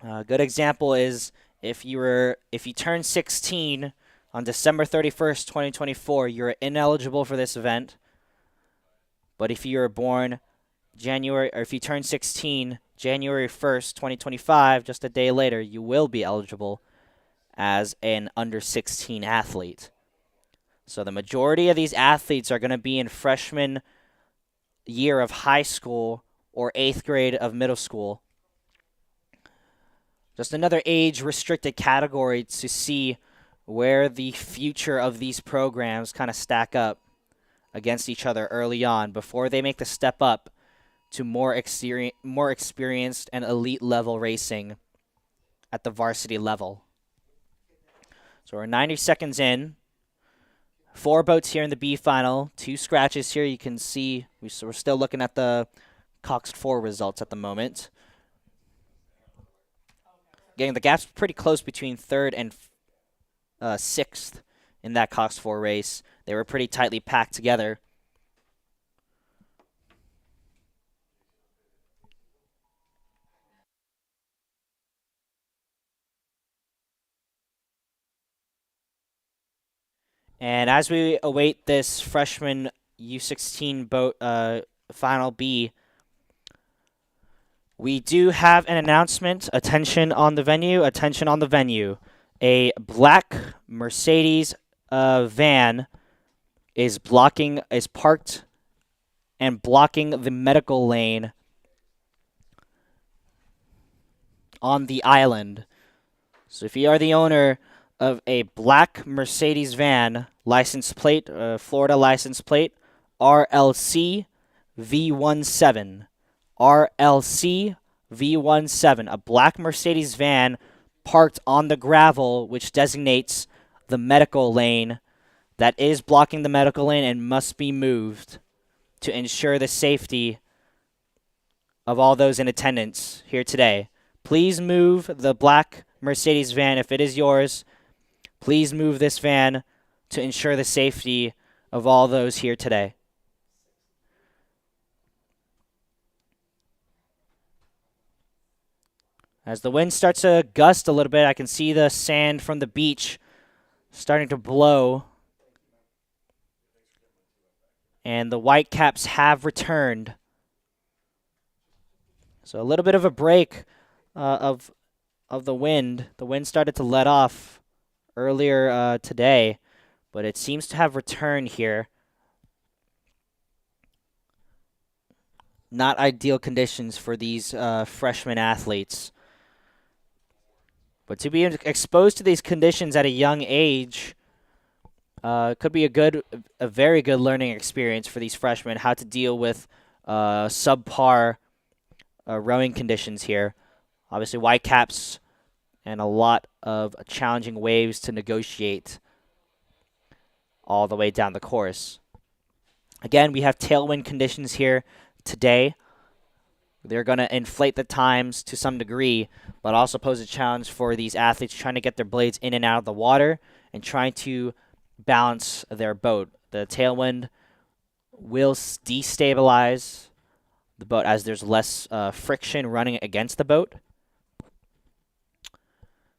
A good example is if you turn 16 on December 31st, 2024, you're ineligible for this event. But if you were born January, or if you turn 16 January 1st, 2025, just a day later, you will be eligible as an under 16 athlete. So the majority of these athletes are going to be in freshman year of high school or 8th grade of middle school. Just another age-restricted category to see where the future of these programs kind of stack up against each other early on before they make the step up to more experienced and elite level racing at the varsity level. So we're 90 seconds in. 4 boats here in the B final. 2 scratches here. You can see we're still looking at the coxed 4 results at the moment. Again, the gap's pretty close between 3rd and 6th in that coxed 4 race. They were pretty tightly packed together. And as we await this freshman U16 boat final B, we do have an announcement. Attention on the venue. Attention on the venue. A black Mercedes van is parked and blocking the medical lane on the island. So if you are the owner of a black Mercedes van, license plate, Florida license plate, RLC V17. RLC V17, a black Mercedes van parked on the gravel, which designates the medical lane that is blocking the medical lane and must be moved to ensure the safety of all those in attendance here today. Please move the black Mercedes van if it is yours. Please move this van to ensure the safety of all those here today. As the wind starts to gust a little bit, I can see the sand from the beach starting to blow. And the Whitecaps have returned. So a little bit of a break of the wind. The wind started to let off earlier today, but it seems to have returned here. Not ideal conditions for these freshman athletes. But to be exposed to these conditions at a young age could be a very good learning experience for these freshmen, how to deal with subpar rowing conditions here. Obviously, Whitecaps and a lot of challenging waves to negotiate all the way down the course. Again, we have tailwind conditions here today. They're going to inflate the times to some degree, but also pose a challenge for these athletes trying to get their blades in and out of the water and trying to balance their boat. The tailwind will destabilize the boat as there's less friction running against the boat.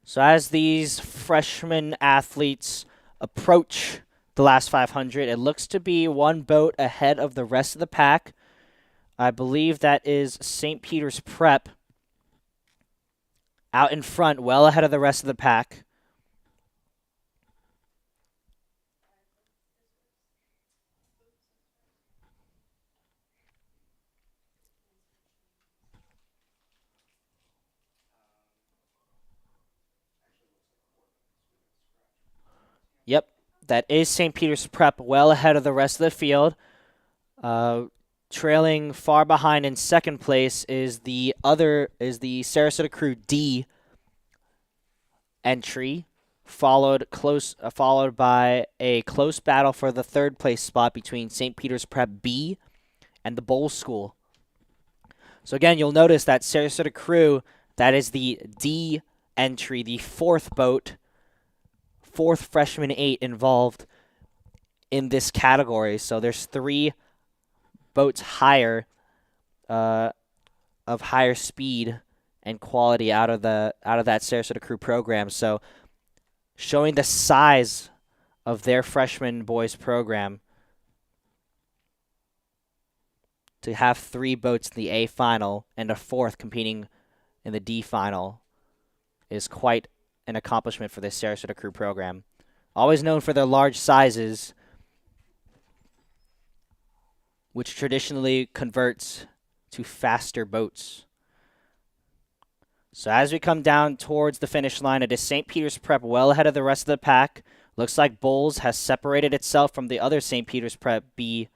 So as these freshman athletes approach the last 500, it looks to be one boat ahead of the rest of the pack. I believe that is St. Peter's Prep out in front, well ahead of the rest of the pack. Yep, that is St. Peter's Prep, well ahead of the rest of the field. Trailing far behind in second place is the Sarasota Crew D entry, followed by a close battle for the third place spot between St. Peter's Prep B and the Bowl School. So again, you'll notice that Sarasota Crew, that is the D entry, the fourth boat, fourth freshman 8 involved in this category. So there's 3 boats higher, of higher speed and quality out of that Sarasota Crew program. So showing the size of their freshman boys program to have 3 boats in the A final and a 4th competing in the D final is quite an accomplishment for this Sarasota Crew program. Always known for their large sizes, which traditionally converts to faster boats. So as we come down towards the finish line, it is St. Peter's Prep well ahead of the rest of the pack. Looks like Bowles has separated itself from the other St. Peter's Prep B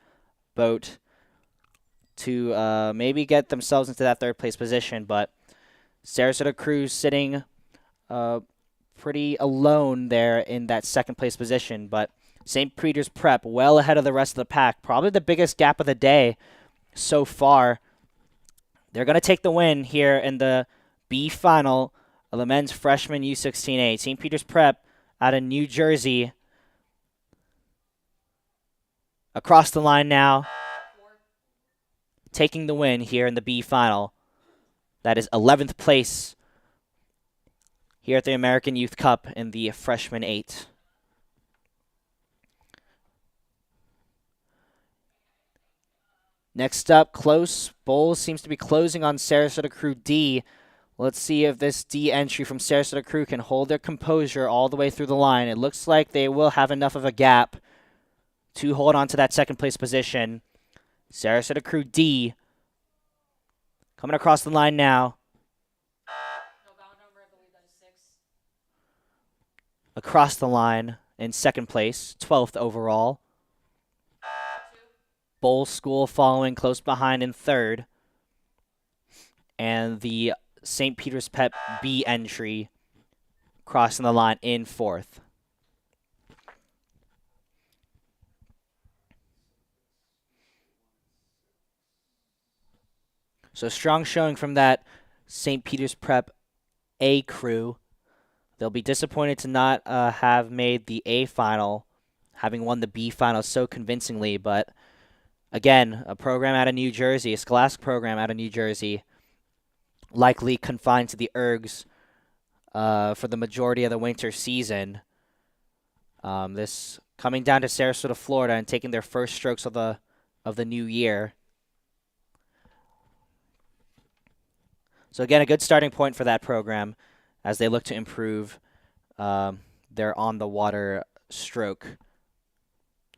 boat to maybe get themselves into that 3rd place position, but Sarasota Crew sitting pretty alone there in that 2nd place position, but St. Peter's Prep well ahead of the rest of the pack. Probably the biggest gap of the day so far. They're going to take the win here in the B final of the men's freshman U16A. St. Peter's Prep out of New Jersey. Across the line now. Taking the win here in the B final. That is 11th place here at the American Youth Cup in the freshman 8. Next up, close. Bowles seems to be closing on Sarasota Crew D. Let's see if this D entry from Sarasota Crew can hold their composure all the way through the line. It looks like they will have enough of a gap to hold on to that 2nd place position. Sarasota Crew D coming across the line now. Across the line in 2nd place, 12th overall. Bowles School following close behind in 3rd. And the St. Peter's Prep B entry crossing the line in 4th. So strong showing from that St. Peter's Prep A crew. They'll be disappointed to not have made the A final, having won the B final so convincingly. But again, a program out of New Jersey, a scholastic program out of New Jersey, likely confined to the ergs for the majority of the winter season. This coming down to Sarasota, Florida, and taking their first strokes of the new year. So again, a good starting point for that program as they look to improve their on-the-water stroke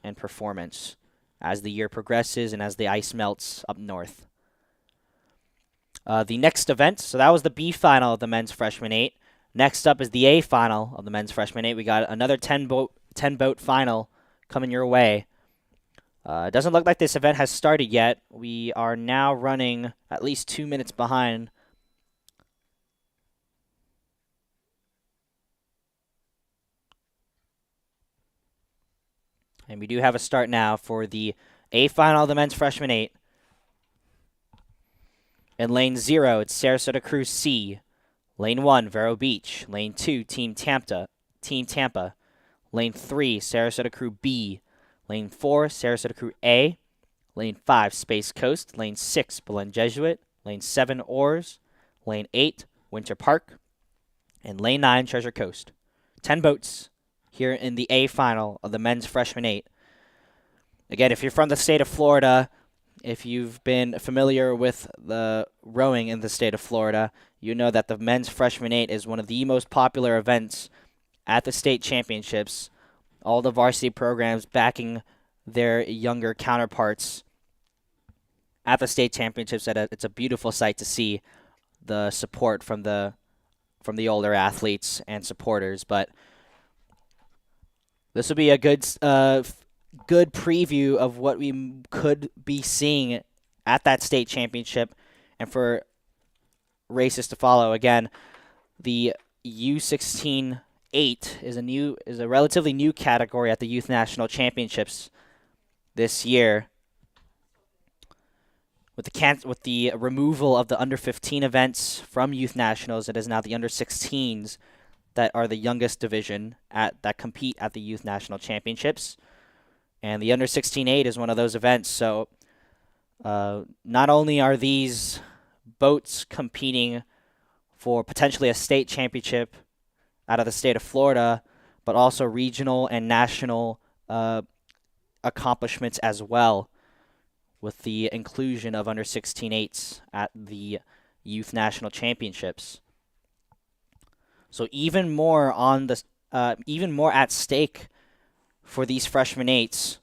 and performance as the year progresses and as the ice melts up north. The next event, so that was the B final of the men's freshman 8. Next up is the A final of the men's freshman 8. We got another 10-boat final coming your way. It doesn't look like this event has started yet. We are now running at least 2 minutes behind. And we do have a start now for the A final of the men's freshman 8. In lane 0, it's Sarasota Crew C. Lane 1, Vero Beach. Lane 2, Team Tampa. Lane 3, Sarasota Crew B. Lane 4, Sarasota Crew A. Lane 5, Space Coast. Lane 6, Belen Jesuit. Lane 7, Oars. Lane 8, Winter Park. And Lane 9, Treasure Coast. 10 boats here in the A final of the men's freshman 8. Again, if you're from the state of Florida, if you've been familiar with the rowing in the state of Florida, you know that the men's freshman 8 is one of the most popular events at the state championships. All the varsity programs backing their younger counterparts at the state championships. It's a beautiful sight to see the support from the older athletes and supporters. But this will be a good preview of what we could be seeing at that state championship, and for races to follow. Again, the U16 8 is a relatively new category at the Youth National Championships this year. With the removal of the under 15 events from Youth Nationals, it is now the under 16s that are the youngest division that compete at the Youth National Championships. And the under 16-8 is one of those events. So not only are these boats competing for potentially a state championship out of the state of Florida, but also regional and national accomplishments as well, with the inclusion of under 16-8s at the youth national championships. So even more at stake for these freshman eights,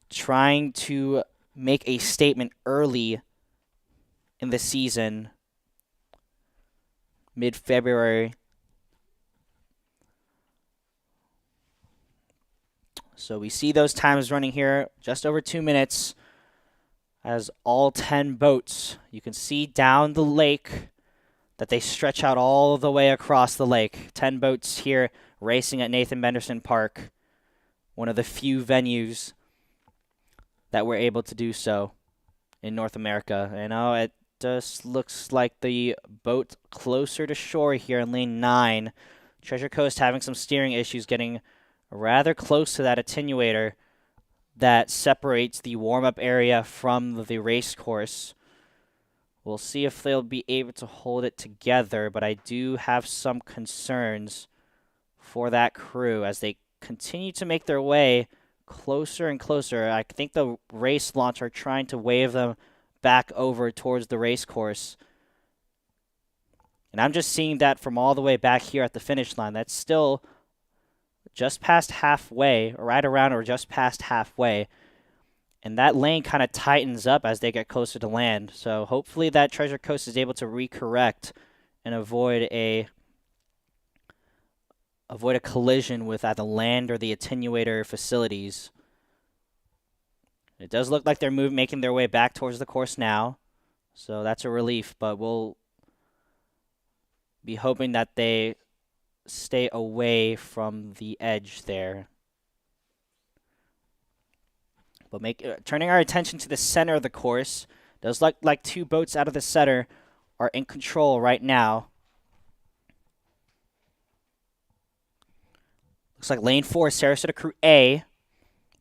trying to make a statement early in the season, mid-February. So we see those times running here, just over 2 minutes, as all 10 boats, you can see down the lake that they stretch out all the way across the lake. 10 boats here racing at Nathan Benderson Park, one of the few venues that we're able to do so in North America. You know, it just looks like the boat closer to shore here in lane 9. Treasure Coast having some steering issues, getting rather close to that attenuator that separates the warm-up area from the race course. We'll see if they'll be able to hold it together, but I do have some concerns for that crew as they continue to make their way closer and closer. I think the race launch are trying to wave them back over towards the race course. And I'm just seeing that from all the way back here at the finish line. That's still just past halfway, or right around or just past halfway. And that lane kind of tightens up as they get closer to land. So hopefully that Treasure Coast is able to recorrect and avoid a collision with either land or the attenuator facilities. It does look like they're making their way back towards the course now. So that's a relief, but we'll be hoping that they stay away from the edge there. But turning our attention to the center of the course, does look like 2 boats out of the center are in control right now. Looks like lane 4, Sarasota Crew A,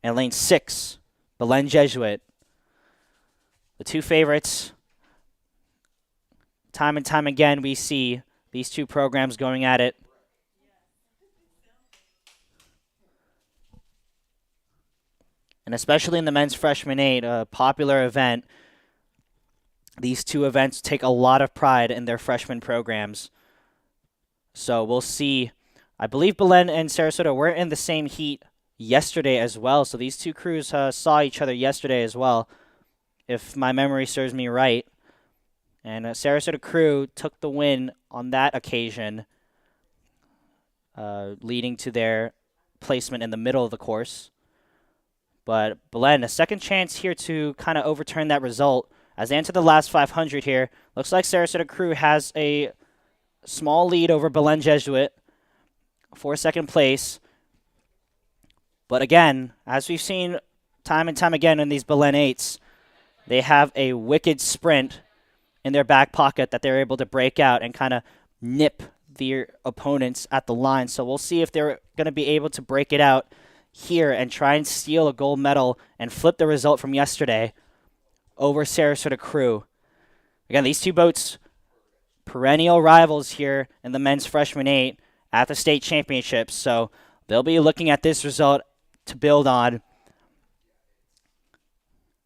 and lane 6, Belen Jesuit. The 2 favorites. Time and time again, we see these 2 programs going at it. And especially in the men's freshman 8, a popular event, these 2 events take a lot of pride in their freshman programs. So we'll see. I believe Belen and Sarasota were in the same heat yesterday as well. So these 2 crews saw each other yesterday as well, if my memory serves me right. And Sarasota Crew took the win on that occasion, leading to their placement in the middle of the course. But Belen, a second chance here to kind of overturn that result as they enter the last 500 here. Looks like Sarasota Crew has a small lead over Belen Jesuit for second place. But again, as we've seen time and time again in these Belen 8s, they have a wicked sprint in their back pocket that they're able to break out and kind of nip their opponents at the line. So we'll see if they're going to be able to break it out here and try and steal a gold medal and flip the result from yesterday over Sarasota Crew. Again, these 2 boats, perennial rivals here in the men's freshman 8 at the state championships. So they'll be looking at this result to build on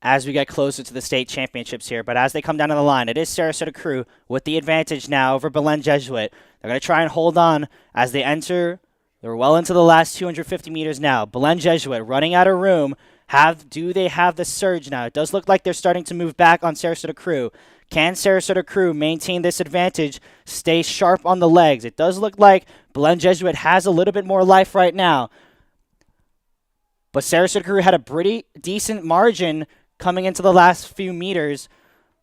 as we get closer to the state championships here. But as they come down to the line, it is Sarasota Crew with the advantage now over Belen Jesuit. They're going to try and hold on as they enter. They're well into the last 250 meters now. Belen Jesuit running out of room. Do they have the surge now? It does look like they're starting to move back on Sarasota Crew. Can Sarasota Crew maintain this advantage, stay sharp on the legs? It does look like Belen Jesuit has a little bit more life right now. But Sarasota Crew had a pretty decent margin coming into the last few meters.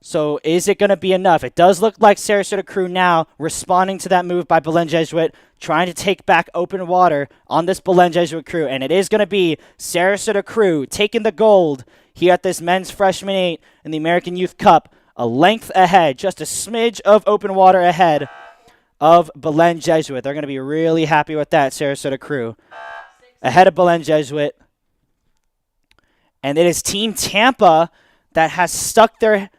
So is it going to be enough? It does look like Sarasota Crew now responding to that move by Belen Jesuit, trying to take back open water on this Belen Jesuit crew. And it is going to be Sarasota Crew taking the gold here at this men's freshman 8 in the American Youth Cup. A length ahead, just a smidge of open water ahead of Belen Jesuit. They're going to be really happy with that, Sarasota Crew. Ahead of Belen Jesuit. And it is Team Tampa that has stuck their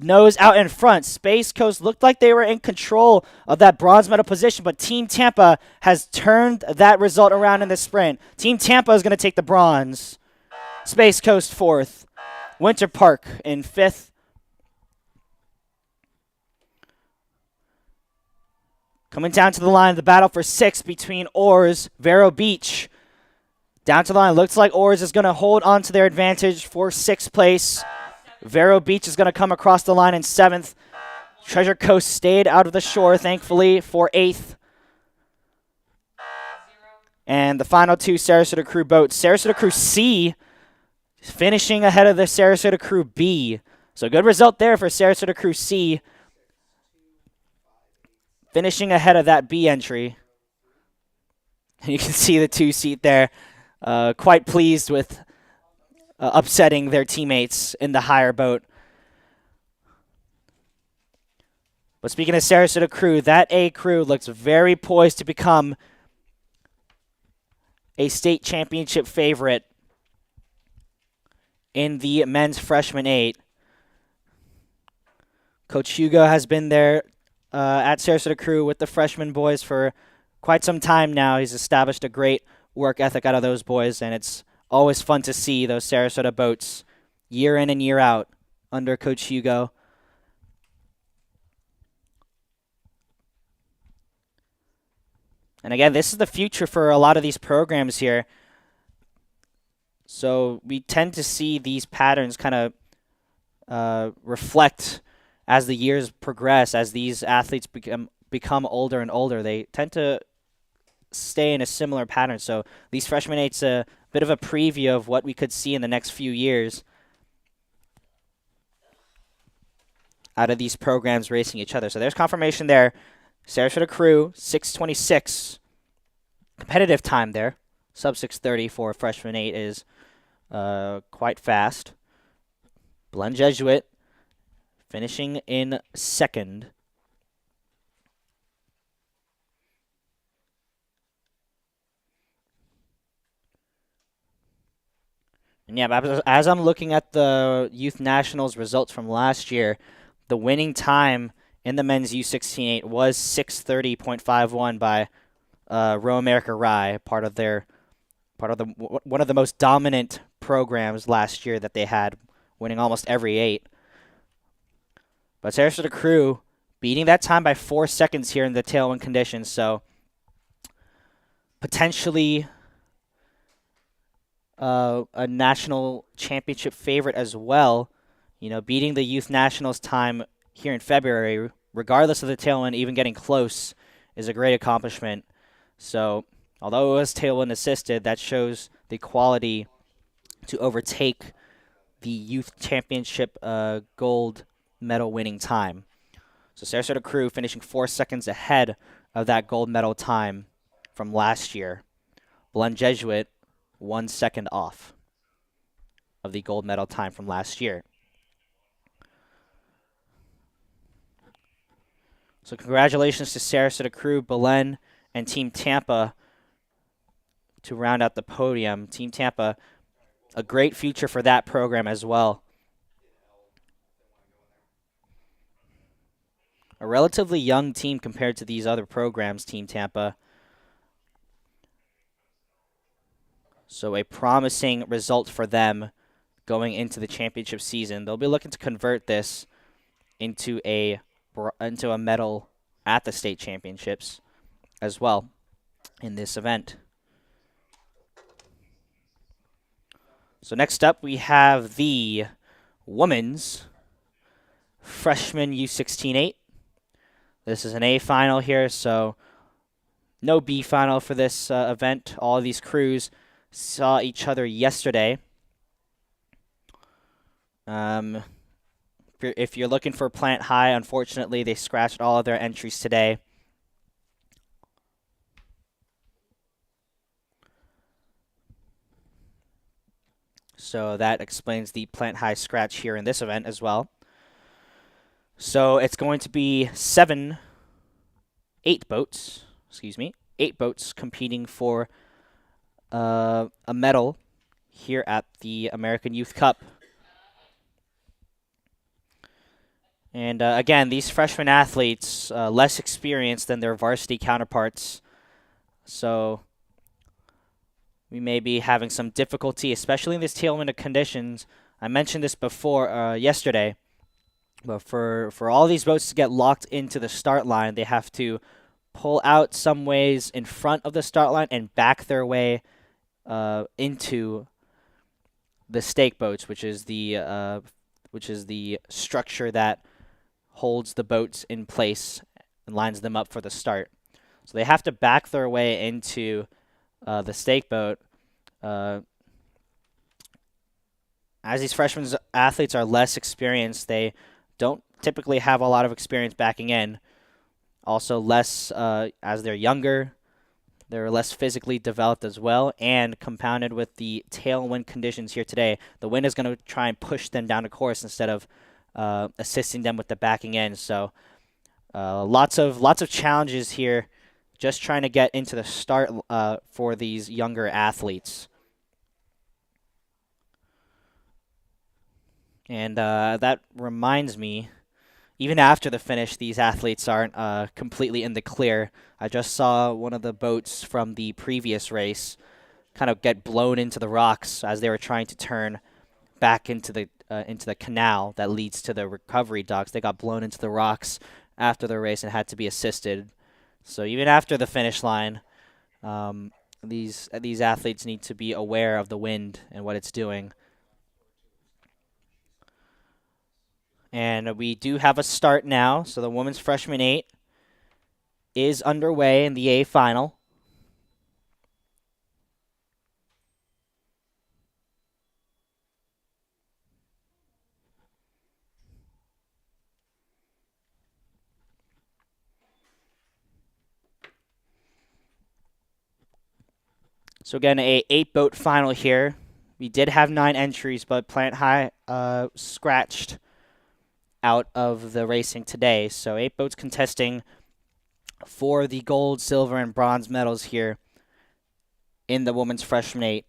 Nose out in front. Space Coast looked like they were in control of that bronze medal position, but Team Tampa has turned that result around in the sprint. Team Tampa is going to take the bronze. Space Coast fourth. Winter Park in fifth. Coming down to the line, the battle for sixth between Oars, Vero Beach. Down to the line, looks like Oars is going to hold on to their advantage for sixth place. Vero Beach is going to come across the line in seventh. Treasure Coast stayed out of the shore, thankfully, for eighth. And the final two Sarasota Crew boats. Sarasota Crew C finishing ahead of the Sarasota Crew B. So good result there for Sarasota Crew C. Finishing ahead of that B entry. And you can see the 2-seat there. Quite pleased with upsetting their teammates in the higher boat. But speaking of Sarasota Crew, that A crew looks very poised to become a state championship favorite in the men's freshman 8. Coach Hugo has been there at Sarasota Crew with the freshman boys for quite some time now. He's established a great work ethic out of those boys, and it's always fun to see those Sarasota boats year in and year out under Coach Hugo. And again, this is the future for a lot of these programs here. So we tend to see these patterns kind of reflect as the years progress, as these athletes become older and older. They tend to stay in a similar pattern. So these freshman 8's a bit of a preview of what we could see in the next few years out of these programs racing each other. So there's confirmation there. Sarasota Crew, 6:26. Competitive time there. Sub 6:30 for freshman 8 is quite fast. Belen Jesuit finishing in second. And yeah, as I'm looking at the Youth Nationals results from last year, the winning time in the men's U16-8 was 6:30.51 by Row America Rye, part of one of the most dominant programs last year that they had, winning almost every 8. But Sarasota Crew beating that time by 4 seconds here in the tailwind conditions, so potentially a national championship favorite as well. You know, beating the Youth Nationals time here in February, regardless of the tailwind, even getting close is a great accomplishment. So, although it was tailwind assisted, that shows the quality to overtake the Youth Championship gold medal winning time. So Sarasota Crew finishing 4 seconds ahead of that gold medal time from last year. Belen Jesuit 1 second off of the gold medal time from last year. So congratulations to Sarasota Crew, Belen, and Team Tampa to round out the podium. Team Tampa, a great future for that program as well. A relatively young team compared to these other programs, Team Tampa. So a promising result for them going into the championship season. They'll be looking to convert this into a medal at the state championships as well in this event. So next up we have the women's freshman U16-8. This is an A final here, so no B final for this event. All of these crews saw each other yesterday. If you're looking for Plant High, unfortunately, they scratched all of their entries today. So that explains the Plant High scratch here in this event as well. So it's going to be 8 boats competing for a medal here at the American Youth Cup. And again, these freshman athletes, less experienced than their varsity counterparts. So we may be having some difficulty, especially in these tailwind conditions. I mentioned this before yesterday, but for all these boats to get locked into the start line, they have to pull out some ways in front of the start line and back their way into the stake boats, which is the structure that holds the boats in place and lines them up for the start. So they have to back their way into the stake boat. As these freshman athletes are less experienced, they don't typically have a lot of experience backing in. Also, less as they're younger, they're less physically developed as well, and compounded with the tailwind conditions here today, the wind is going to try and push them down the course instead of assisting them with the backing in. So lots of challenges here, just trying to get into the start for these younger athletes. And that reminds me, even after the finish, these athletes aren't completely in the clear. I just saw one of the boats from the previous race kind of get blown into the rocks as they were trying to turn back into the canal that leads to the recovery docks. They got blown into the rocks after the race and had to be assisted. So even after the finish line, these athletes need to be aware of the wind and what it's doing. And we do have a start now. So the women's freshman 8 is underway in the A final. So again, a 8-boat final here. We did have 9 entries, but Plant High scratched out of the racing today. So 8 boats contesting for the gold, silver, and bronze medals here in the women's freshman 8.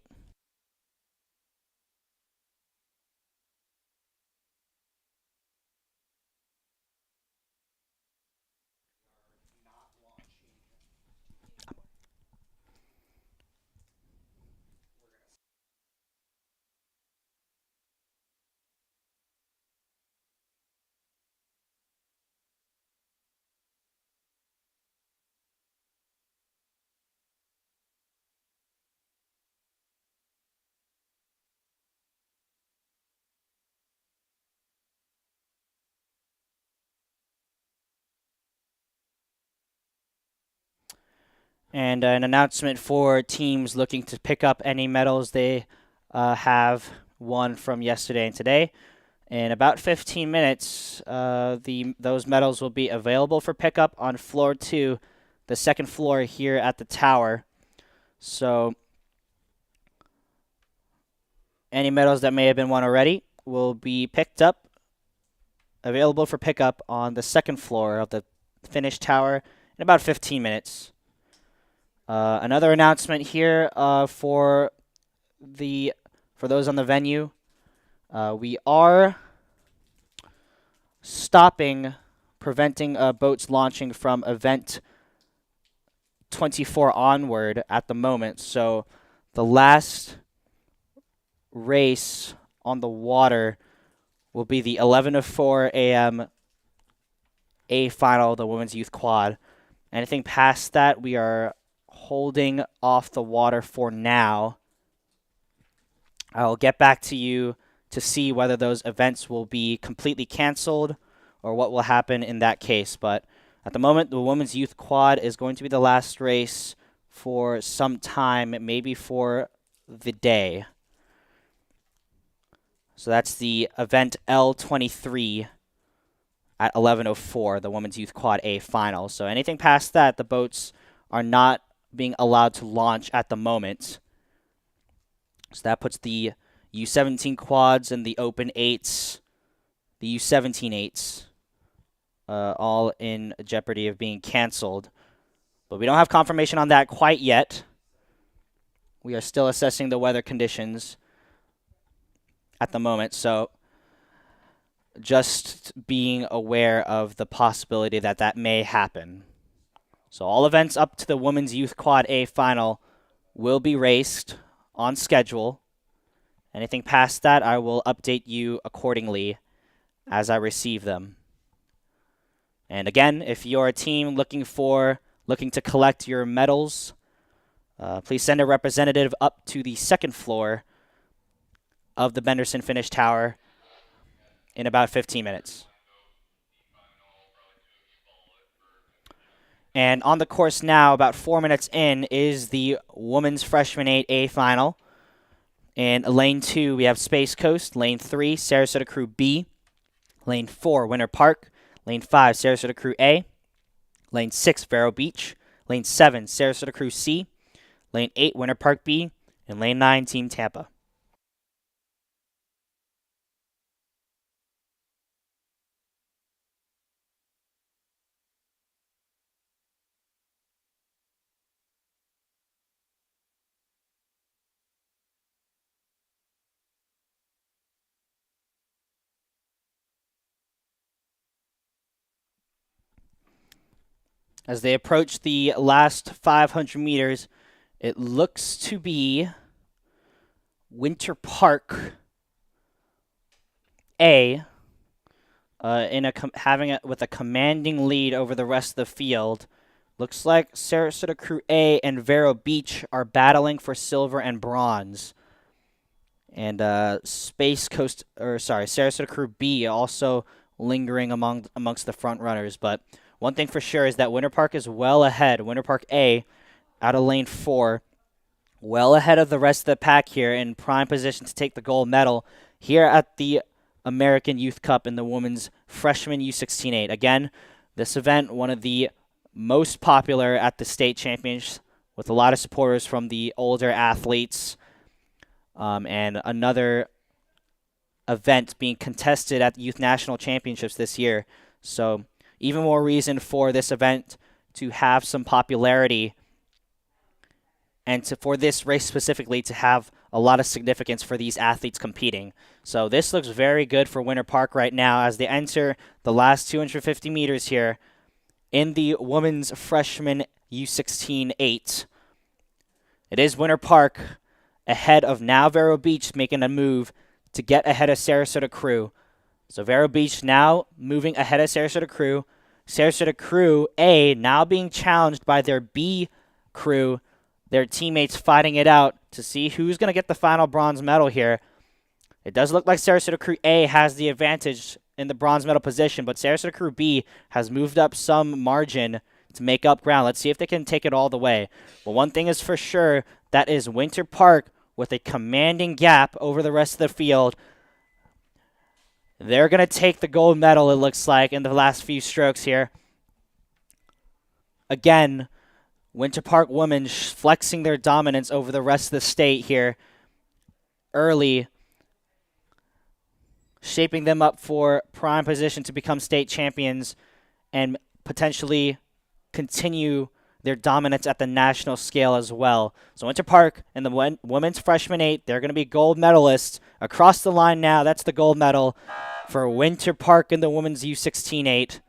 And an announcement for teams looking to pick up any medals they have won from yesterday and today. In about 15 minutes, those medals will be available for pickup on floor 2, the second floor here at the tower. So any medals that may have been won already will be picked up, available for pickup on the second floor of the finished tower in about 15 minutes. Another announcement here for those on the venue. We are preventing boats launching from event 24 onward at the moment. So the last race on the water will be the 11:04 a.m. A final, the women's youth quad. Anything past that, we are holding off the water for now. I'll get back to you to see whether those events will be completely canceled or what will happen in that case. But at the moment, the women's youth quad is going to be the last race for some time, maybe for the day. So that's the event L23 at 11:04, the women's youth quad A final. So anything past that, the boats are not being allowed to launch at the moment. So that puts the U17 quads and the open 8s, the U17 8s, all in jeopardy of being canceled. But we don't have confirmation on that quite yet. We are still assessing the weather conditions at the moment. So just being aware of the possibility that that may happen. So all events up to the Women's Youth Quad A final will be raced on schedule. Anything past that, I will update you accordingly as I receive them. And again, if you're a team looking to collect your medals, please send a representative up to the second floor of the Benderson Finish Tower in about 15 minutes. And on the course now, about 4 minutes in, is the Women's Freshman 8A final. In lane 2, we have Space Coast. Lane 3, Sarasota Crew B. Lane 4, Winter Park. Lane 5, Sarasota Crew A. Lane 6, Vero Beach. Lane 7, Sarasota Crew C. Lane 8, Winter Park B. And Lane 9, Team Tampa. As they approach the last 500 meters, it looks to be Winter Park A with a commanding lead over the rest of the field. Looks like Sarasota Crew A and Vero Beach are battling for silver and bronze. And Sarasota Crew B also lingering amongst the front runners. But one thing for sure is that Winter Park is well ahead. Winter Park A out of lane 4, well ahead of the rest of the pack here, in prime position to take the gold medal here at the American Youth Cup in the Women's Freshman U16-8. Again, this event, one of the most popular at the state champions, with a lot of supporters from the older athletes, and another event being contested at the Youth National Championships this year. So even more reason for this event to have some popularity, and for this race specifically to have a lot of significance for these athletes competing. So this looks very good for Winter Park right now as they enter the last 250 meters here in the Women's Freshman U16-8. It is Winter Park ahead of now Vero Beach, making a move to get ahead of Sarasota Crew. So Vero Beach now moving ahead of Sarasota Crew. Sarasota Crew A now being challenged by their B crew, their teammates fighting it out to see who's going to get the final bronze medal here. It does look like Sarasota Crew A has the advantage in the bronze medal position, but Sarasota Crew B has moved up some margin to make up ground. Let's see if they can take it all the way. But one thing is for sure, that is Winter Park with a commanding gap over the rest of the field. They're going to take the gold medal, it looks like, in the last few strokes here. Again, Winter Park women flexing their dominance over the rest of the state here early, shaping them up for prime position to become state champions and potentially continue their dominance at the national scale as well. So Winter Park and the Women's Freshman 8, they're going to be gold medalists. Across the line now, that's the gold medal for Winter Park in the Women's U16-8.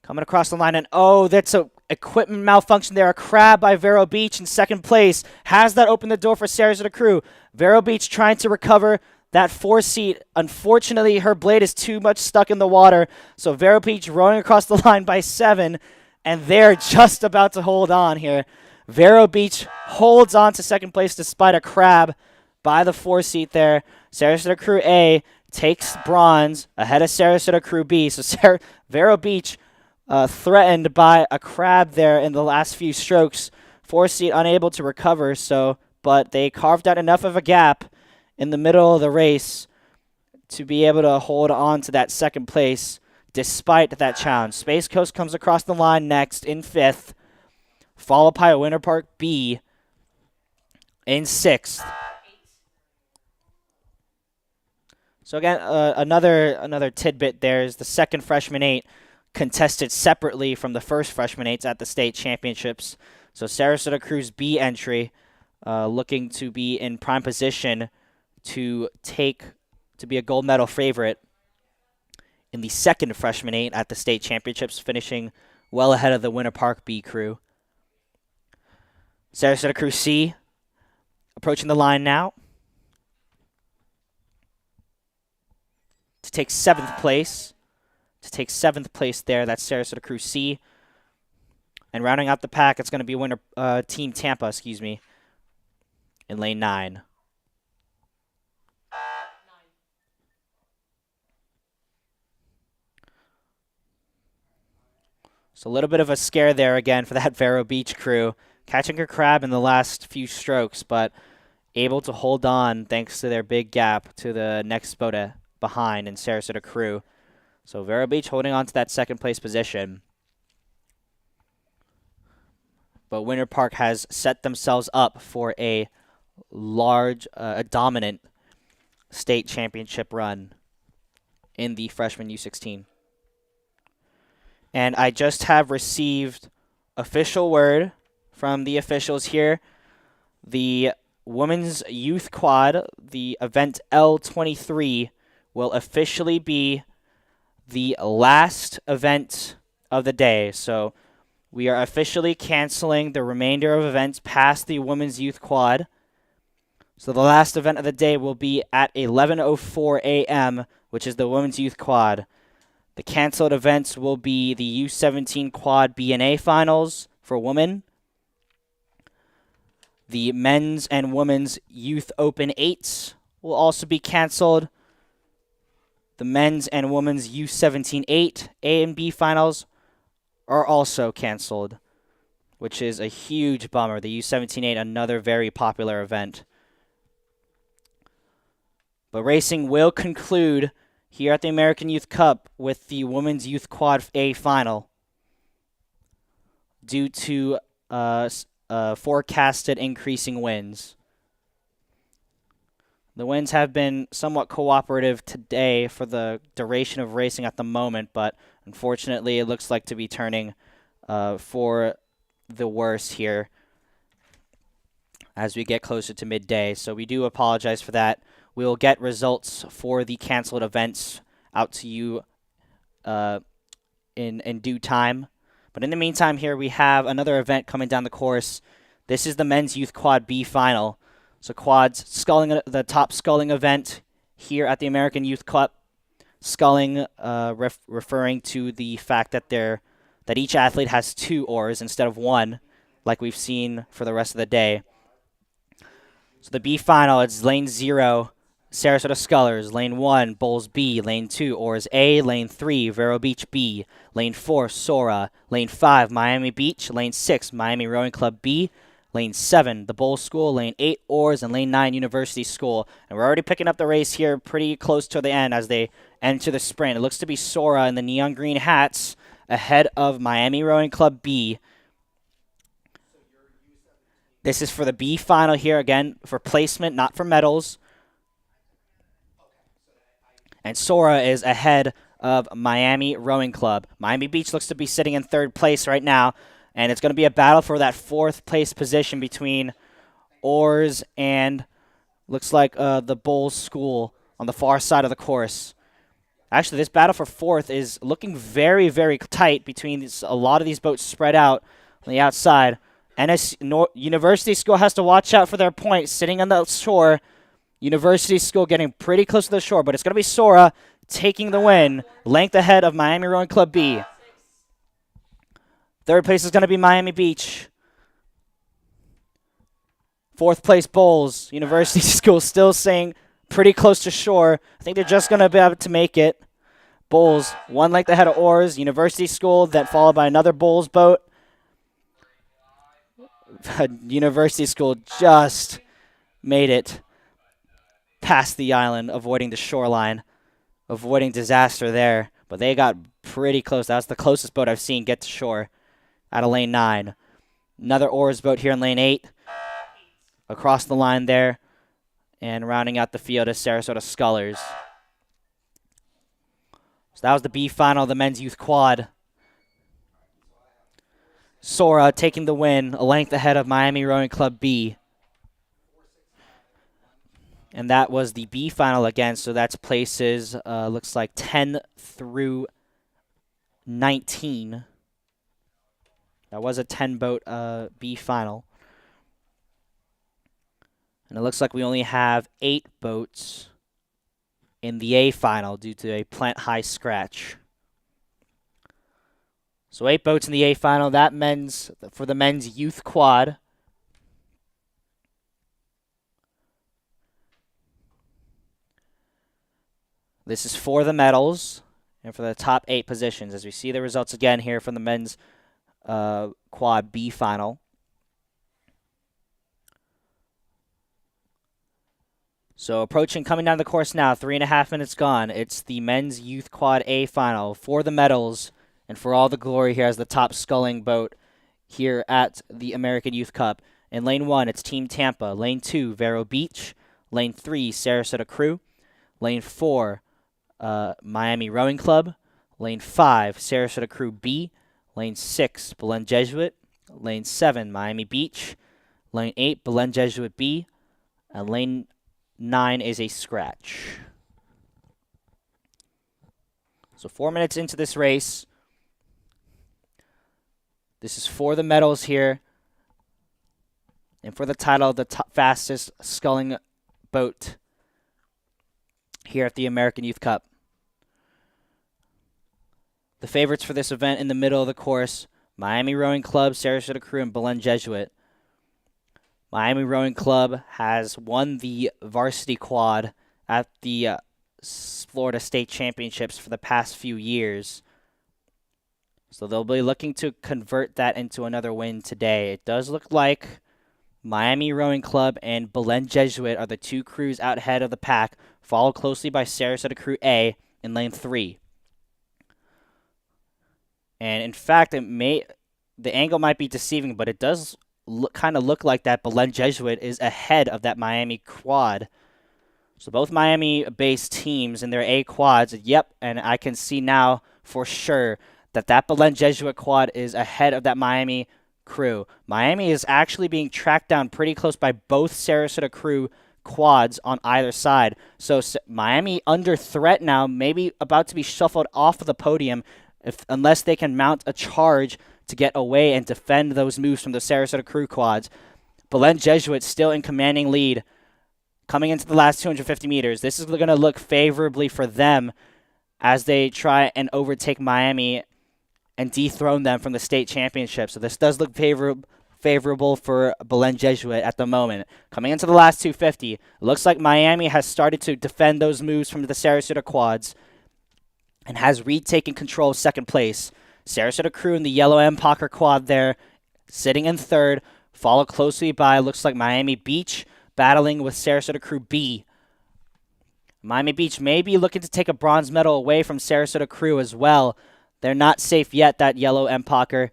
Coming across the line, and oh, that's a equipment malfunction there. A crab by Vero Beach in second place. Has that opened the door for Sarasota Crew? Vero Beach trying to recover that 4-seat. Unfortunately, her blade is too much stuck in the water. So Vero Beach rowing across the line by 7, and they're just about to hold on here. Vero Beach holds on to second place despite a crab by the 4-seat there. Sarasota Crew A takes bronze ahead of Sarasota Crew B. So Vero Beach threatened by a crab there in the last few strokes. 4-seat unable to recover, but they carved out enough of a gap in the middle of the race to be able to hold on to that second place despite that challenge. Space Coast comes across the line next in 5th, followed by Winter Park B in 6th. So again, another tidbit there is the second Freshman 8 contested separately from the first Freshman 8s at the state championships. So Sarasota Crew's B entry looking to be in prime position to be a gold medal favorite in the second freshman 8 at the state championships, finishing well ahead of the Winter Park B crew. Sarasota Crew C approaching the line now to take 7th place. There, that's Sarasota Crew C. And rounding out the pack, it's going to be Team Tampa, in lane 9. So a little bit of a scare there again for that Vero Beach crew. Catching a crab in the last few strokes, but able to hold on thanks to their big gap to the next boat behind in Sarasota Crew. So Vero Beach holding on to that second place position. But Winter Park has set themselves up for a dominant state championship run in the freshman U16. And I just have received official word from the officials here. The Women's Youth Quad, the event L23, will officially be the last event of the day. So we are officially canceling the remainder of events past the Women's Youth Quad. So the last event of the day will be at 11:04 a.m., which is the Women's Youth Quad. The canceled events will be the U17 Quad B&A Finals for women, the Men's and Women's Youth Open 8s will also be canceled. The Men's and Women's U17 8 A and B Finals are also canceled, which is a huge bummer. The U17 8, another very popular event. But racing will conclude here at the American Youth Cup with the Women's Youth Quad A Final due to forecasted increasing winds. The winds have been somewhat cooperative today for the duration of racing at the moment, but unfortunately it looks like to be turning for the worse here as we get closer to midday. So we do apologize for that. We'll get results for the canceled events out to you in due time. But in the meantime here, we have another event coming down the course. This is the Men's Youth Quad B Final. So quads, the top sculling event here at the American Youth Cup. Sculling referring to the fact that each athlete has 2 oars instead of 1, like we've seen for the rest of the day. So the B Final, it's lane 0, Sarasota Scullers, lane 1, Bulls B, lane 2, Oars A, lane 3, Vero Beach B, lane 4, Sora, lane 5, Miami Beach, lane 6, Miami Rowing Club B, lane 7, the Bulls School, lane 8, Oars, and lane 9, University School. And we're already picking up the race here pretty close to the end as they enter the sprint. It looks to be Sora in the neon green hats ahead of Miami Rowing Club B. This is for the B Final here, again, for placement, not for medals. And Sora is ahead of Miami Rowing Club. Miami Beach looks to be sitting in 3rd place right now, and it's going to be a battle for that 4th place position between Oars and looks like the Bulls School on the far side of the course. Actually, this battle for 4th is looking very, very tight between a lot of these boats spread out on the outside. University School has to watch out for their point, sitting on the shore. University School getting pretty close to the shore, but it's going to be Sora taking the win, length ahead of Miami Rowing Club B. 3rd place is going to be Miami Beach. 4th place Bulls. University School still staying pretty close to shore. I think they're just going to be able to make it. Bulls, 1 length ahead of Oars. University School, then followed by another Bulls boat. University School just made it past the island, avoiding the shoreline, avoiding disaster there. But they got pretty close. That was the closest boat I've seen get to shore out of lane 9. Another Oars boat here in lane 8. Across the line there. And rounding out the field is Sarasota Scullers. So that was the B Final of the Men's Youth Quad. Sora taking the win, a length ahead of Miami Rowing Club B. And that was the B final again, so that's places, looks like 10 through 19. That was a 10-boat B final. And it looks like we only have 8 boats in the A final due to a plant high scratch. So 8 boats in the A final. That for the men's youth quad. This is for the medals and for the top 8 positions. As we see the results again here from the men's quad B final. So coming down the course now, 3.5 minutes gone. It's the men's youth quad A final for the medals and for all the glory here as the top sculling boat here at the American Youth Cup. In lane 1, it's Team Tampa. Lane 2, Vero Beach. Lane 3, Sarasota Crew. Lane 4, Miami Rowing Club. Lane 5, Sarasota Crew B. Lane 6, Belen Jesuit. Lane 7, Miami Beach. Lane 8, Belen Jesuit B. And lane 9 is a scratch. So 4 minutes into this race. This is for the medals here. And for the title of the fastest sculling boat here at the American Youth Cup. The favorites for this event in the middle of the course, Miami Rowing Club, Sarasota Crew, and Belen Jesuit. Miami Rowing Club has won the varsity quad at the Florida State Championships for the past few years. So they'll be looking to convert that into another win today. It does look like Miami Rowing Club and Belen Jesuit are the 2 crews out ahead of the pack, followed closely by Sarasota Crew A in lane 3. And in fact, the angle might be deceiving, but it does kind of look like that Belen Jesuit is ahead of that Miami quad. So both Miami-based teams in their A quads, yep, and I can see now for sure that Belen Jesuit quad is ahead of that Miami crew. Miami is actually being tracked down pretty close by both Sarasota Crew quads on either side. So Miami under threat now, maybe about to be shuffled off of the podium unless they can mount a charge to get away and defend those moves from the Sarasota Crew quads. Belen Jesuit still in commanding lead coming into the last 250 meters. This is going to look favorably for them as they try and overtake Miami and dethrone them from the state championship. So this does look favorable for Belen Jesuit at the moment. Coming into the last 250, it looks like Miami has started to defend those moves from the Sarasota quads and has retaken control of second place. Sarasota Crew in the yellow Empacher quad there, sitting in third, followed closely by, looks like Miami Beach, battling with Sarasota Crew B. Miami Beach may be looking to take a bronze medal away from Sarasota Crew as well. They're not safe yet, that yellow Empacher.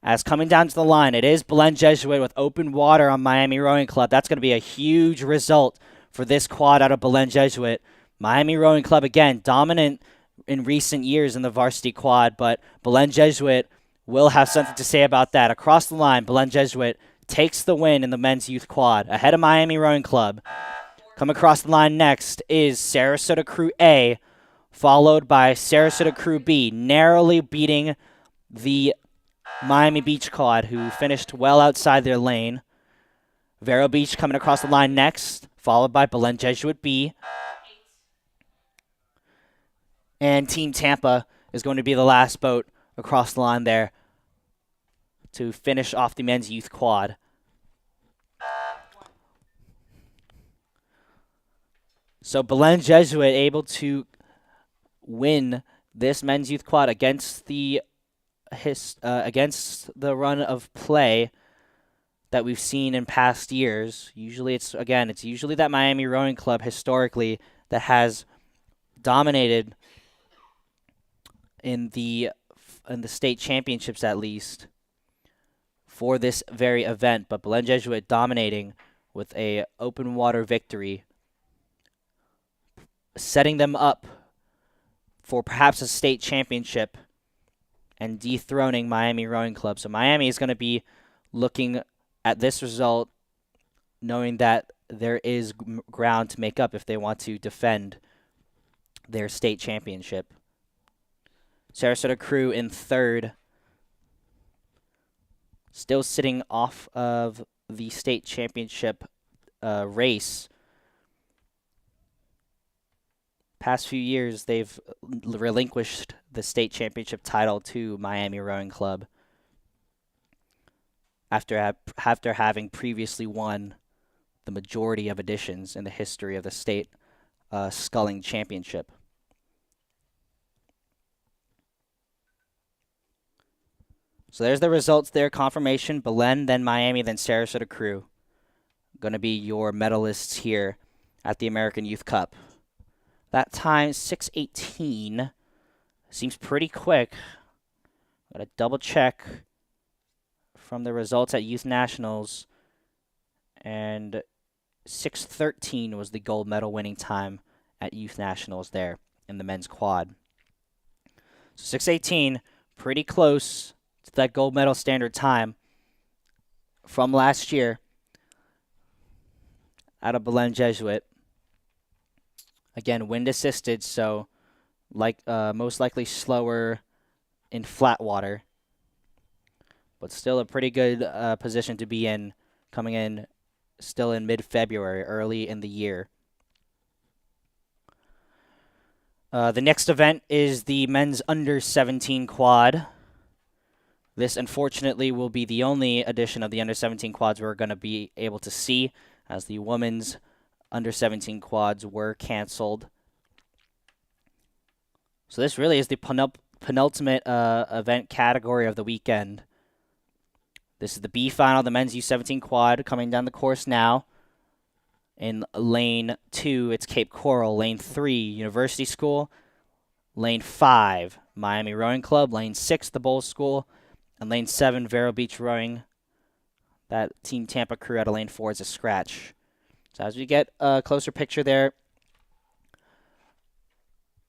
As coming down to the line, it is Belen Jesuit with open water on Miami Rowing Club. That's going to be a huge result for this quad out of Belen Jesuit. Miami Rowing Club, again, dominant in recent years in the varsity quad, but Belen Jesuit will have something to say about that. Across the line, Belen Jesuit takes the win in the men's youth quad, ahead of Miami Rowing Club. Come across the line next is Sarasota Crew A, followed by Sarasota Crew B, narrowly beating the Miami Beach quad, who finished well outside their lane. Vero Beach coming across the line next, followed by Belen Jesuit B. And Team Tampa is going to be the last boat across the line there to finish off the men's youth quad. So Belen Jesuit able to win this men's youth quad against the run of play that we've seen in past years. Usually it's usually that Miami Rowing Club historically that has dominated in the state championships, at least, for this very event. But Belen Jesuit dominating with a open water victory, setting them up for perhaps a state championship and dethroning Miami Rowing Club. So Miami is going to be looking at this result, knowing that there is ground to make up if they want to defend their state championship. Sarasota Crew in third, still sitting off of the state championship race. Past few years, they've relinquished the state championship title to Miami Rowing Club after having previously won the majority of editions in the history of the state sculling championship. So there's the results there. Confirmation, Belen, then Miami, then Sarasota Crew. Going to be your medalists here at the American Youth Cup. That time, 6:18. Seems pretty quick. Got to double check from the results at Youth Nationals. And 6:13 was the gold medal winning time at Youth Nationals there in the men's quad. So 6:18, pretty close to that gold medal standard time from last year out of Belen Jesuit. Again, wind assisted, so most likely slower in flat water, but still a pretty good position to be in, coming in still in mid-February, early in the year. The next event is the men's under-17 quad. This, unfortunately, will be the only edition of the under-17 quads we're going to be able to see, as the women's under-17 quads were canceled. So this really is the penultimate event category of the weekend. This is the B final, the men's U17 quad, coming down the course now. In lane 2, it's Cape Coral. Lane 3, University School. Lane 5, Miami Rowing Club. Lane 6, the Bowls School. And lane 7, Vero Beach Rowing. That Team Tampa crew out of lane 4 is a scratch. So as we get a closer picture there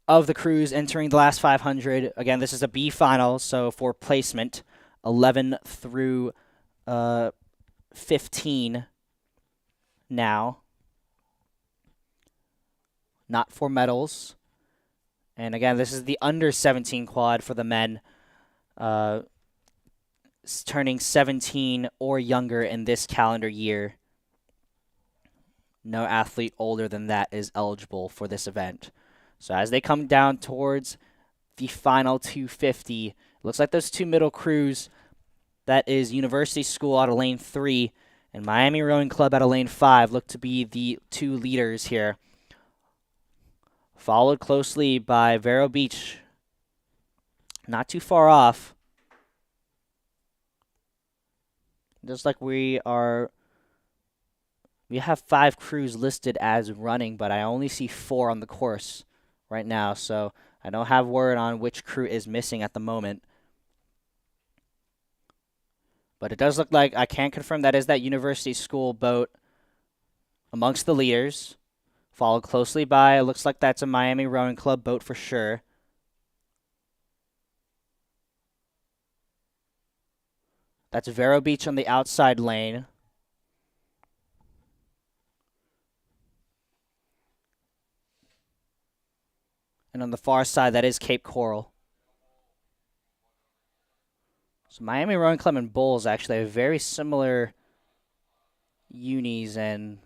of the crews entering the last 500, again, this is a B final, so for placement, 11 through 15 now. Not for medals. And again, this is the under-17 quad for the men turning 17 or younger in this calendar year. No athlete older than that is eligible for this event. So as they come down towards the final 250, looks like those two middle crews, that is University School out of lane 3 and Miami Rowing Club out of lane 5, look to be the two leaders here. Followed closely by Vero Beach, not too far off. Just like we have 5 crews listed as running, but I only see 4 on the course right now, so I don't have word on which crew is missing at the moment. But it does look like, I can confirm that is that University School boat amongst the leaders. Followed closely by, it looks like that's a Miami Rowing Club boat for sure. That's Vero Beach on the outside lane. And on the far side, that is Cape Coral. So Miami Rowing Club and Bulls actually have very similar unis and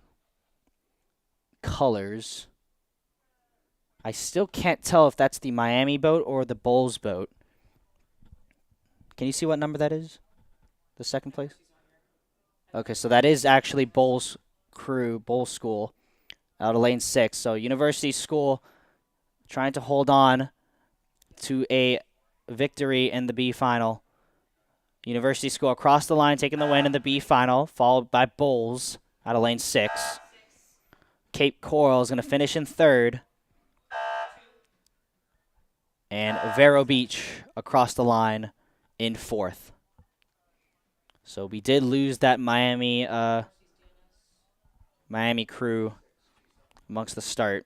colors. I still can't tell if that's the Miami boat or the Bulls boat. Can you see what number that is? The second place? Okay, so that is actually Bulls crew, Bulls School, out of lane 6. So University School trying to hold on to a victory in the B final. University School across the line, taking the win in the B final, followed by Bulls out of lane 6. Cape Coral is going to finish in 3rd. And Vero Beach across the line in 4th. So we did lose that Miami crew amongst the start.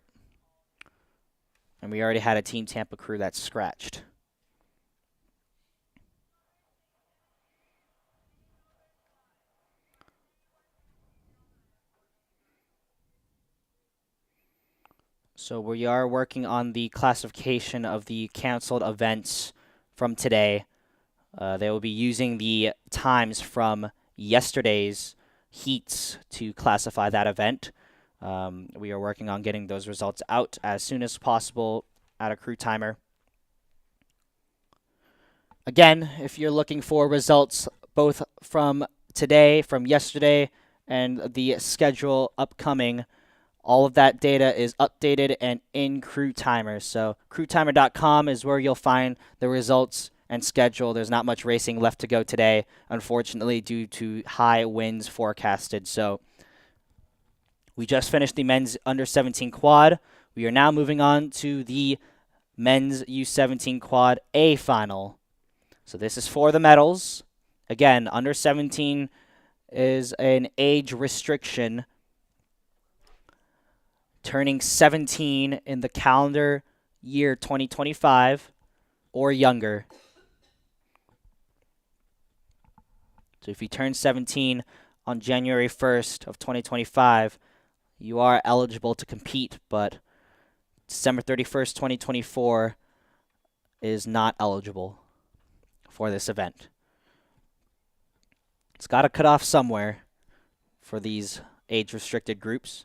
And we already had a Team Tampa crew that's scratched. So we are working on the classification of the canceled events from today. They will be using the times from yesterday's heats to classify that event. We are working on getting those results out as soon as possible at a crew timer. Again, if you're looking for results both from today, from yesterday, and the schedule upcoming, all of that data is updated and in crew timers. So crewtimer.com is where you'll find the results and schedule. There's not much racing left to go today, unfortunately, due to high winds forecasted. So we just finished the men's under 17 quad. We are now moving on to the men's U17 quad A final. So this is for the medals. Again, under 17 is an age restriction. Turning 17 in the calendar year 2025 or younger. So if you turn 17 on January 1st of 2025, you are eligible to compete, but December 31st, 2024 is not eligible for this event. It's got to cut off somewhere for these age-restricted groups.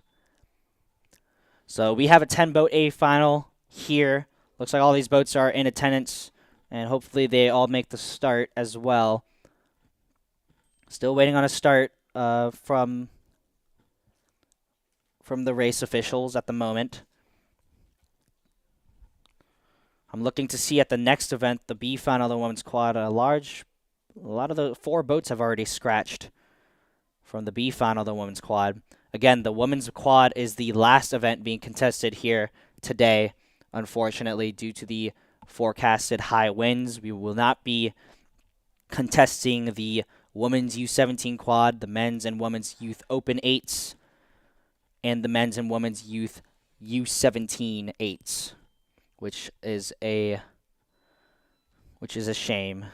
So we have a 10-boat A final here. Looks like all these boats are in attendance, and hopefully they all make the start as well. Still waiting on a start from the race officials at the moment. I'm looking to see at the next event, the B final, the women's quad, a lot of the 4 boats have already scratched from the B final, the women's quad. Again, the women's quad is the last event being contested here today, unfortunately, due to the forecasted high winds. We will not be contesting the women's U17 quad, the men's and women's youth open 8s, and the men's and women's youth U17 8s, which is a shame.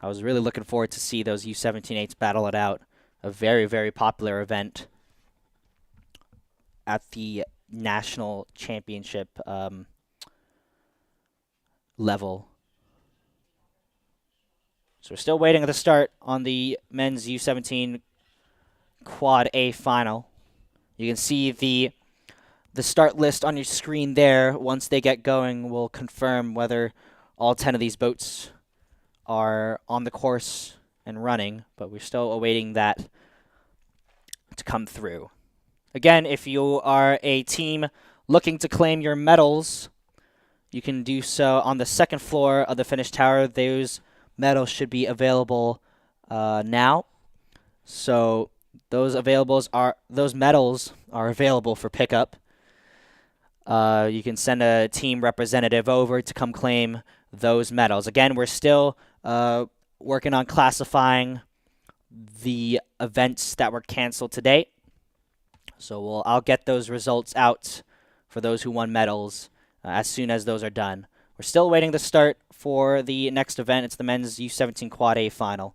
I was really looking forward to see those U17 8s battle it out. A very, very popular event at the national championship level. So we're still waiting at the start on the men's U17 Quad A final. You can see the start list on your screen there. Once they get going, we'll confirm whether all 10 of these boats are on the course and running, but we're still awaiting that to come through. Again, if you are a team looking to claim your medals, you can do so on the second floor of the finish tower. Those medals should be available now. So those medals are available for pickup. You can send a team representative over to come claim those medals. Again, we're still working on classifying the events that were canceled today. So I'll get those results out for those who won medals as soon as those are done. We're still waiting to start for the next event. It's the men's U17 Quad A final.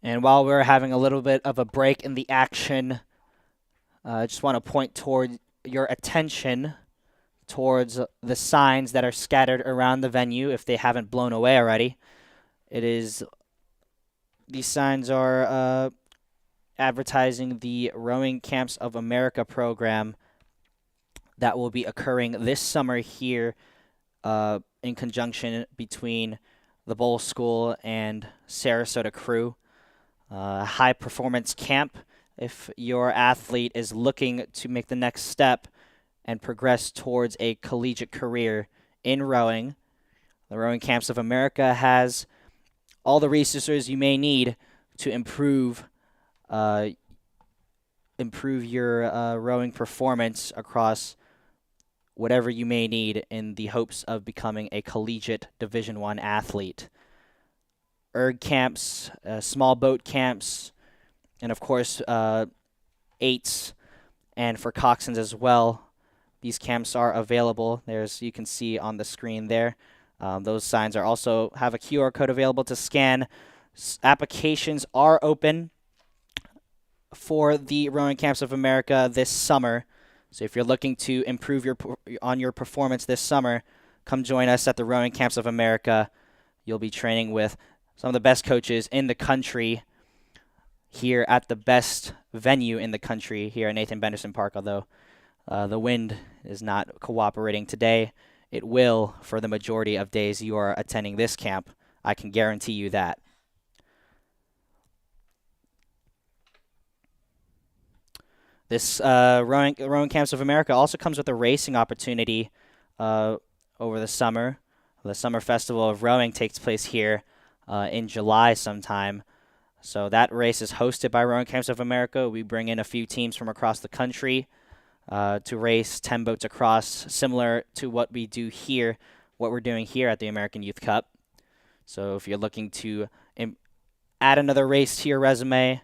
And while we're having a little bit of a break in the action, I just want to point toward your attention towards the signs that are scattered around the venue if they haven't blown away already. These signs are advertising the Rowing Camps of America program that will be occurring this summer here in conjunction between the Bowl School and Sarasota Crew. High performance camp if your athlete is looking to make the next step and progress towards a collegiate career in rowing. The Rowing Camps of America has all the resources you may need to improve your rowing performance across whatever you may need in the hopes of becoming a collegiate Division I athlete. Erg camps, small boat camps, and of course, eights, and for coxswains as well. These camps are available. You can see on the screen there. Those signs are also have a QR code available to scan. Applications are open for the Rowing Camps of America this summer. So if you're looking to improve on your performance this summer, come join us at the Rowing Camps of America. You'll be training with some of the best coaches in the country here at the best venue in the country here at Nathan Benderson Park, although the wind is not cooperating today. It will for the majority of days you are attending this camp. I can guarantee you that. This Rowing Camps of America also comes with a racing opportunity over the summer. The Summer Festival of Rowing takes place here in July sometime. So that race is hosted by Rowing Camps of America. We bring in a few teams from across the country to race 10 boats across, similar to what we do here, what we're doing here at the American Youth Cup. So if you're looking to add another race to your resume,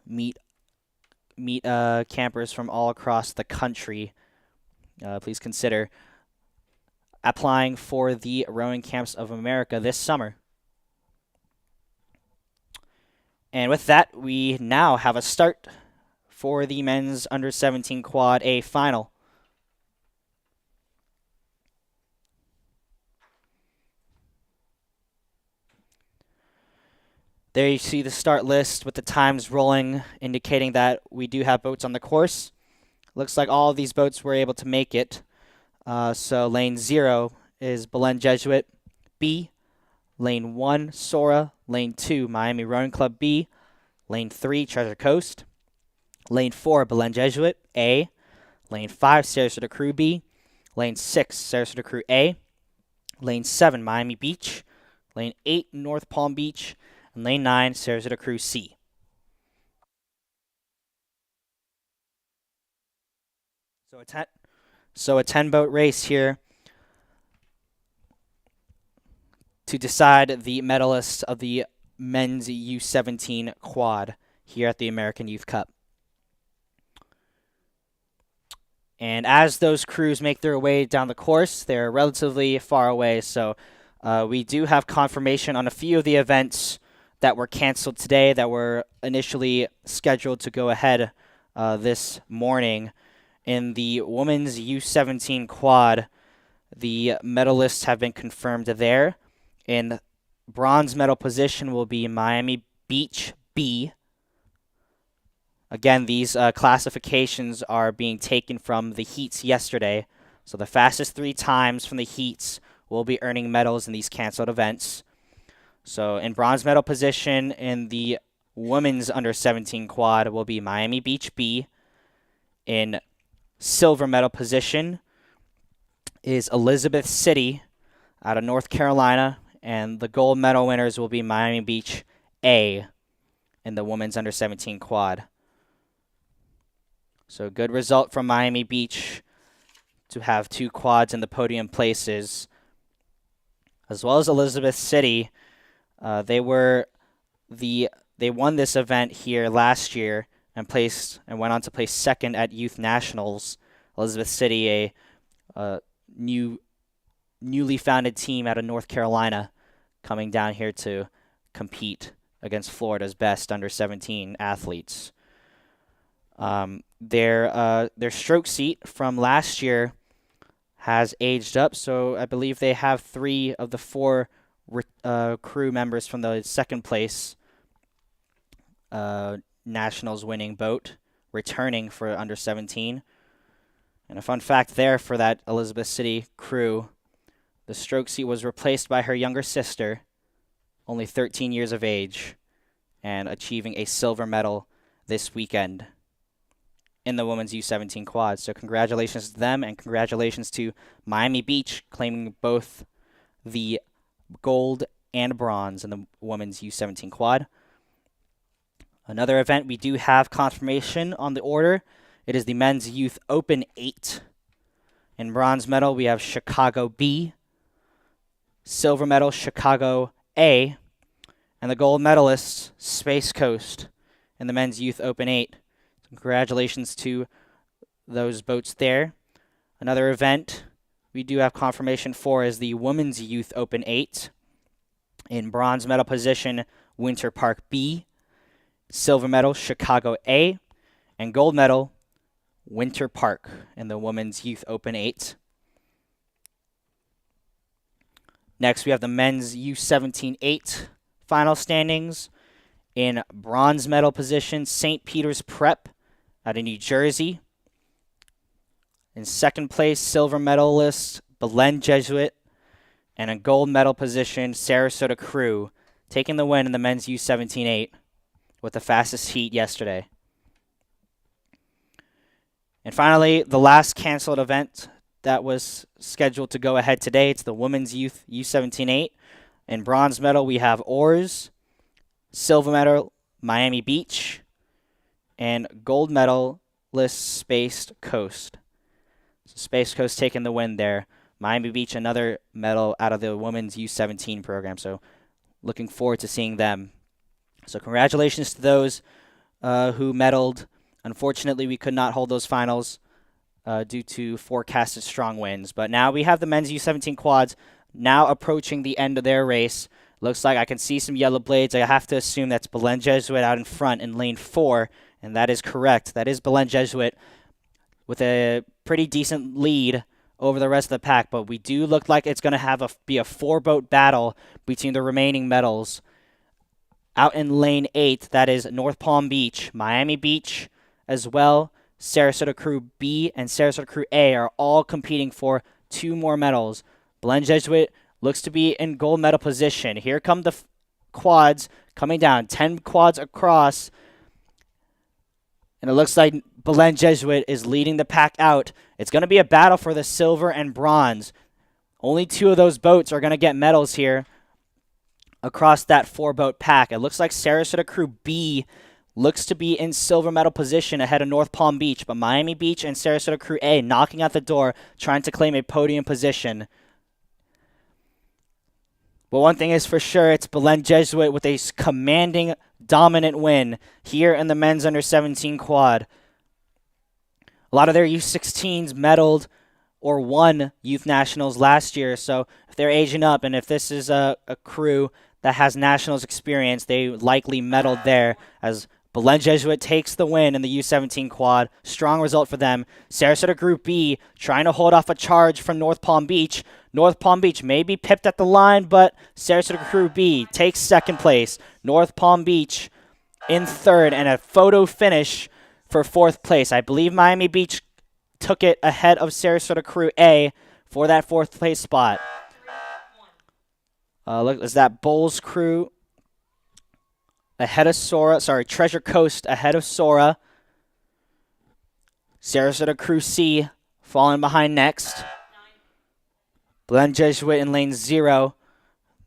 meet campers from all across the country, please consider applying for the Rowing Camps of America this summer. And with that, we now have a start for the men's under-17 Quad A final. There you see the start list with the times rolling, indicating that we do have boats on the course. Looks like all of these boats were able to make it. So lane 0 is Belen Jesuit B, lane 1 Sora, lane 2 Miami Rowing Club B, lane 3 Treasure Coast, lane 4 Belen Jesuit A, lane 5 Sarasota Crew B, lane 6 Sarasota Crew A, lane 7 Miami Beach, lane 8 North Palm Beach, and lane 9 Sarasota Crew C. So a 10-boat race here to decide the medalists of the men's U17 quad here at the American Youth Cup. And as those crews make their way down the course, they're relatively far away, so we do have confirmation on a few of the events that were canceled today that were initially scheduled to go ahead this morning. In the women's U17 quad, the medalists have been confirmed there. In bronze medal position will be Miami Beach B. Again, these classifications are being taken from the heats yesterday. So the fastest 3 times from the heats will be earning medals in these canceled events. So in bronze medal position in the women's under-17 quad will be Miami Beach B. In silver medal position is Elizabeth City out of North Carolina, and the gold medal winners will be Miami Beach A in the women's under-17 quad. So good result from Miami Beach to have 2 quads in the podium places, as well as Elizabeth City. They won this event here last year and went on to place second at Youth Nationals. Elizabeth City, a newly founded team out of North Carolina, coming down here to compete against Florida's best under-17 athletes. Their stroke seat from last year has aged up, so I believe they have 3 of the 4 crew members from the second place Nationals winning boat returning for under-17. And a fun fact there for that Elizabeth City crew, the stroke seat was replaced by her younger sister, only 13 years of age, and achieving a silver medal this weekend in the women's U17 quad. So congratulations to them, and congratulations to Miami Beach claiming both the gold and bronze in the women's U17 quad. Another event we do have confirmation on the order. It is the Men's Youth Open 8. In bronze medal, we have Chicago B. Silver medal, Chicago A. And the gold medalists, Space Coast in the men's Youth Open 8. Congratulations to those boats there. Another event we do have confirmation for is the Women's Youth Open 8. In bronze medal position, Winter Park B. Silver medal, Chicago A. And gold medal, Winter Park in the Women's Youth Open 8. Next, we have the men's U17 8 final standings. In bronze medal position, St. Peter's Prep out of New Jersey. In second place, silver medalist Belen Jesuit. And in gold medal position, Sarasota Crew, taking the win in the men's U17 8 with the fastest heat yesterday. And finally, the last canceled event that was scheduled to go ahead today. It's the Women's Youth U17 8. In bronze medal, we have Oars. Silver medal, Miami Beach. And gold medalist, Space Coast. So Space Coast taking the win there. Miami Beach, another medal out of the Women's U17 program. So looking forward to seeing them. So congratulations to those who medaled. Unfortunately, we could not hold those finals due to forecasted strong winds. But now we have the men's U17 quads now approaching the end of their race. Looks like I can see some yellow blades. I have to assume that's Belen Jesuit out in front in lane 4, and that is correct. That is Belen Jesuit with a pretty decent lead over the rest of the pack, but we do look like it's going to be a 4-boat battle between the remaining medals. Out in lane 8, that is North Palm Beach, Miami Beach as well. Sarasota Crew B and Sarasota Crew A are all competing for 2 more medals. Belen Jesuit looks to be in gold medal position. Here come the quads coming down, 10 quads across. And it looks like Belen Jesuit is leading the pack out. It's going to be a battle for the silver and bronze. Only 2 of those boats are going to get medals here across that 4-boat pack. It looks like Sarasota Crew B looks to be in silver medal position ahead of North Palm Beach, but Miami Beach and Sarasota Crew A knocking at the door, trying to claim a podium position. But one thing is for sure, it's Belen Jesuit with a commanding, dominant win here in the men's under-17 quad. A lot of their U16s medaled or won youth nationals last year, so if they're aging up and if this is a crew that has nationals experience, they likely medaled there as Belen Jesuit takes the win in the U17 quad. Strong result for them. Sarasota Group B trying to hold off a charge from North Palm Beach. North Palm Beach may be pipped at the line, but Sarasota Group B takes second place. North Palm Beach in third, and a photo finish for 4th place. I believe Miami Beach took it ahead of Sarasota Crew A for that 4th place spot. Look, is that Bowles Crew ahead of Sora? Sorry, Treasure Coast ahead of Sora. Sarasota Crew C falling behind next. Belen Jesuit in lane 0.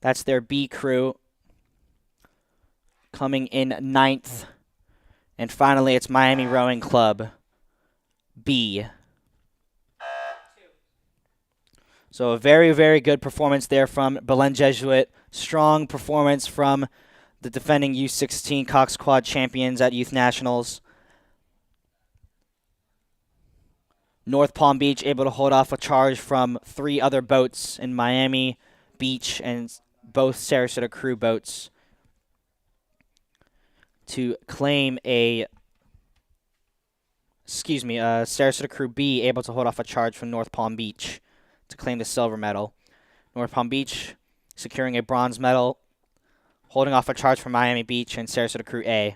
That's their B crew. Coming in 9th. And finally, it's Miami Rowing Club B. So a very, very good performance there from Belen Jesuit. Strong performance from the defending U16 Cox Quad champions at Youth Nationals. North Palm Beach able to hold off a charge from 3 other boats in Miami Beach and both Sarasota Crew boats to claim Sarasota Crew B able to hold off a charge from North Palm Beach to claim the silver medal. North Palm Beach securing a bronze medal, holding off a charge from Miami Beach and Sarasota Crew A.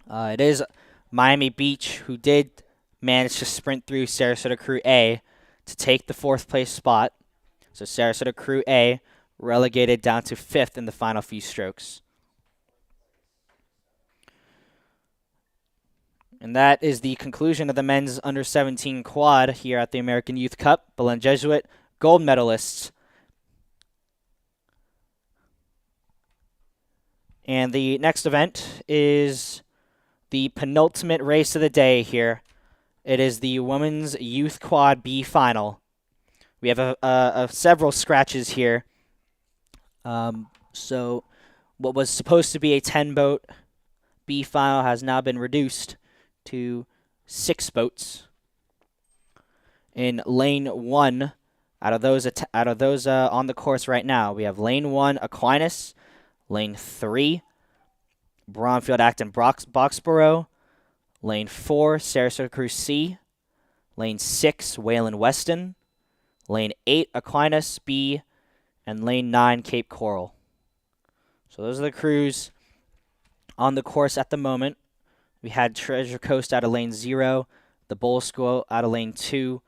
It is Miami Beach who did manage to sprint through Sarasota Crew A to take the 4th place spot. So Sarasota Crew A relegated down to 5th in the final few strokes. And that is the conclusion of the men's under-17 quad here at the American Youth Cup. Belen Jesuit, gold medalists. And the next event is the penultimate race of the day here It is the Women's Youth Quad B final. We have several scratches here. So what was supposed to be a 10-boat B final has now been reduced to 6 boats. In lane 1, out of those on the course right now, we have lane 1 Aquinas, lane 3 Bromfield Acton Boxborough, lane 4 Sarasota Cruz C, lane 6 Wayland Weston, lane 8 Aquinas B, and lane 9 Cape Coral. So those are the crews on the course at the moment. We had Treasure Coast out of lane 0, the Bowl School out of lane 2,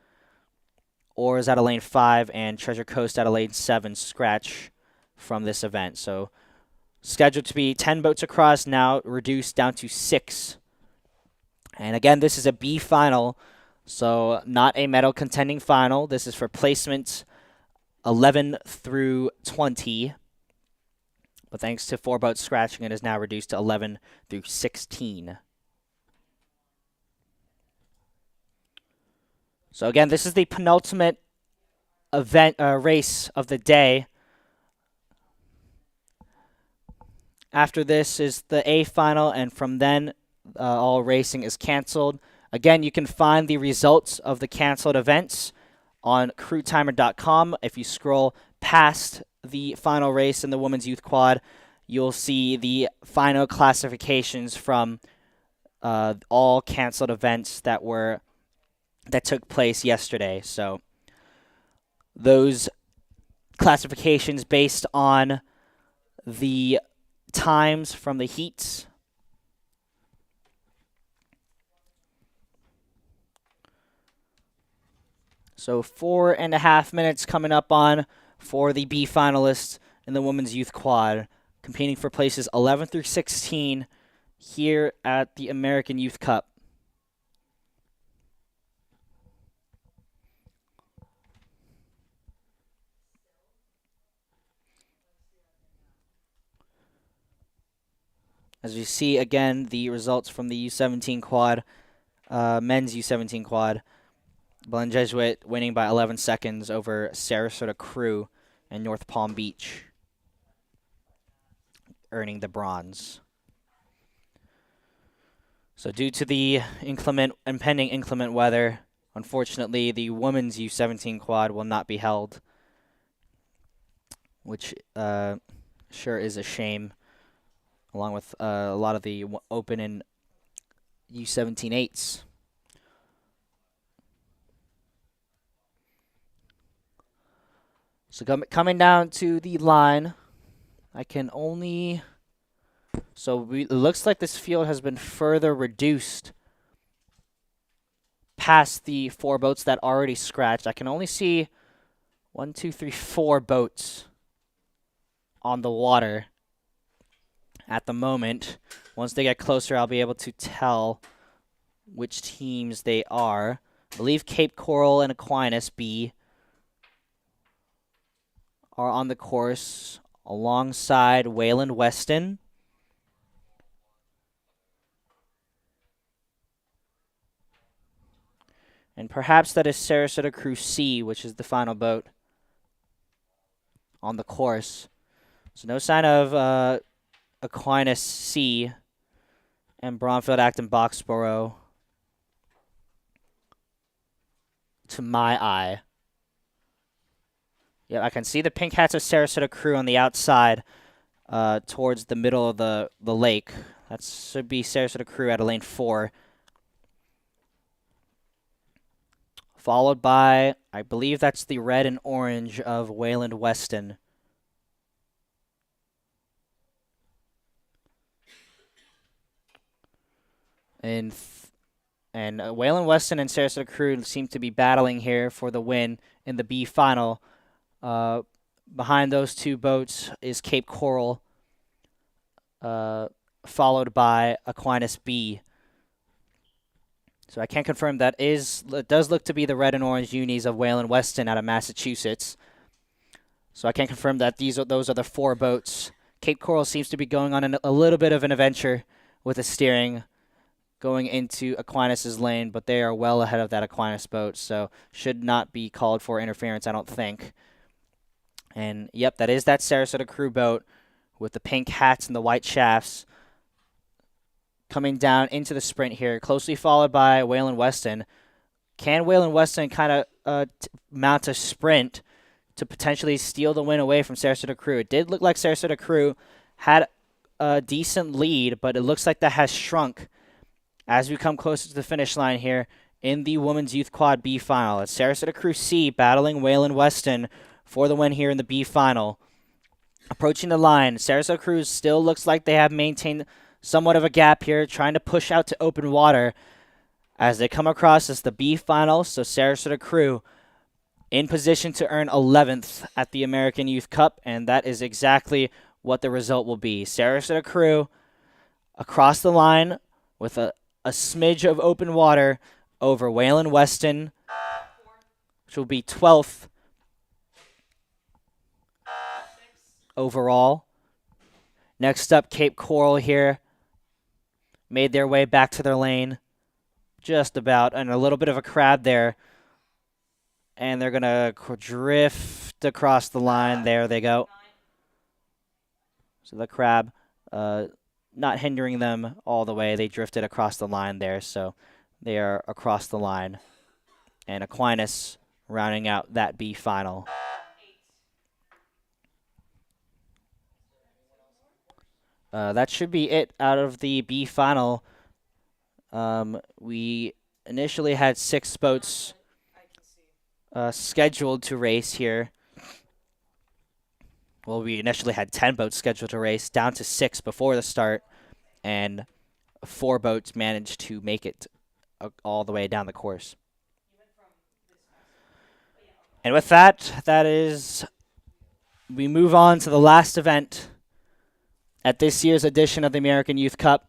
Oars out of lane 5, and Treasure Coast out of lane 7 scratch from this event. So scheduled to be 10 boats across, now reduced down to 6. And again, this is a B final, so not a medal contending final. This is for placements 11 through 20. But thanks to 4 boats scratching, it is now reduced to 11 through 16. So again, this is the penultimate event race of the day. After this is the A final, and from then, all racing is canceled. Again, you can find the results of the canceled events on crewtimer.com. If you scroll past the final race in the Women's Youth Quad, you'll see the final classifications from all canceled events that took place yesterday. So those classifications based on the times from the heats. So 4.5 minutes coming up on for the B finalists in the Women's Youth Quad, competing for places 11 through 16 here at the American Youth Cup. As you see, again, the results from the U17 quad, men's U17 quad. Belen Jesuit winning by 11 seconds over Sarasota Crew and North Palm Beach, earning the bronze. So due to the impending inclement weather, unfortunately, the women's U17 quad will not be held, which sure is a shame, along with a lot of the open and U17 8s. So coming down to the line, I can only... So it looks like this field has been further reduced past the 4 boats that already scratched. I can only see 1, 2, 3, 4 boats on the water at the moment. Once they get closer, I'll be able to tell which teams they are. I believe Cape Coral and Aquinas B are on the course alongside Wayland Weston. And perhaps that is Sarasota Crew C, which is the final boat on the course. So no sign of Aquinas C and Bromfield Acton Boxborough to my eye. Yeah, I can see the pink hats of Sarasota Crew on the outside towards the middle of the lake. That should be Sarasota Crew at a lane 4. Followed by, I believe that's the red and orange of Wayland Weston. And Wayland Weston and Sarasota Crew seem to be battling here for the win in the B final. Behind those 2 boats is Cape Coral, followed by Aquinas B. So I can confirm it does look to be the red and orange unis of Wayland Weston out of Massachusetts. So I can confirm that those are the 4 boats. Cape Coral seems to be going on a little bit of an adventure with the steering, going into Aquinas' lane, but they are well ahead of that Aquinas boat, so should not be called for interference, I don't think. And, yep, that is that Sarasota crew boat with the pink hats and the white shafts coming down into the sprint here, closely followed by Wayland Weston. Can Wayland Weston kind of mount a sprint to potentially steal the win away from Sarasota Crew? It did look like Sarasota Crew had a decent lead, but it looks like that has shrunk as we come closer to the finish line here in the Women's Youth Quad B Final. It's Sarasota Crew C battling Wayland Weston for the win here in the B Final. Approaching the line, Sarasota Crew still looks like they have maintained somewhat of a gap here, trying to push out to open water as they come across as the B Final. So Sarasota Crew in position to earn 11th at the American Youth Cup, and that is exactly what the result will be. Sarasota Crew across the line with a smidge of open water over Wayland Weston, which will be 12th overall. Next up, Cape Coral here made their way back to their lane just about, and a little bit of a crab there. And they're going to drift across the line. There they go. So the crab not hindering them all the way. They drifted across the line there, so they are across the line. And Aquinas rounding out that B Final. That should be it out of the B Final. We initially had 6 boats scheduled to race here. Well, we initially had 10 boats scheduled to race, down to 6 before the start, and 4 boats managed to make it all the way down the course. And with that, we move on to the last event at this year's edition of the American Youth Cup.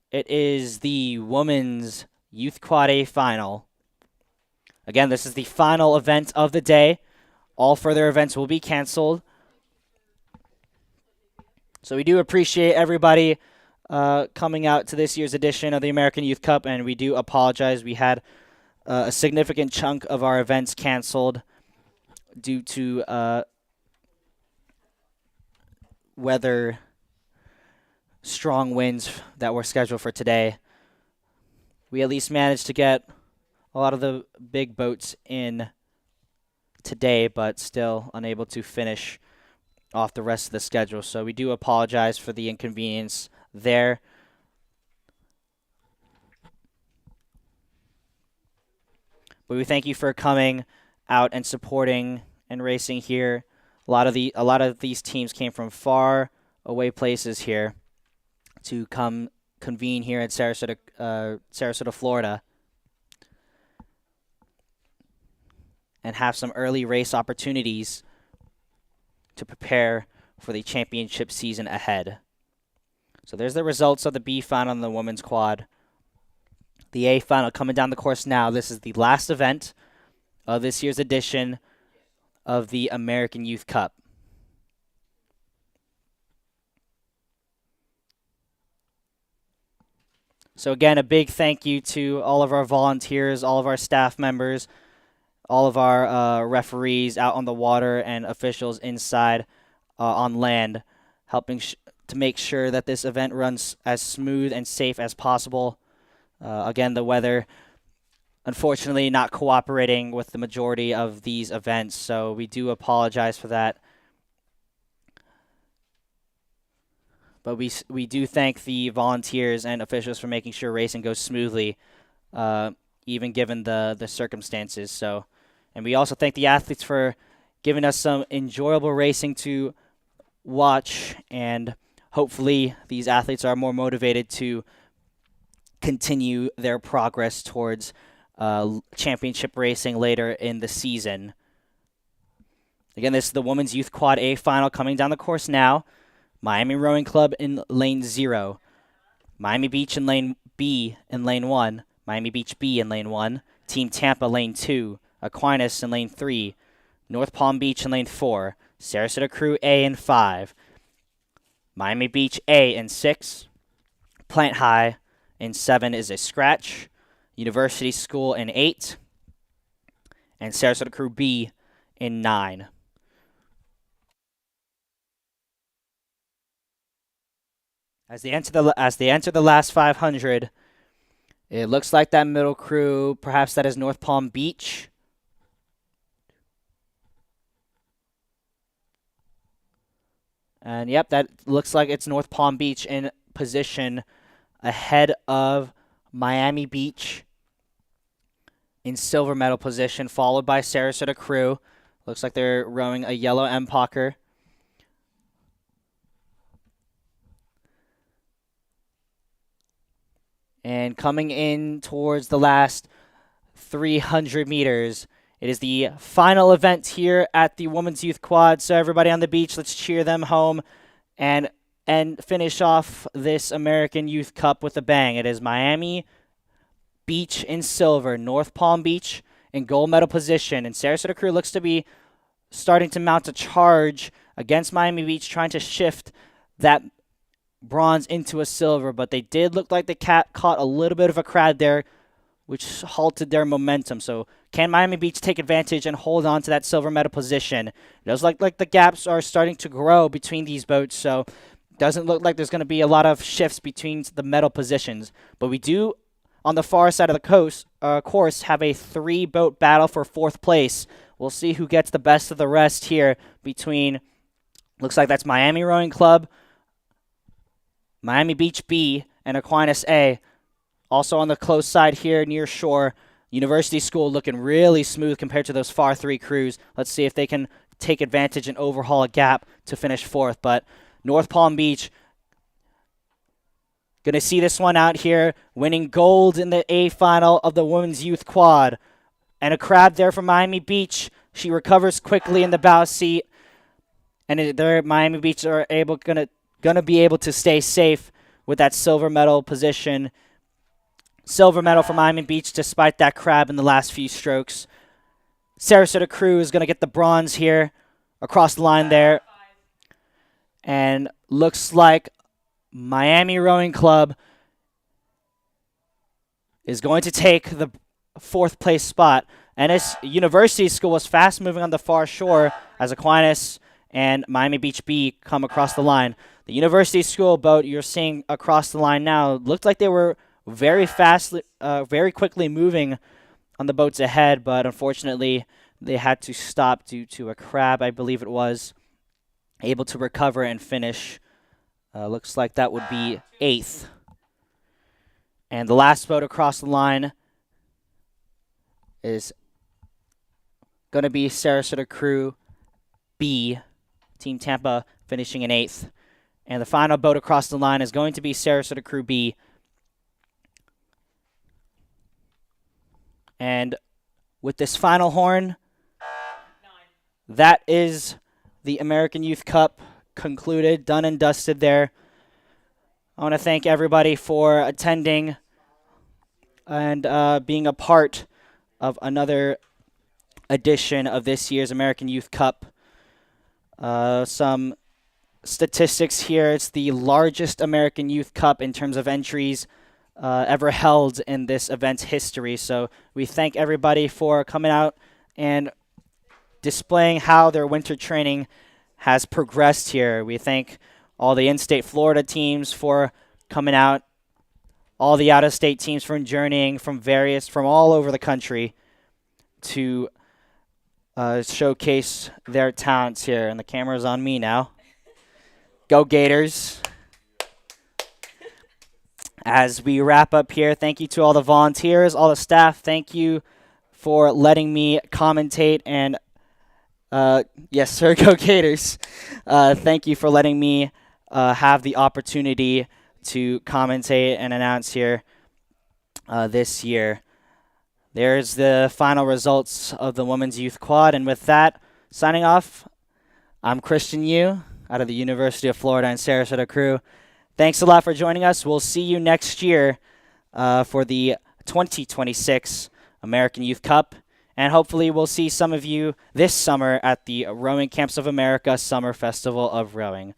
It is the Women's Youth Quad A Final. Again, this is the final event of the day. All further events will be canceled. So we do appreciate everybody coming out to this year's edition of the American Youth Cup, and we do apologize. We had a significant chunk of our events canceled due to weather, strong winds that were scheduled for today. We at least managed to get a lot of the big boats in today, but still unable to finish off the rest of the schedule. So we do apologize for the inconvenience there. But we thank you for coming out and supporting and racing here. A lot of these teams came from far away places here to come convene here at Sarasota, Florida, and have some early race opportunities to prepare for the championship season ahead. So there's the results of the B Final and the women's quad. The A Final coming down the course now. This is the last event of this year's edition of the American Youth Cup. So again, a big thank you to all of our volunteers, all of our staff members, all of our referees out on the water and officials inside on land, helping to make sure that this event runs as smooth and safe as possible. Again, the weather, unfortunately, not cooperating with the majority of these events, so we do apologize for that. But we do thank the volunteers and officials for making sure racing goes smoothly, even given the circumstances. So, and we also thank the athletes for giving us some enjoyable racing to watch, and hopefully these athletes are more motivated to continue their progress towards championship racing later in the season. Again, this is the Women's Youth Quad A Final coming down the course now. Miami Rowing Club in lane 0. Miami Beach in lane B in lane 1. Miami Beach B in lane 1. Team Tampa lane 2. Aquinas in lane 3. North Palm Beach in lane 4. Sarasota Crew A in 5. Miami Beach A in 6. Plant High in 7 is a scratch. University School in 8. And Sarasota Crew B in 9. As they enter the last 500, it looks like that middle crew, perhaps that is North Palm Beach. And yep, that looks like it's North Palm Beach in position ahead of Miami Beach in silver medal position, followed by Sarasota Crew. Looks like they're rowing a yellow Empocker. And coming in towards the last 300 meters, it is the final event here at the Women's Youth Quad. So everybody on the beach, let's cheer them home and finish off this American Youth Cup with a bang. It is Miami Beach in silver, North Palm Beach in gold medal position, and Sarasota Crew looks to be starting to mount a charge against Miami Beach, trying to shift that bronze into a silver, but they did look like they caught a little bit of a crowd there, which halted their momentum. So can Miami Beach take advantage and hold on to that silver medal position? It does look like the gaps are starting to grow between these boats, so it doesn't look like there's going to be a lot of shifts between the medal positions. But we do, on the far side of the course, have a 3-boat battle for 4th place. We'll see who gets the best of the rest here between, looks like that's Miami Rowing Club, Miami Beach B, and Aquinas A. Also on the close side here near shore, University School looking really smooth compared to those far 3 crews. Let's see if they can take advantage and overhaul a gap to finish 4th. But North Palm Beach going to see this one out here, winning gold in the A final of the Women's Youth Quad. And a crab there from Miami Beach. She recovers quickly in the bow seat. And there Miami Beach are gonna be able to stay safe with that silver medal position. Silver medal for Miami Beach despite that crab in the last few strokes. Sarasota Crew is going to get the bronze here across the line there. And looks like Miami Rowing Club is going to take the 4th place spot. And this University School was fast moving on the far shore as Aquinas and Miami Beach B come across the line. The University School boat you're seeing across the line now looked like they were very fast, very quickly moving on the boats ahead, but unfortunately they had to stop due to a crab, I believe it was, able to recover and finish. Looks like that would be 8th. And the last boat across the line is going to be Sarasota Crew B, Team Tampa finishing in 8th. And the final boat across the line is going to be Sarasota Crew B. And with this final horn, that is the American Youth Cup concluded, done and dusted there. I want to thank everybody for attending and being a part of another edition of this year's American Youth Cup. Some statistics here. It's the largest American Youth Cup in terms of entries ever held in this event's history. So we thank everybody for coming out and displaying how their winter training has progressed here. We thank all the in-state Florida teams for coming out, all the out-of-state teams for journeying from all over the country to showcase their talents here. And the camera's on me now. Go Gators. As we wrap up here, thank you to all the volunteers, all the staff. Thank you for letting me commentate. And yes, sir, go Gators. Thank you for letting me have the opportunity to commentate and announce here this year. There's the final results of the Women's Youth Quad. And with that, signing off, I'm Christian Yu out of the University of Florida and Sarasota Crew. Thanks a lot for joining us. We'll see you next year for the 2026 American Youth Cup. And hopefully we'll see some of you this summer at the Rowing Camps of America Summer Festival of Rowing.